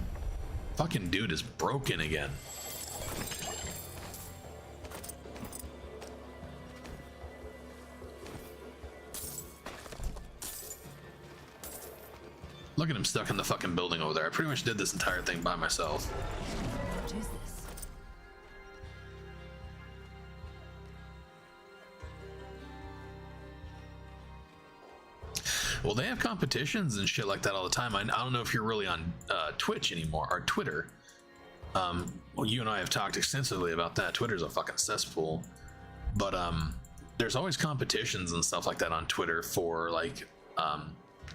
fucking dude is broken again. Look at him stuck in the fucking building over there. I pretty much did this entire thing by myself. What is this? Well, they have competitions and shit like that all the time. I don't know if you're really on Twitch anymore, or Twitter. Well, you and I have talked extensively about that. Twitter's a fucking cesspool. But there's always competitions and stuff like that on Twitter for like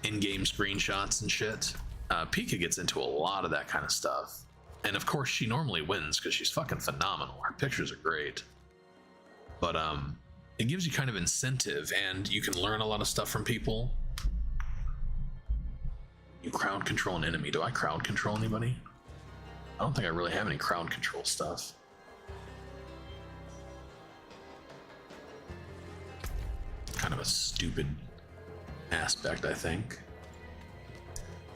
in-game screenshots and shit. Pika gets into a lot of that kind of stuff. And of course she normally wins because she's fucking phenomenal. Her pictures are great. But it gives you kind of incentive, and you can learn a lot of stuff from people. You crowd control an enemy. Do I crowd control anybody? I don't think I really have any crowd control stuff. Kind of a stupid aspect, I think.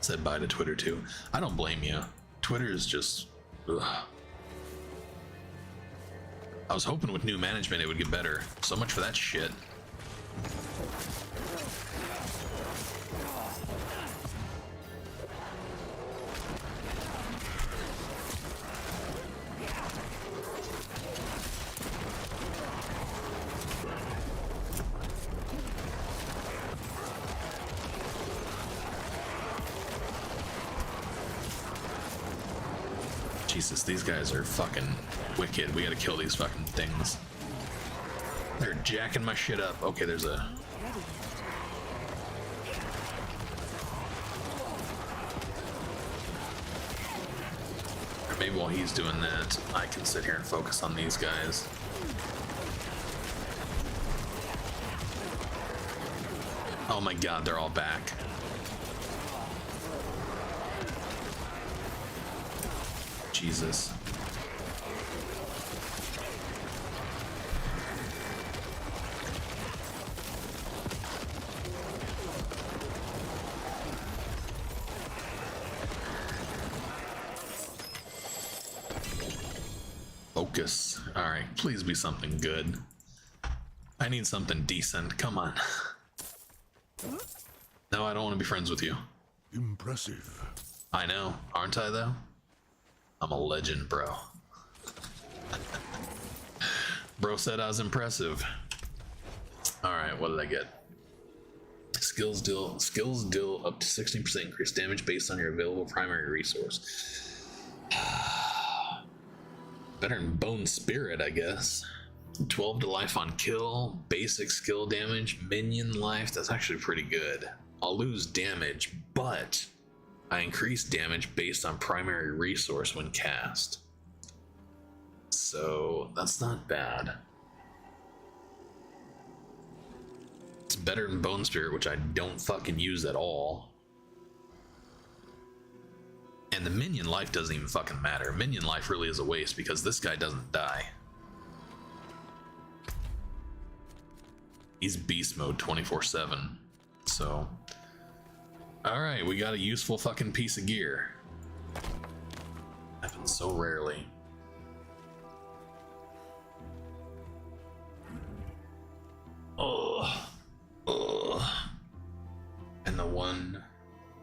Said bye to Twitter too. I don't blame you. Twitter is just ugh. I was hoping with new management it would get better. So much for that shit. Jesus, these guys are fucking wicked. We gotta kill these fucking things. They're jacking my shit up. Okay, there's a... Or maybe while he's doing that, I can sit here and focus on these guys. Oh my god, they're all back. Jesus. Focus. Alright, please be something good. I need something decent. Come on. No, I don't want to be friends with you. Impressive. I know. Aren't I, though? I'm a legend, bro. Bro said I was impressive. Alright, what did I get? Skills deal up to 16% increased damage based on your available primary resource. Better than Bone Spirit, I guess. 12 to life on kill, basic skill damage, minion life. That's actually pretty good. I'll lose damage, but I increase damage based on primary resource when cast. So that's not bad. It's better than Bone Spirit, which I don't fucking use at all. And the minion life doesn't even fucking matter. Minion life really is a waste because this guy doesn't die. He's beast mode 24/7. So, alright, we got a useful fucking piece of gear. Happens so rarely. Ugh. And the one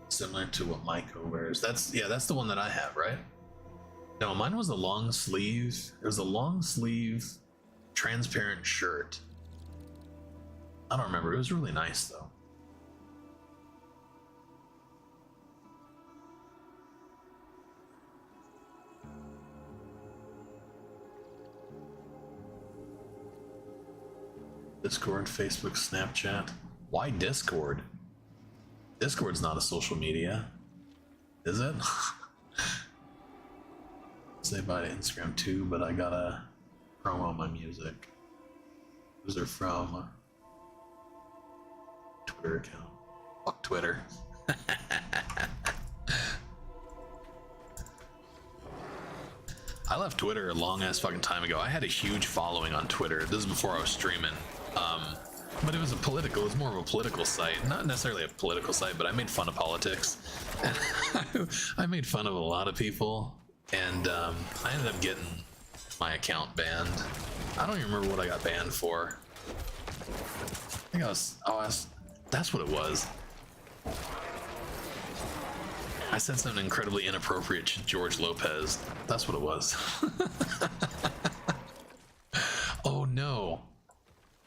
similar to what Maiko wears. That's the one that I have, right? No, mine was a long sleeve. It was a long sleeve transparent shirt. I don't remember. It was really nice though. Discord, Facebook, Snapchat. Why Discord? Discord's not a social media, is it? Say bye to Instagram too, but I gotta promo my music. Those are from Twitter account. Fuck Twitter. I left Twitter a long ass fucking time ago. I had a huge following on Twitter. This is before I was streaming. But it was more of a political site. Not necessarily a political site, but I made fun of politics. And I made fun of a lot of people. And I ended up getting my account banned. I don't even remember what I got banned for. I think that's what it was. I said something incredibly inappropriate to George Lopez. That's what it was. Oh no.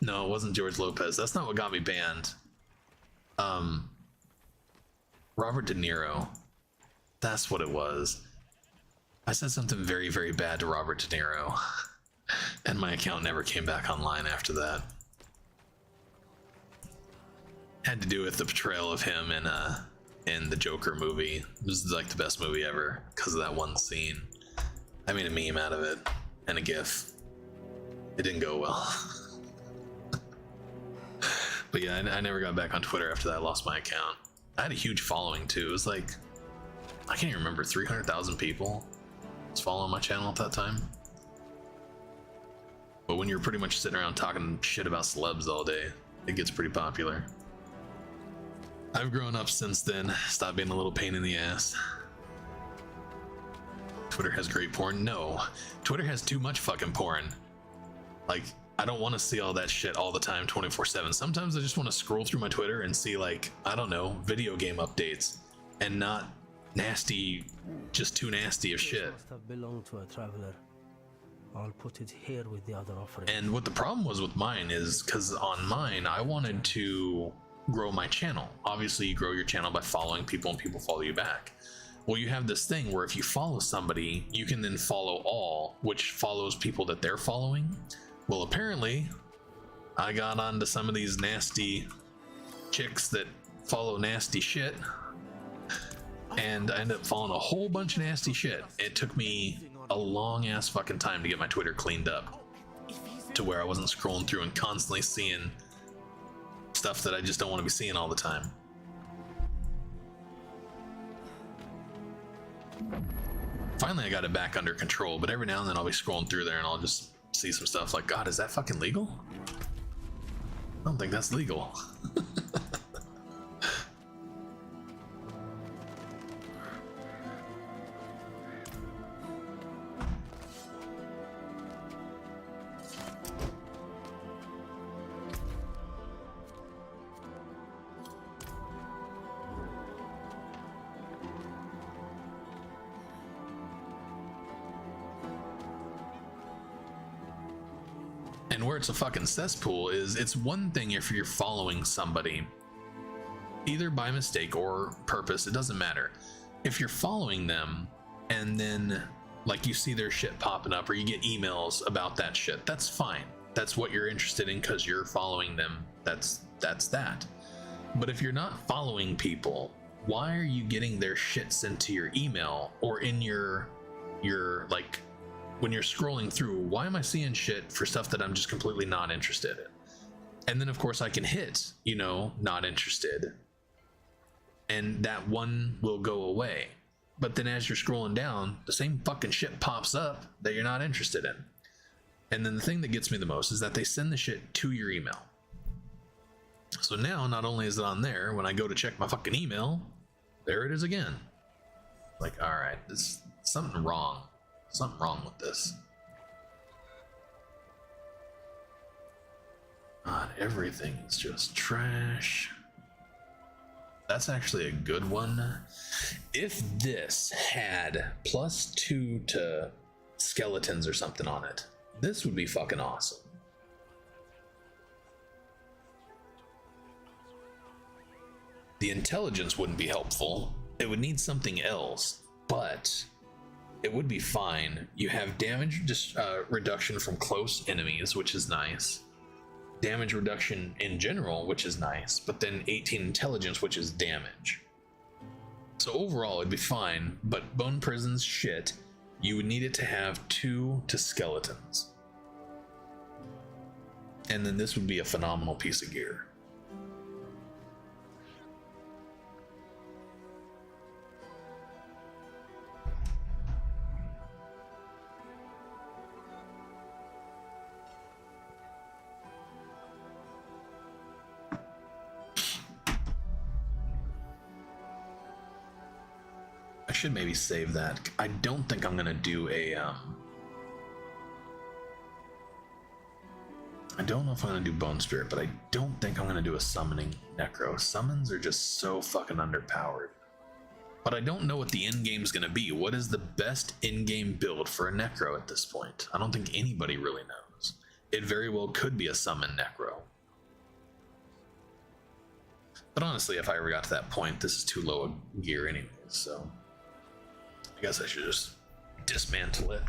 No, it wasn't George Lopez. That's not what got me banned. Robert De Niro. That's what it was. I said something very, very bad to Robert De Niro. And my account never came back online after that. Had to do with the portrayal of him in the Joker movie. This is like the best movie ever because of that one scene. I made a meme out of it and a GIF. It didn't go well. But yeah, I never got back on Twitter after that. I lost my account. I had a huge following too. It was like, I can't even remember, 300,000 people was following my channel at that time. But when you're pretty much sitting around talking shit about celebs all day, it gets pretty popular. I've grown up since then. Stopped being a little pain in the ass. Twitter has great porn? No. Twitter has too much fucking porn. Like, I don't want to see all that shit all the time 24/7. Sometimes I just want to scroll through my Twitter and see, like, I don't know, video game updates and not nasty, just too nasty of shit. Must have belonged to a traveler. I'll put it here with the other offering. And what the problem was with mine is because on mine I wanted to grow my channel. Obviously you grow your channel by following people and people follow you back. Well, you have this thing where if you follow somebody, you can then follow all, which follows people that they're following. Well, apparently I got onto some of these nasty chicks that follow nasty shit, and I ended up following a whole bunch of nasty shit. It took me a long ass fucking time to get my Twitter cleaned up to where I wasn't scrolling through and constantly seeing stuff that I just don't want to be seeing all the time. Finally, I got it back under control, but every now and then I'll be scrolling through there and I'll just see some stuff like, God, is that fucking legal? I don't think that's legal. And where it's a fucking cesspool is, it's one thing if you're following somebody either by mistake or purpose, it doesn't matter. If you're following them and then like you see their shit popping up or you get emails about that shit, that's fine. That's what you're interested in because you're following them. That's that. But if you're not following people, why are you getting their shit sent to your email or in your like when you're scrolling through? Why am I seeing shit for stuff that I'm just completely not interested in? And then of course I can hit, you know, not interested, and that one will go away. But then as you're scrolling down, the same fucking shit pops up that you're not interested in. And then the thing that gets me the most is that they send the shit to your email. So now not only is it on there, when I go to check my fucking email, there it is again. Like, all right, there's something wrong. Something wrong with this. God, everything's just trash. That's actually a good one. If this had +2 to skeletons or something on it, this would be fucking awesome. The intelligence wouldn't be helpful. It would need something else, but it would be fine. You have damage reduction from close enemies, which is nice. Damage reduction in general, which is nice, but then 18 intelligence, which is damage. So overall, it'd be fine, but Bone Prison's shit, you would need it to have 2 to skeletons. And then this would be a phenomenal piece of gear. I should maybe save that. I don't think I'm gonna do a I don't know if I'm gonna do Bone Spirit, but I don't think I'm gonna do a summoning Necro. Summons are just so fucking underpowered. But I don't know what the end game's gonna be. What is the best in-game build for a Necro at this point? I don't think anybody really knows. It very well could be a summon Necro. But honestly, if I ever got to that point, this is too low a gear anyways, so I guess I should just dismantle it.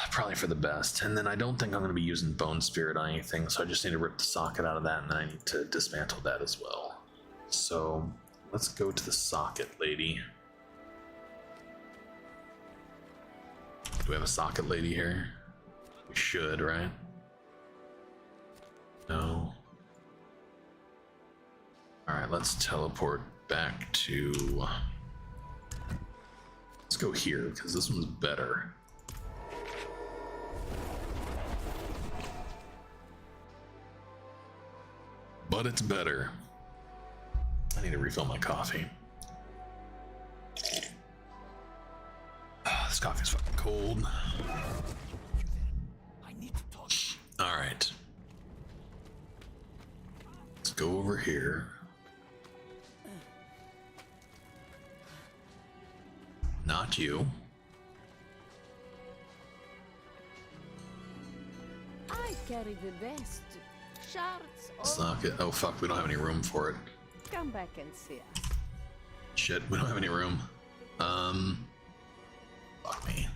Probably for the best. And then I don't think I'm going to be using Bone Spirit on anything, so I just need to rip the socket out of that, and then I need to dismantle that as well. So let's go to the socket lady. Do we have a socket lady here? We should, right? No. Alright, let's teleport back to... Let's go here, because this one's better. But it's better. I need to refill my coffee. This coffee's fucking cold. I need to talk. Alright. Let's go over here. Not you. I carry the best. Shards. Socket. Oh fuck, we don't have any room for it. Come back and see us. Shit, we don't have any room. Fuck me.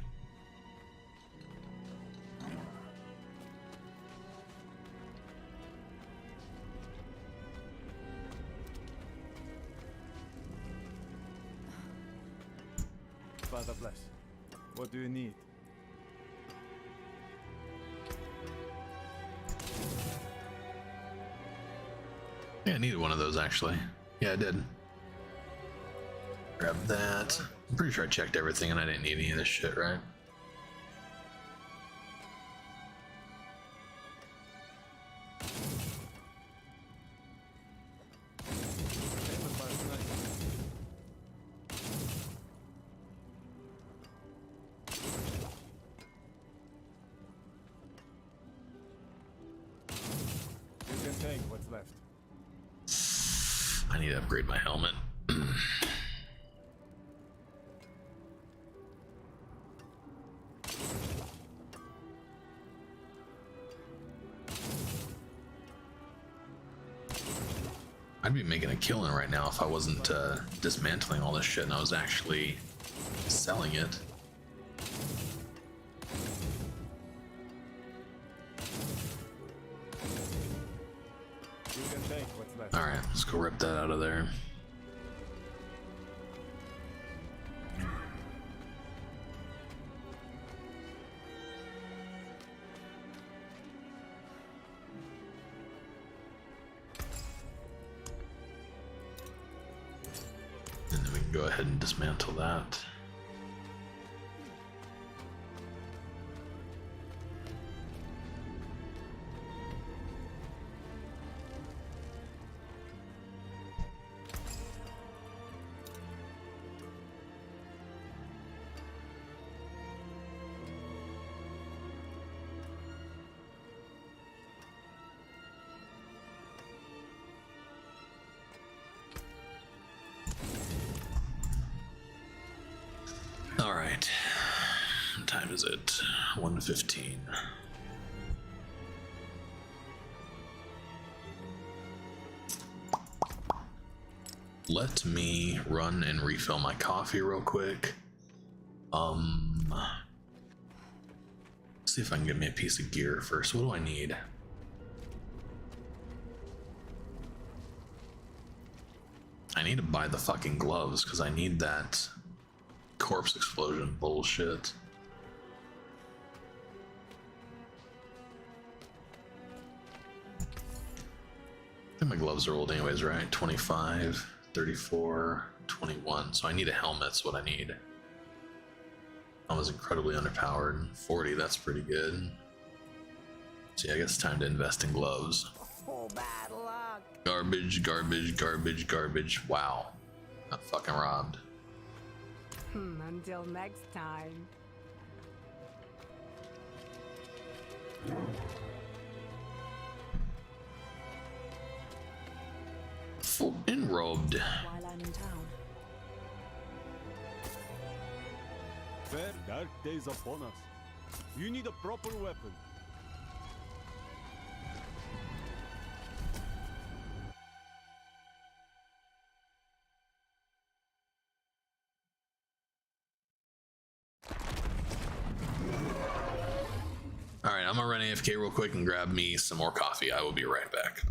Father bless. What do you need? Yeah, I needed one of those actually. Yeah, I did. Grab that. I'm pretty sure I checked everything and I didn't need any of this shit, right? You can take what's left. I need to upgrade my helmet. I'd be making a killing right now if I wasn't dismantling all this shit and I was actually selling it. You can take what's left. Alright, let's go rip that out of there. And then we can go ahead and dismantle that. Alright. What time is it? 1:15. Let me run and refill my coffee real quick. See if I can get me a piece of gear first. What do I need? I need to buy the fucking gloves because I need that corpse explosion bullshit. I think my gloves are old anyways, right? 25, 34, 21. So I need a helmet's what I need. I was incredibly underpowered. 40, that's pretty good. So yeah, I guess it's time to invest in gloves. Oh, bad luck. Garbage, garbage, garbage, garbage. Wow. Got fucking robbed. Until next time. Full enrobed. While I'm in town. Fair dark days upon us. You need a proper weapon. Alright, I'm gonna run AFK real quick and grab me some more coffee. I will be right back.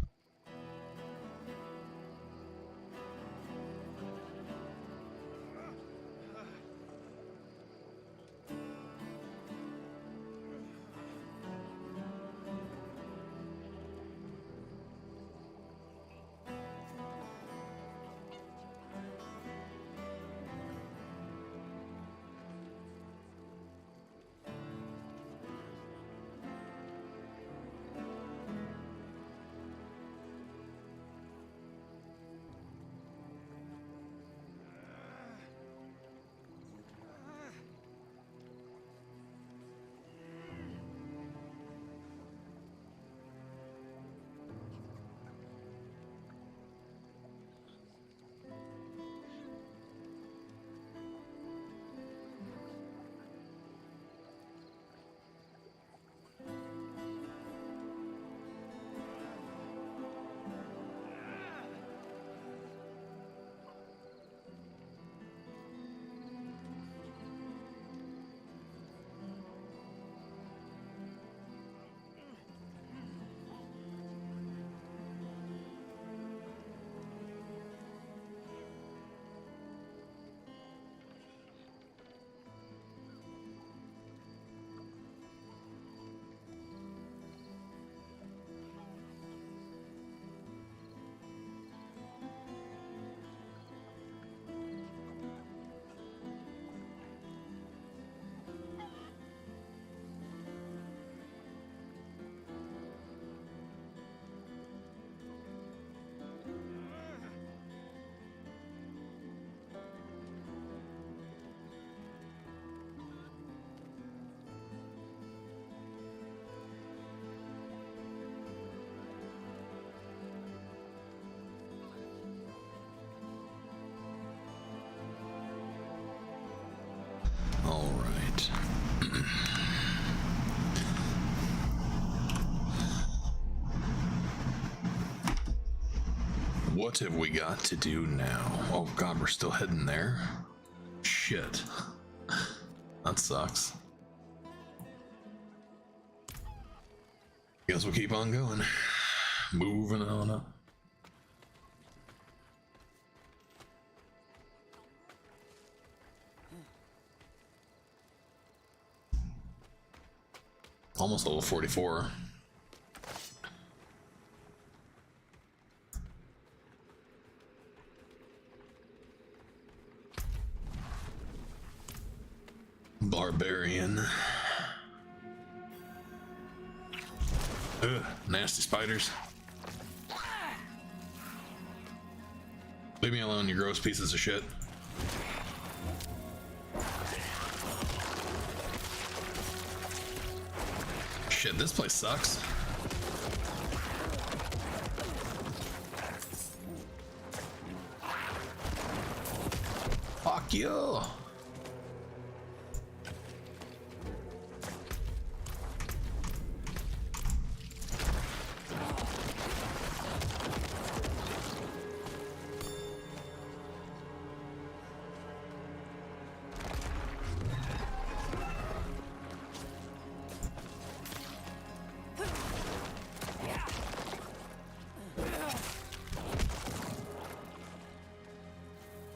What have we got to do now? Oh god, we're still heading there. Shit. That sucks. Guess we'll keep on going. Moving on up. Almost level 44. Barbarian. Ugh, nasty spiders. Leave me alone, you gross pieces of shit. Shit, this place sucks. Fuck you.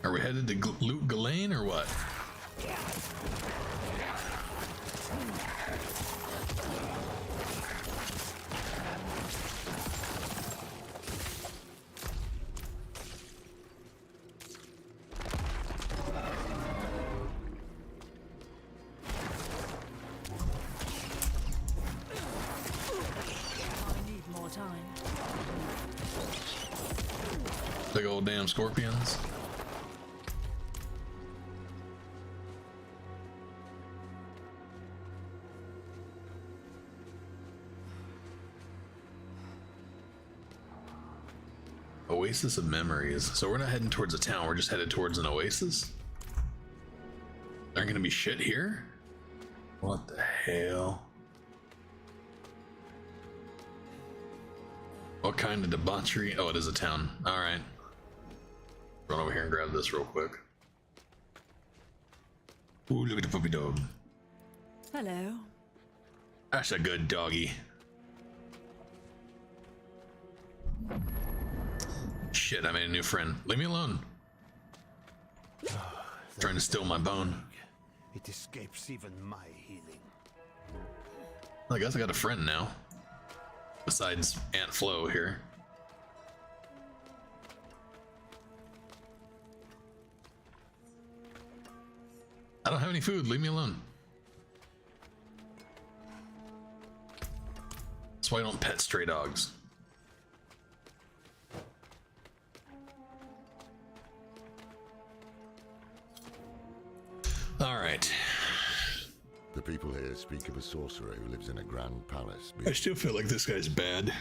Are we headed to loot Ghislaine or what? I need more time. Big old damn scorpions. Oasis of memories. So we're not heading towards a town, we're just headed towards an oasis? There ain't gonna be shit here? What the hell? What kind of debauchery? Oh, it is a town. Alright. Run over here and grab this real quick. Ooh, look at the puppy dog. Hello. That's a good doggy. Shit, I made a new friend. Leave me alone. Trying to steal my bone. It escapes even my healing. I guess I got a friend now. Besides Aunt Flo here. I don't have any food, leave me alone. That's why I don't pet stray dogs. Alright. The people here speak of a sorcerer who lives in a grand palace. I still feel like this guy's bad.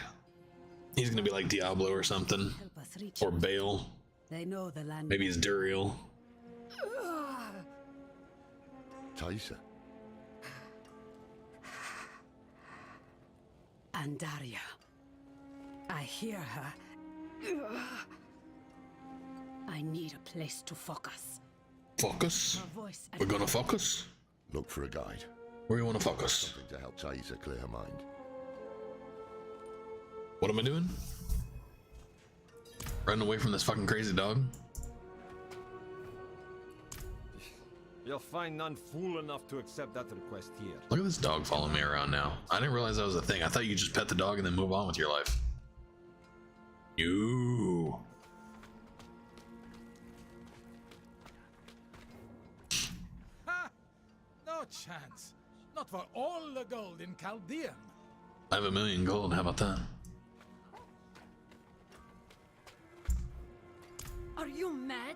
He's gonna be like Diablo or something. Help us reach Or them. Bale. They know the land. Maybe he's Duriel. Taisa. Andaria. I hear her. I need a place to focus. Focus? Her voice. We're gonna focus? Look for a guide. Where do you wanna focus? Something to help Taisa clear her mind. What am I doing? Running away from this fucking crazy dog? You'll find none fool enough to accept that request here. Look at this dog following me around now. I didn't realize that was a thing. I thought you just pet the dog and then move on with your life. You. Ha! No chance. Not for all the gold in Chaldean. I have 1,000,000 gold. How about that? Are you mad?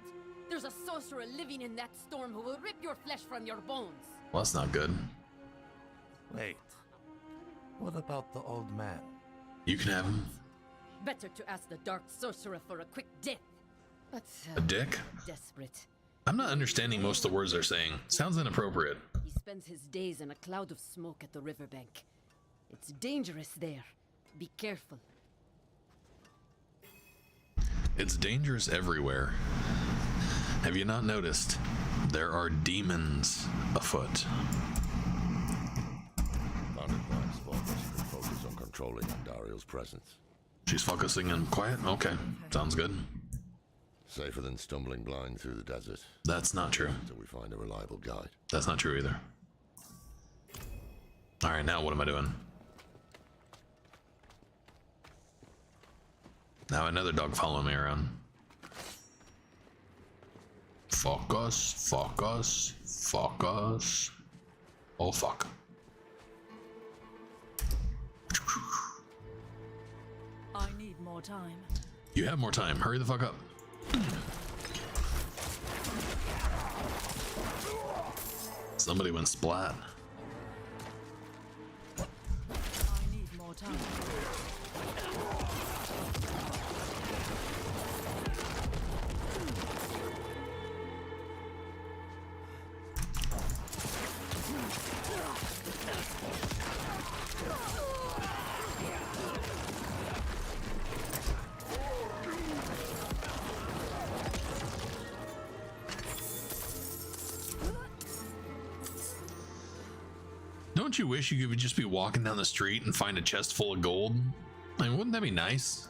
There's a sorcerer living in that storm who will rip your flesh from your bones. Well, that's not good. Wait. What about the old man? You can have him. Better to ask the dark sorcerer for a quick death. But A dick? desperate. I'm not understanding most of the words they're saying. Sounds inappropriate. He spends his days in a cloud of smoke at the riverbank. It's dangerous there. Be careful. It's dangerous everywhere. Have you not noticed? There are demons afoot. Found a quiet spot where she can focus on controlling Andariel's presence. She's focusing in quiet? Okay, sounds good. Safer than stumbling blind through the desert. That's not true. Until we find a reliable guide. That's not true either. Alright, now what am I doing? Now another dog following me around. Focus, focus, focus. Oh fuck. I need more time. You have more time. Hurry the fuck up. Somebody went splat. I need more time. Don't you wish you could just be walking down the street and find a chest full of gold? I mean, wouldn't that be nice?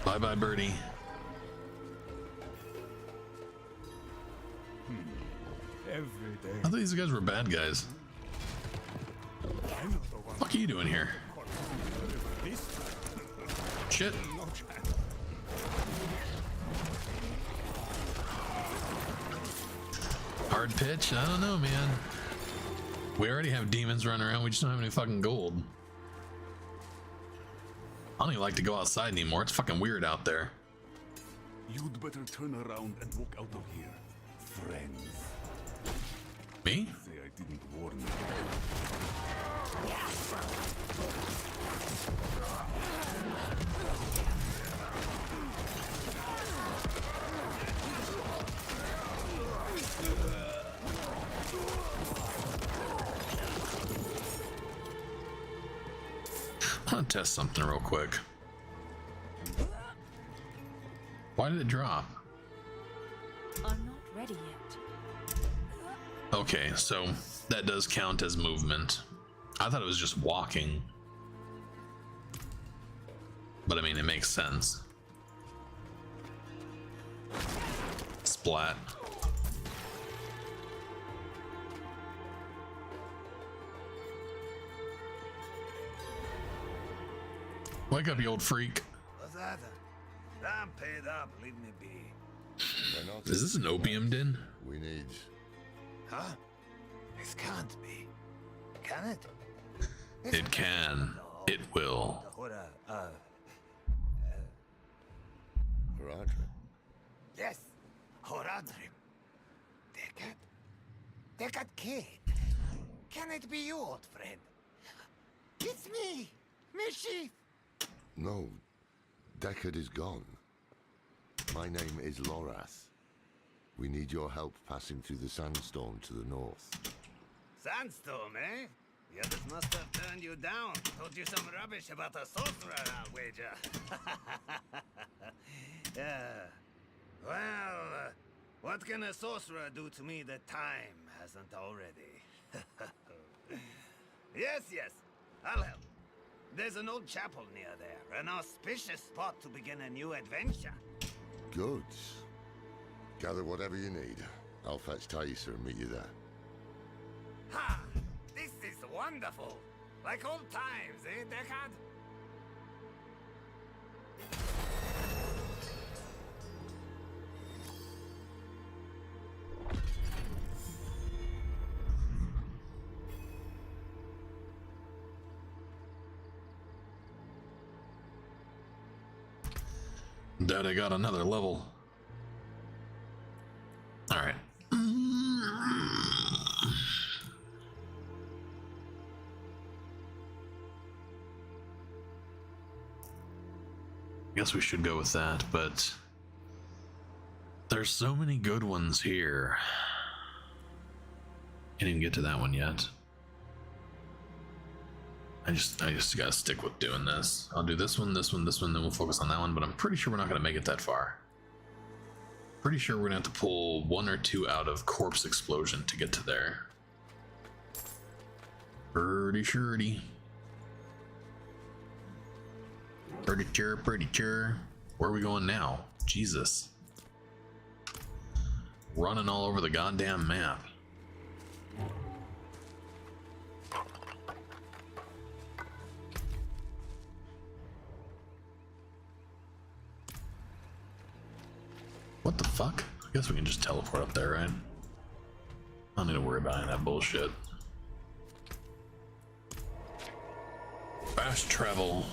Bye bye, birdie. Every day. I thought these guys were bad guys. What are you doing here? Shit. Hard pitch? I don't know, man. We already have demons running around. We just don't have any fucking gold. I don't even like to go outside anymore. It's fucking weird out there. You'd better turn around and walk out of here, friends. Me? Say I didn't warn you. I want to test something real quick. Why did it drop? I'm not ready yet. Okay, so that does count as movement. I thought it was just walking. But I mean, it makes sense. Splat. Wake up, you old freak. What's that? I'm paid up, leave me be. Is this an opium den? We need... Huh? This can't be. Can it? It can. It will. Horadrim. Yes, Horadrim. Dekat kid. Can it be you, old friend? It's me, Mischief. No, Deckard is gone. My name is Lorath. We need your help passing through the sandstorm to the north. Sandstorm, eh? The others must have turned you down. Told you some rubbish about a sorcerer, I'll wager. Yeah. Well, what can a sorcerer do to me that time hasn't already? Yes, I'll help. There's an old chapel near there, an auspicious spot to begin a new adventure. Good. Gather whatever you need. I'll fetch Thaisa and meet you there. Ha! This is wonderful! Like old times, eh, Deckard? Daddy got another level. Alright. Guess we should go with that, but there's so many good ones here. Can't even get to that one yet. I just gotta stick with doing this. I'll do this one, this one, this one, then we'll focus on that one, but I'm pretty sure we're not gonna make it that far. Pretty sure we're gonna have to pull 1 or 2 out of Corpse Explosion to get to there. Pretty surety. Pretty sure, pretty sure. Where are we going now? Jesus. Running all over the goddamn map. What the fuck? I guess we can just teleport up there, right? I don't need to worry about any of that bullshit. Fast travel.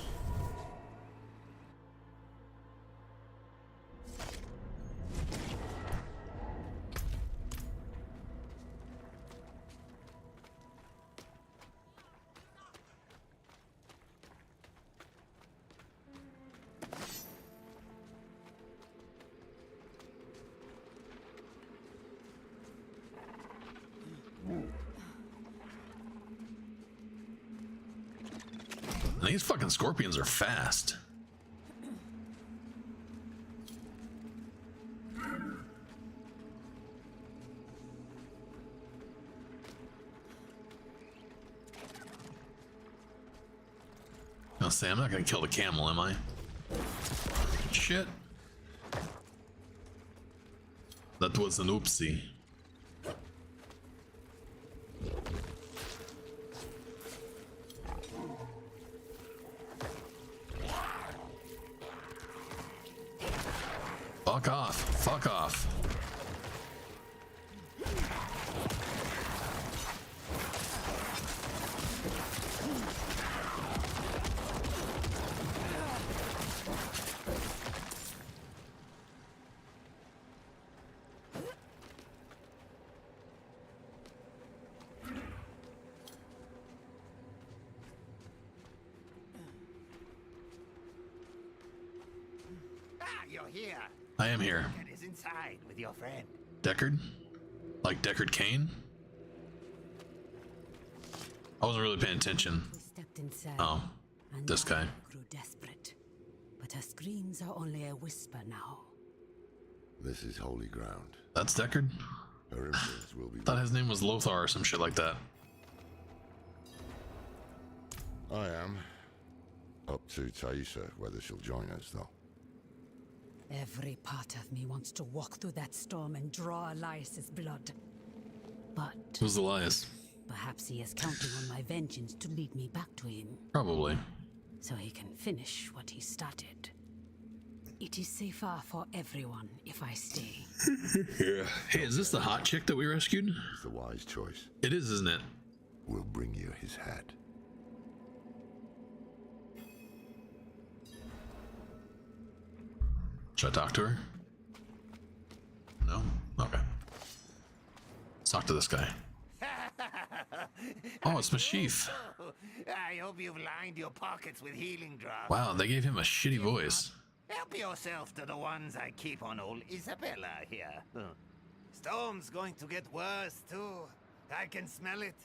These fucking scorpions are fast. I'll say I'm not gonna kill the camel, am I? Shit. That was an oopsie. Fuck off. Fuck off. You're here. I am here. Deckard is inside with your friend. Deckard? Like Deckard Cain? I wasn't really paying attention. We stepped inside. Oh, and this guy. grew desperate. But her screams are only a whisper now. This is holy ground. That's Deckard? Her influence will be. Thought his name was Lothar or some shit like that. I am. Up to Taisha, whether she'll join us, though. Every part of me wants to walk through that storm and draw Elias's blood. But Who's Elias? perhaps he is counting on my vengeance to lead me back to him, Probably. so he can finish what he started. It is safer for everyone if I stay. Yeah. Hey, is this the hot chick that we rescued? It's the wise choice. It is, isn't it? We'll bring you his head. Should I talk to her? No? Okay. Let's talk to this guy. Oh, it's Mashif. I hope you've lined your pockets with healing drops. Wow, they gave him a shitty voice. Help yourself to the ones I keep on old Isabella here. Storm's going to get worse too. I can smell it.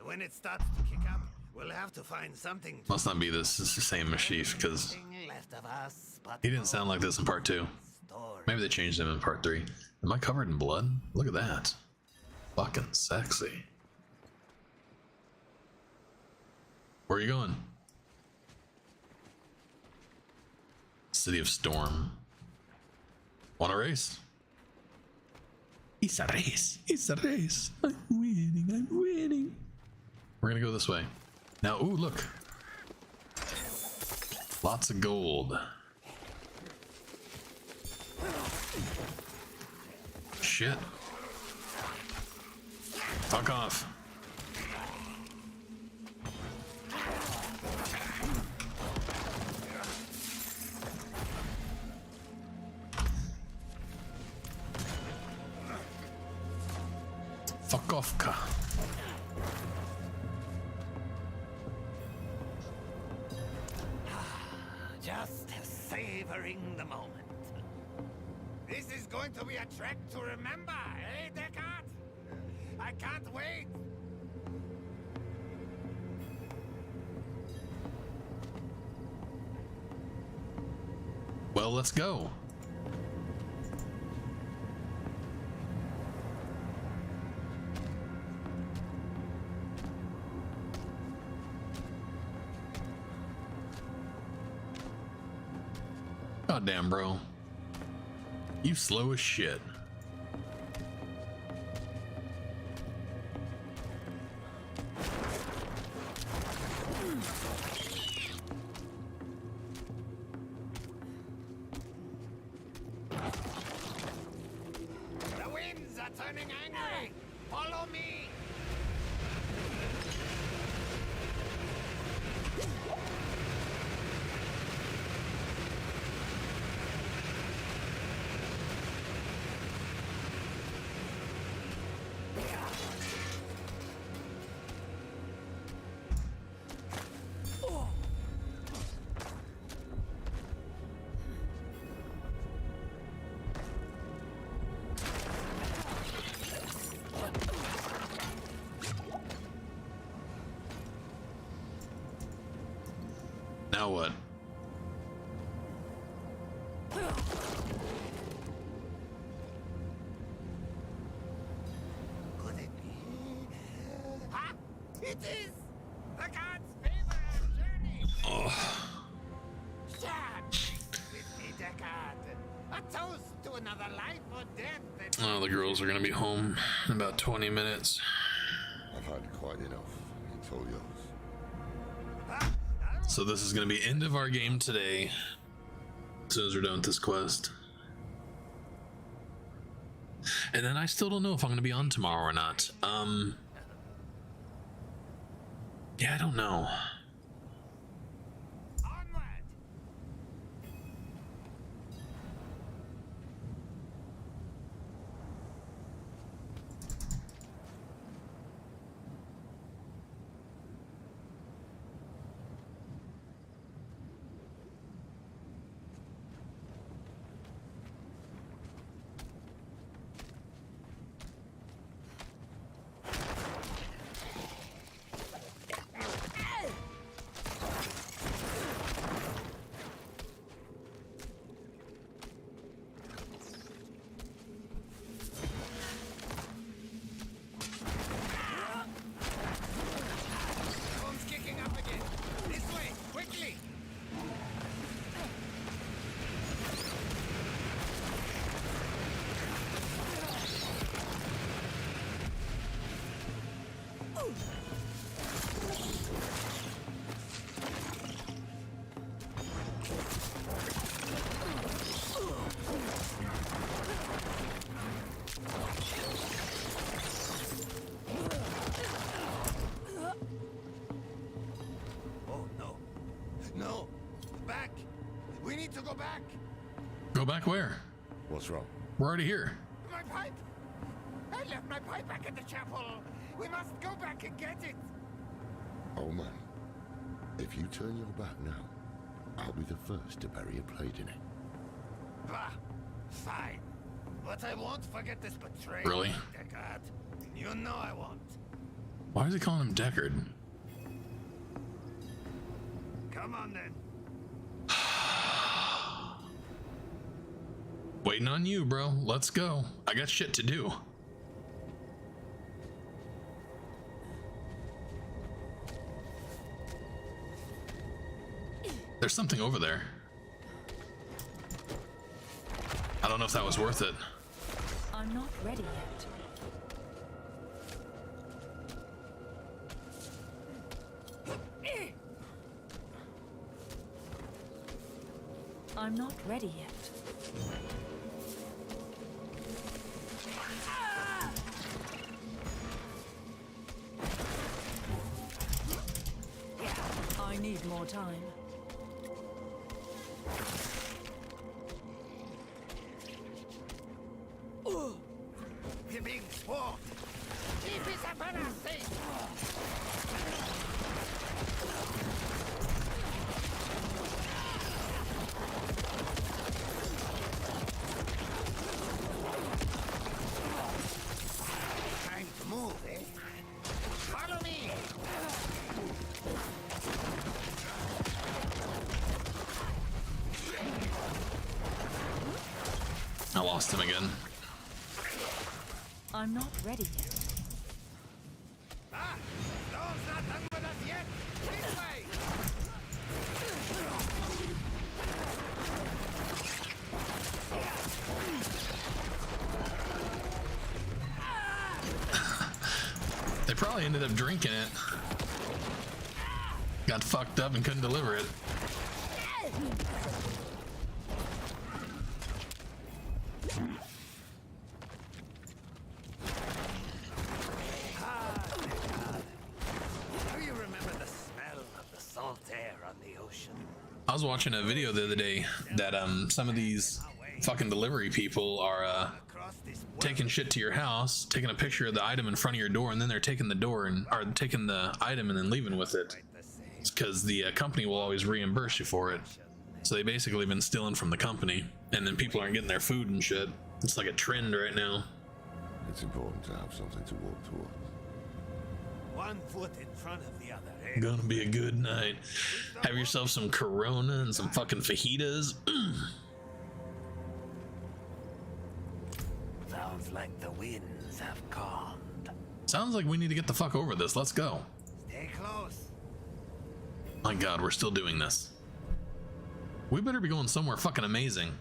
When it starts to kick up, we'll have to find something. Must not be this. It's the same Mashif, because Left of us, but he didn't sound like this in part 2. Maybe they changed him in part 3. Am I covered in blood? Look at that. Fucking sexy. Where are you going? City of Storm. Want a race? It's a race. It's a race. I'm winning. I'm winning. We're gonna go this way. Now, ooh, look. Lots of gold. Shit. Fuck off. Kafka. Just savoring the moment. This is going to be a trek to remember, eh, Descartes? I can't wait. Well, let's go. Goddamn, bro. You slow as shit. The winds are turning angry. Follow me. Now what? Could it be? Ha! It is the gods' favorite journey. Stand with me, Descartes. A toast to another life or death. Oh, the girls are gonna be home in about 20 minutes. I've had quite enough. It's all yours. So this is gonna be end of our game today. As soon as we're done with this quest. And then I still don't know if I'm gonna be on tomorrow or not. Yeah, I don't know. No. Back. We need to go back. Go back where? What's wrong? We're already here. My pipe. I left my pipe back at the chapel. We must go back and get it. Oh man, if you turn your back now, I'll be the first to bury a blade in it. Bah. Fine. But I won't forget this betrayal. Really? Descartes. You know I won't. Why is he calling him Deckard? Come on then. Waiting on you, bro. Let's go. I got shit to do. There's something over there. I don't know if that was worth it. I'm not ready yet. I'm not ready yet. I need more time. The big sword. Keep his lost him again. I'm not ready yet. Ah! Storm's not done with us yet! This way! They probably ended up drinking it. Got fucked up and couldn't deliver it. Do you remember the smell of the salt air on the ocean? I was watching a video the other day that some of these fucking delivery people are taking shit to your house, taking a picture of the item in front of your door, and then they're taking the door and are taking the item and then leaving with it. It's because the company will always reimburse you for it. So they basically been stealing from the company, and then people aren't getting their food and shit. It's like a trend right now. It's important to have something to walk towards. One foot in front of the other, eh? Gonna be a good night. Have yourself some Corona and some fucking fajitas. Sounds like the winds have calmed. Sounds like we need to get the fuck over this. Let's go. Stay close. My god, we're still doing this. We better be going somewhere fucking amazing.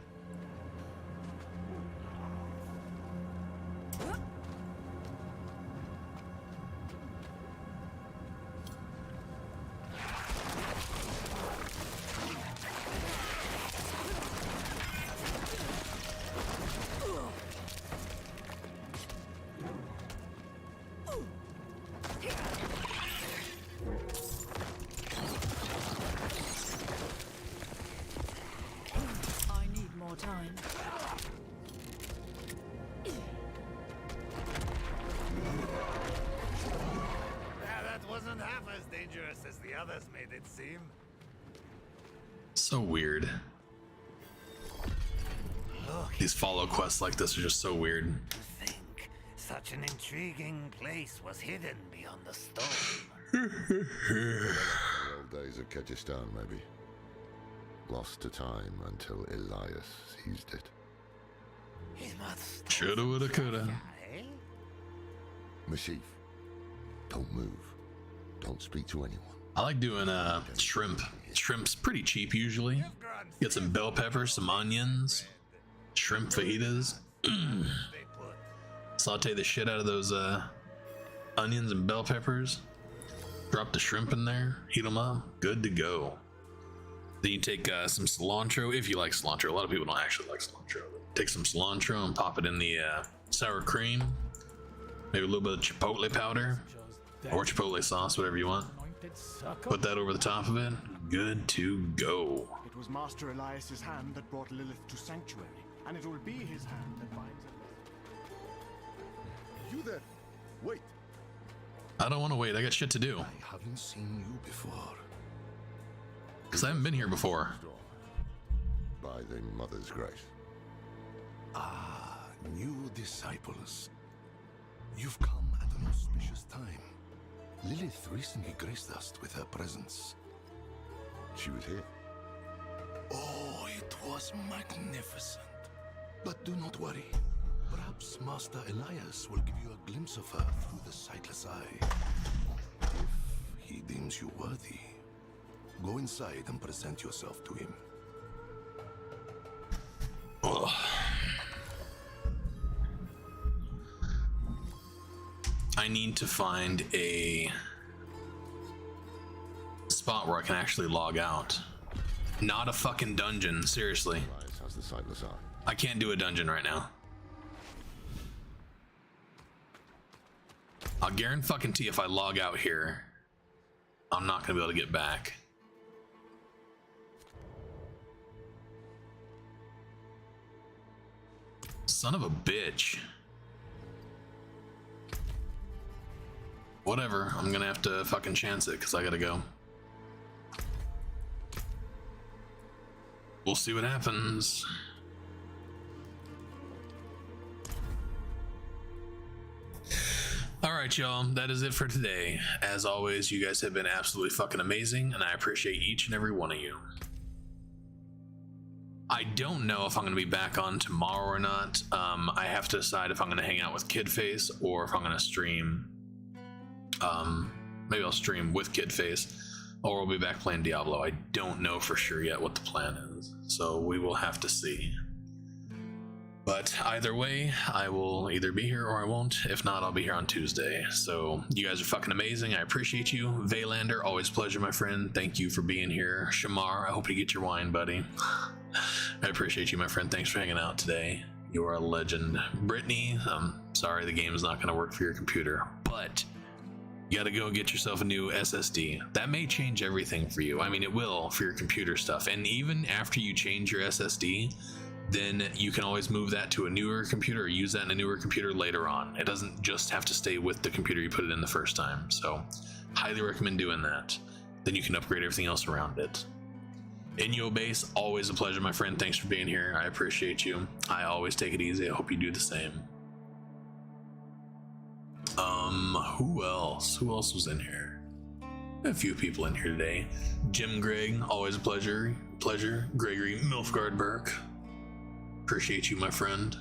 Time. That wasn't half as dangerous as the others made it seem. So weird. Look, These follow quests like this are just so weird. to think such an intriguing place was hidden beyond the storm. The old days of Kyrgyzstan, maybe. Lost to time until Elias seized it. He must. Shoulda, woulda, coulda. Eh? Mashif, don't move. Don't speak to anyone. I like doing shrimp. Shrimp's pretty cheap usually. Get some bell peppers, some onions, shrimp fajitas. Saute the shit out of those onions and bell peppers. Drop the shrimp in there, heat them up, good to go. Then you take some cilantro, if you like cilantro. A lot of people don't actually like cilantro. Take some cilantro and pop it in the sour cream. Maybe a little bit of chipotle powder or chipotle sauce, whatever you want. Put that over the top of it. Good to go. It was Master Elias's hand that brought Lilith to Sanctuary, and it will be his hand that finds it. You there? Wait. I don't want to wait. I got shit to do. I haven't seen you before. Because I haven't been here before. By the Mother's grace. Ah, new disciples. You've come at an auspicious time. Lilith recently graced us with her presence. She was here. Oh, it was magnificent. But do not worry. Perhaps Master Elias will give you a glimpse of her through the sightless eye. If he deems you worthy, go inside and present yourself to him. Ugh. I need to find a spot where I can actually log out. Not a fucking dungeon, seriously. Elias has the sightless eye. I can't do a dungeon right now. I'll guarantee if I log out here, I'm not gonna be able to get back. Son of a bitch. Whatever, I'm gonna have to fucking chance it because I gotta go. We'll see what happens. Alright, y'all, that is it for today. As always, you guys have been absolutely fucking amazing, and I appreciate each and every one of you. I don't know if I'm going to be back on tomorrow or not. I have to decide if I'm going to hang out with Kidface or if I'm going to stream. Maybe I'll stream with Kidface, or we'll be back playing Diablo. I don't know for sure yet what the plan is, so we will have to see. But either way, I will either be here or I won't. If not, I'll be here on Tuesday. So you guys are fucking amazing. I appreciate you. Vaylander, always a pleasure, my friend. Thank you for being here. Shamar, I hope you get your wine, buddy. I appreciate you, my friend. Thanks for hanging out today. You are a legend. Brittany, I'm sorry the game is not going to work for your computer, but you got to go get yourself a new SSD. That may change everything for you. I mean, it will for your computer stuff. And even after you change your SSD, then you can always move that to a newer computer or use that in a newer computer later on. It doesn't just have to stay with the computer you put it in the first time. So highly recommend doing that. Then you can upgrade everything else around it. Inyo Base, always a pleasure, my friend. Thanks for being here. I appreciate you. I always take it easy. I hope you do the same. Who else? Who else was in here? A few people in here today. Jim Greg, always a pleasure. Gregory Milfgard Burke. Appreciate you, my friend.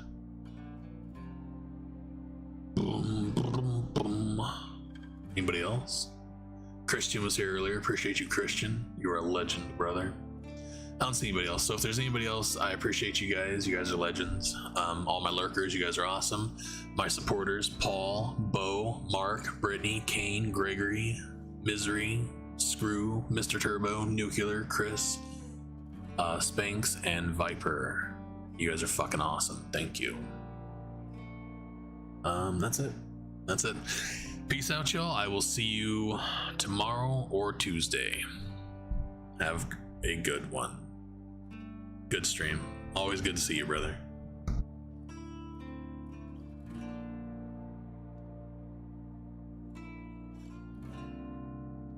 Boom, boom, boom. Anybody else? Christian was here earlier. Appreciate you, Christian. You are a legend, brother. I don't see anybody else. So if there's anybody else, I appreciate you guys. You guys are legends. All my lurkers, you guys are awesome. My supporters, Paul, Bo, Mark, Brittany, Kane, Gregory, Misery, Screw, Mr. Turbo, Nuclear, Chris, Spanx, and Viper. You guys are fucking awesome. Thank you. That's it. That's it. Peace out, y'all. I will see you tomorrow or Tuesday. Have a good one. Good stream. Always good to see you, brother.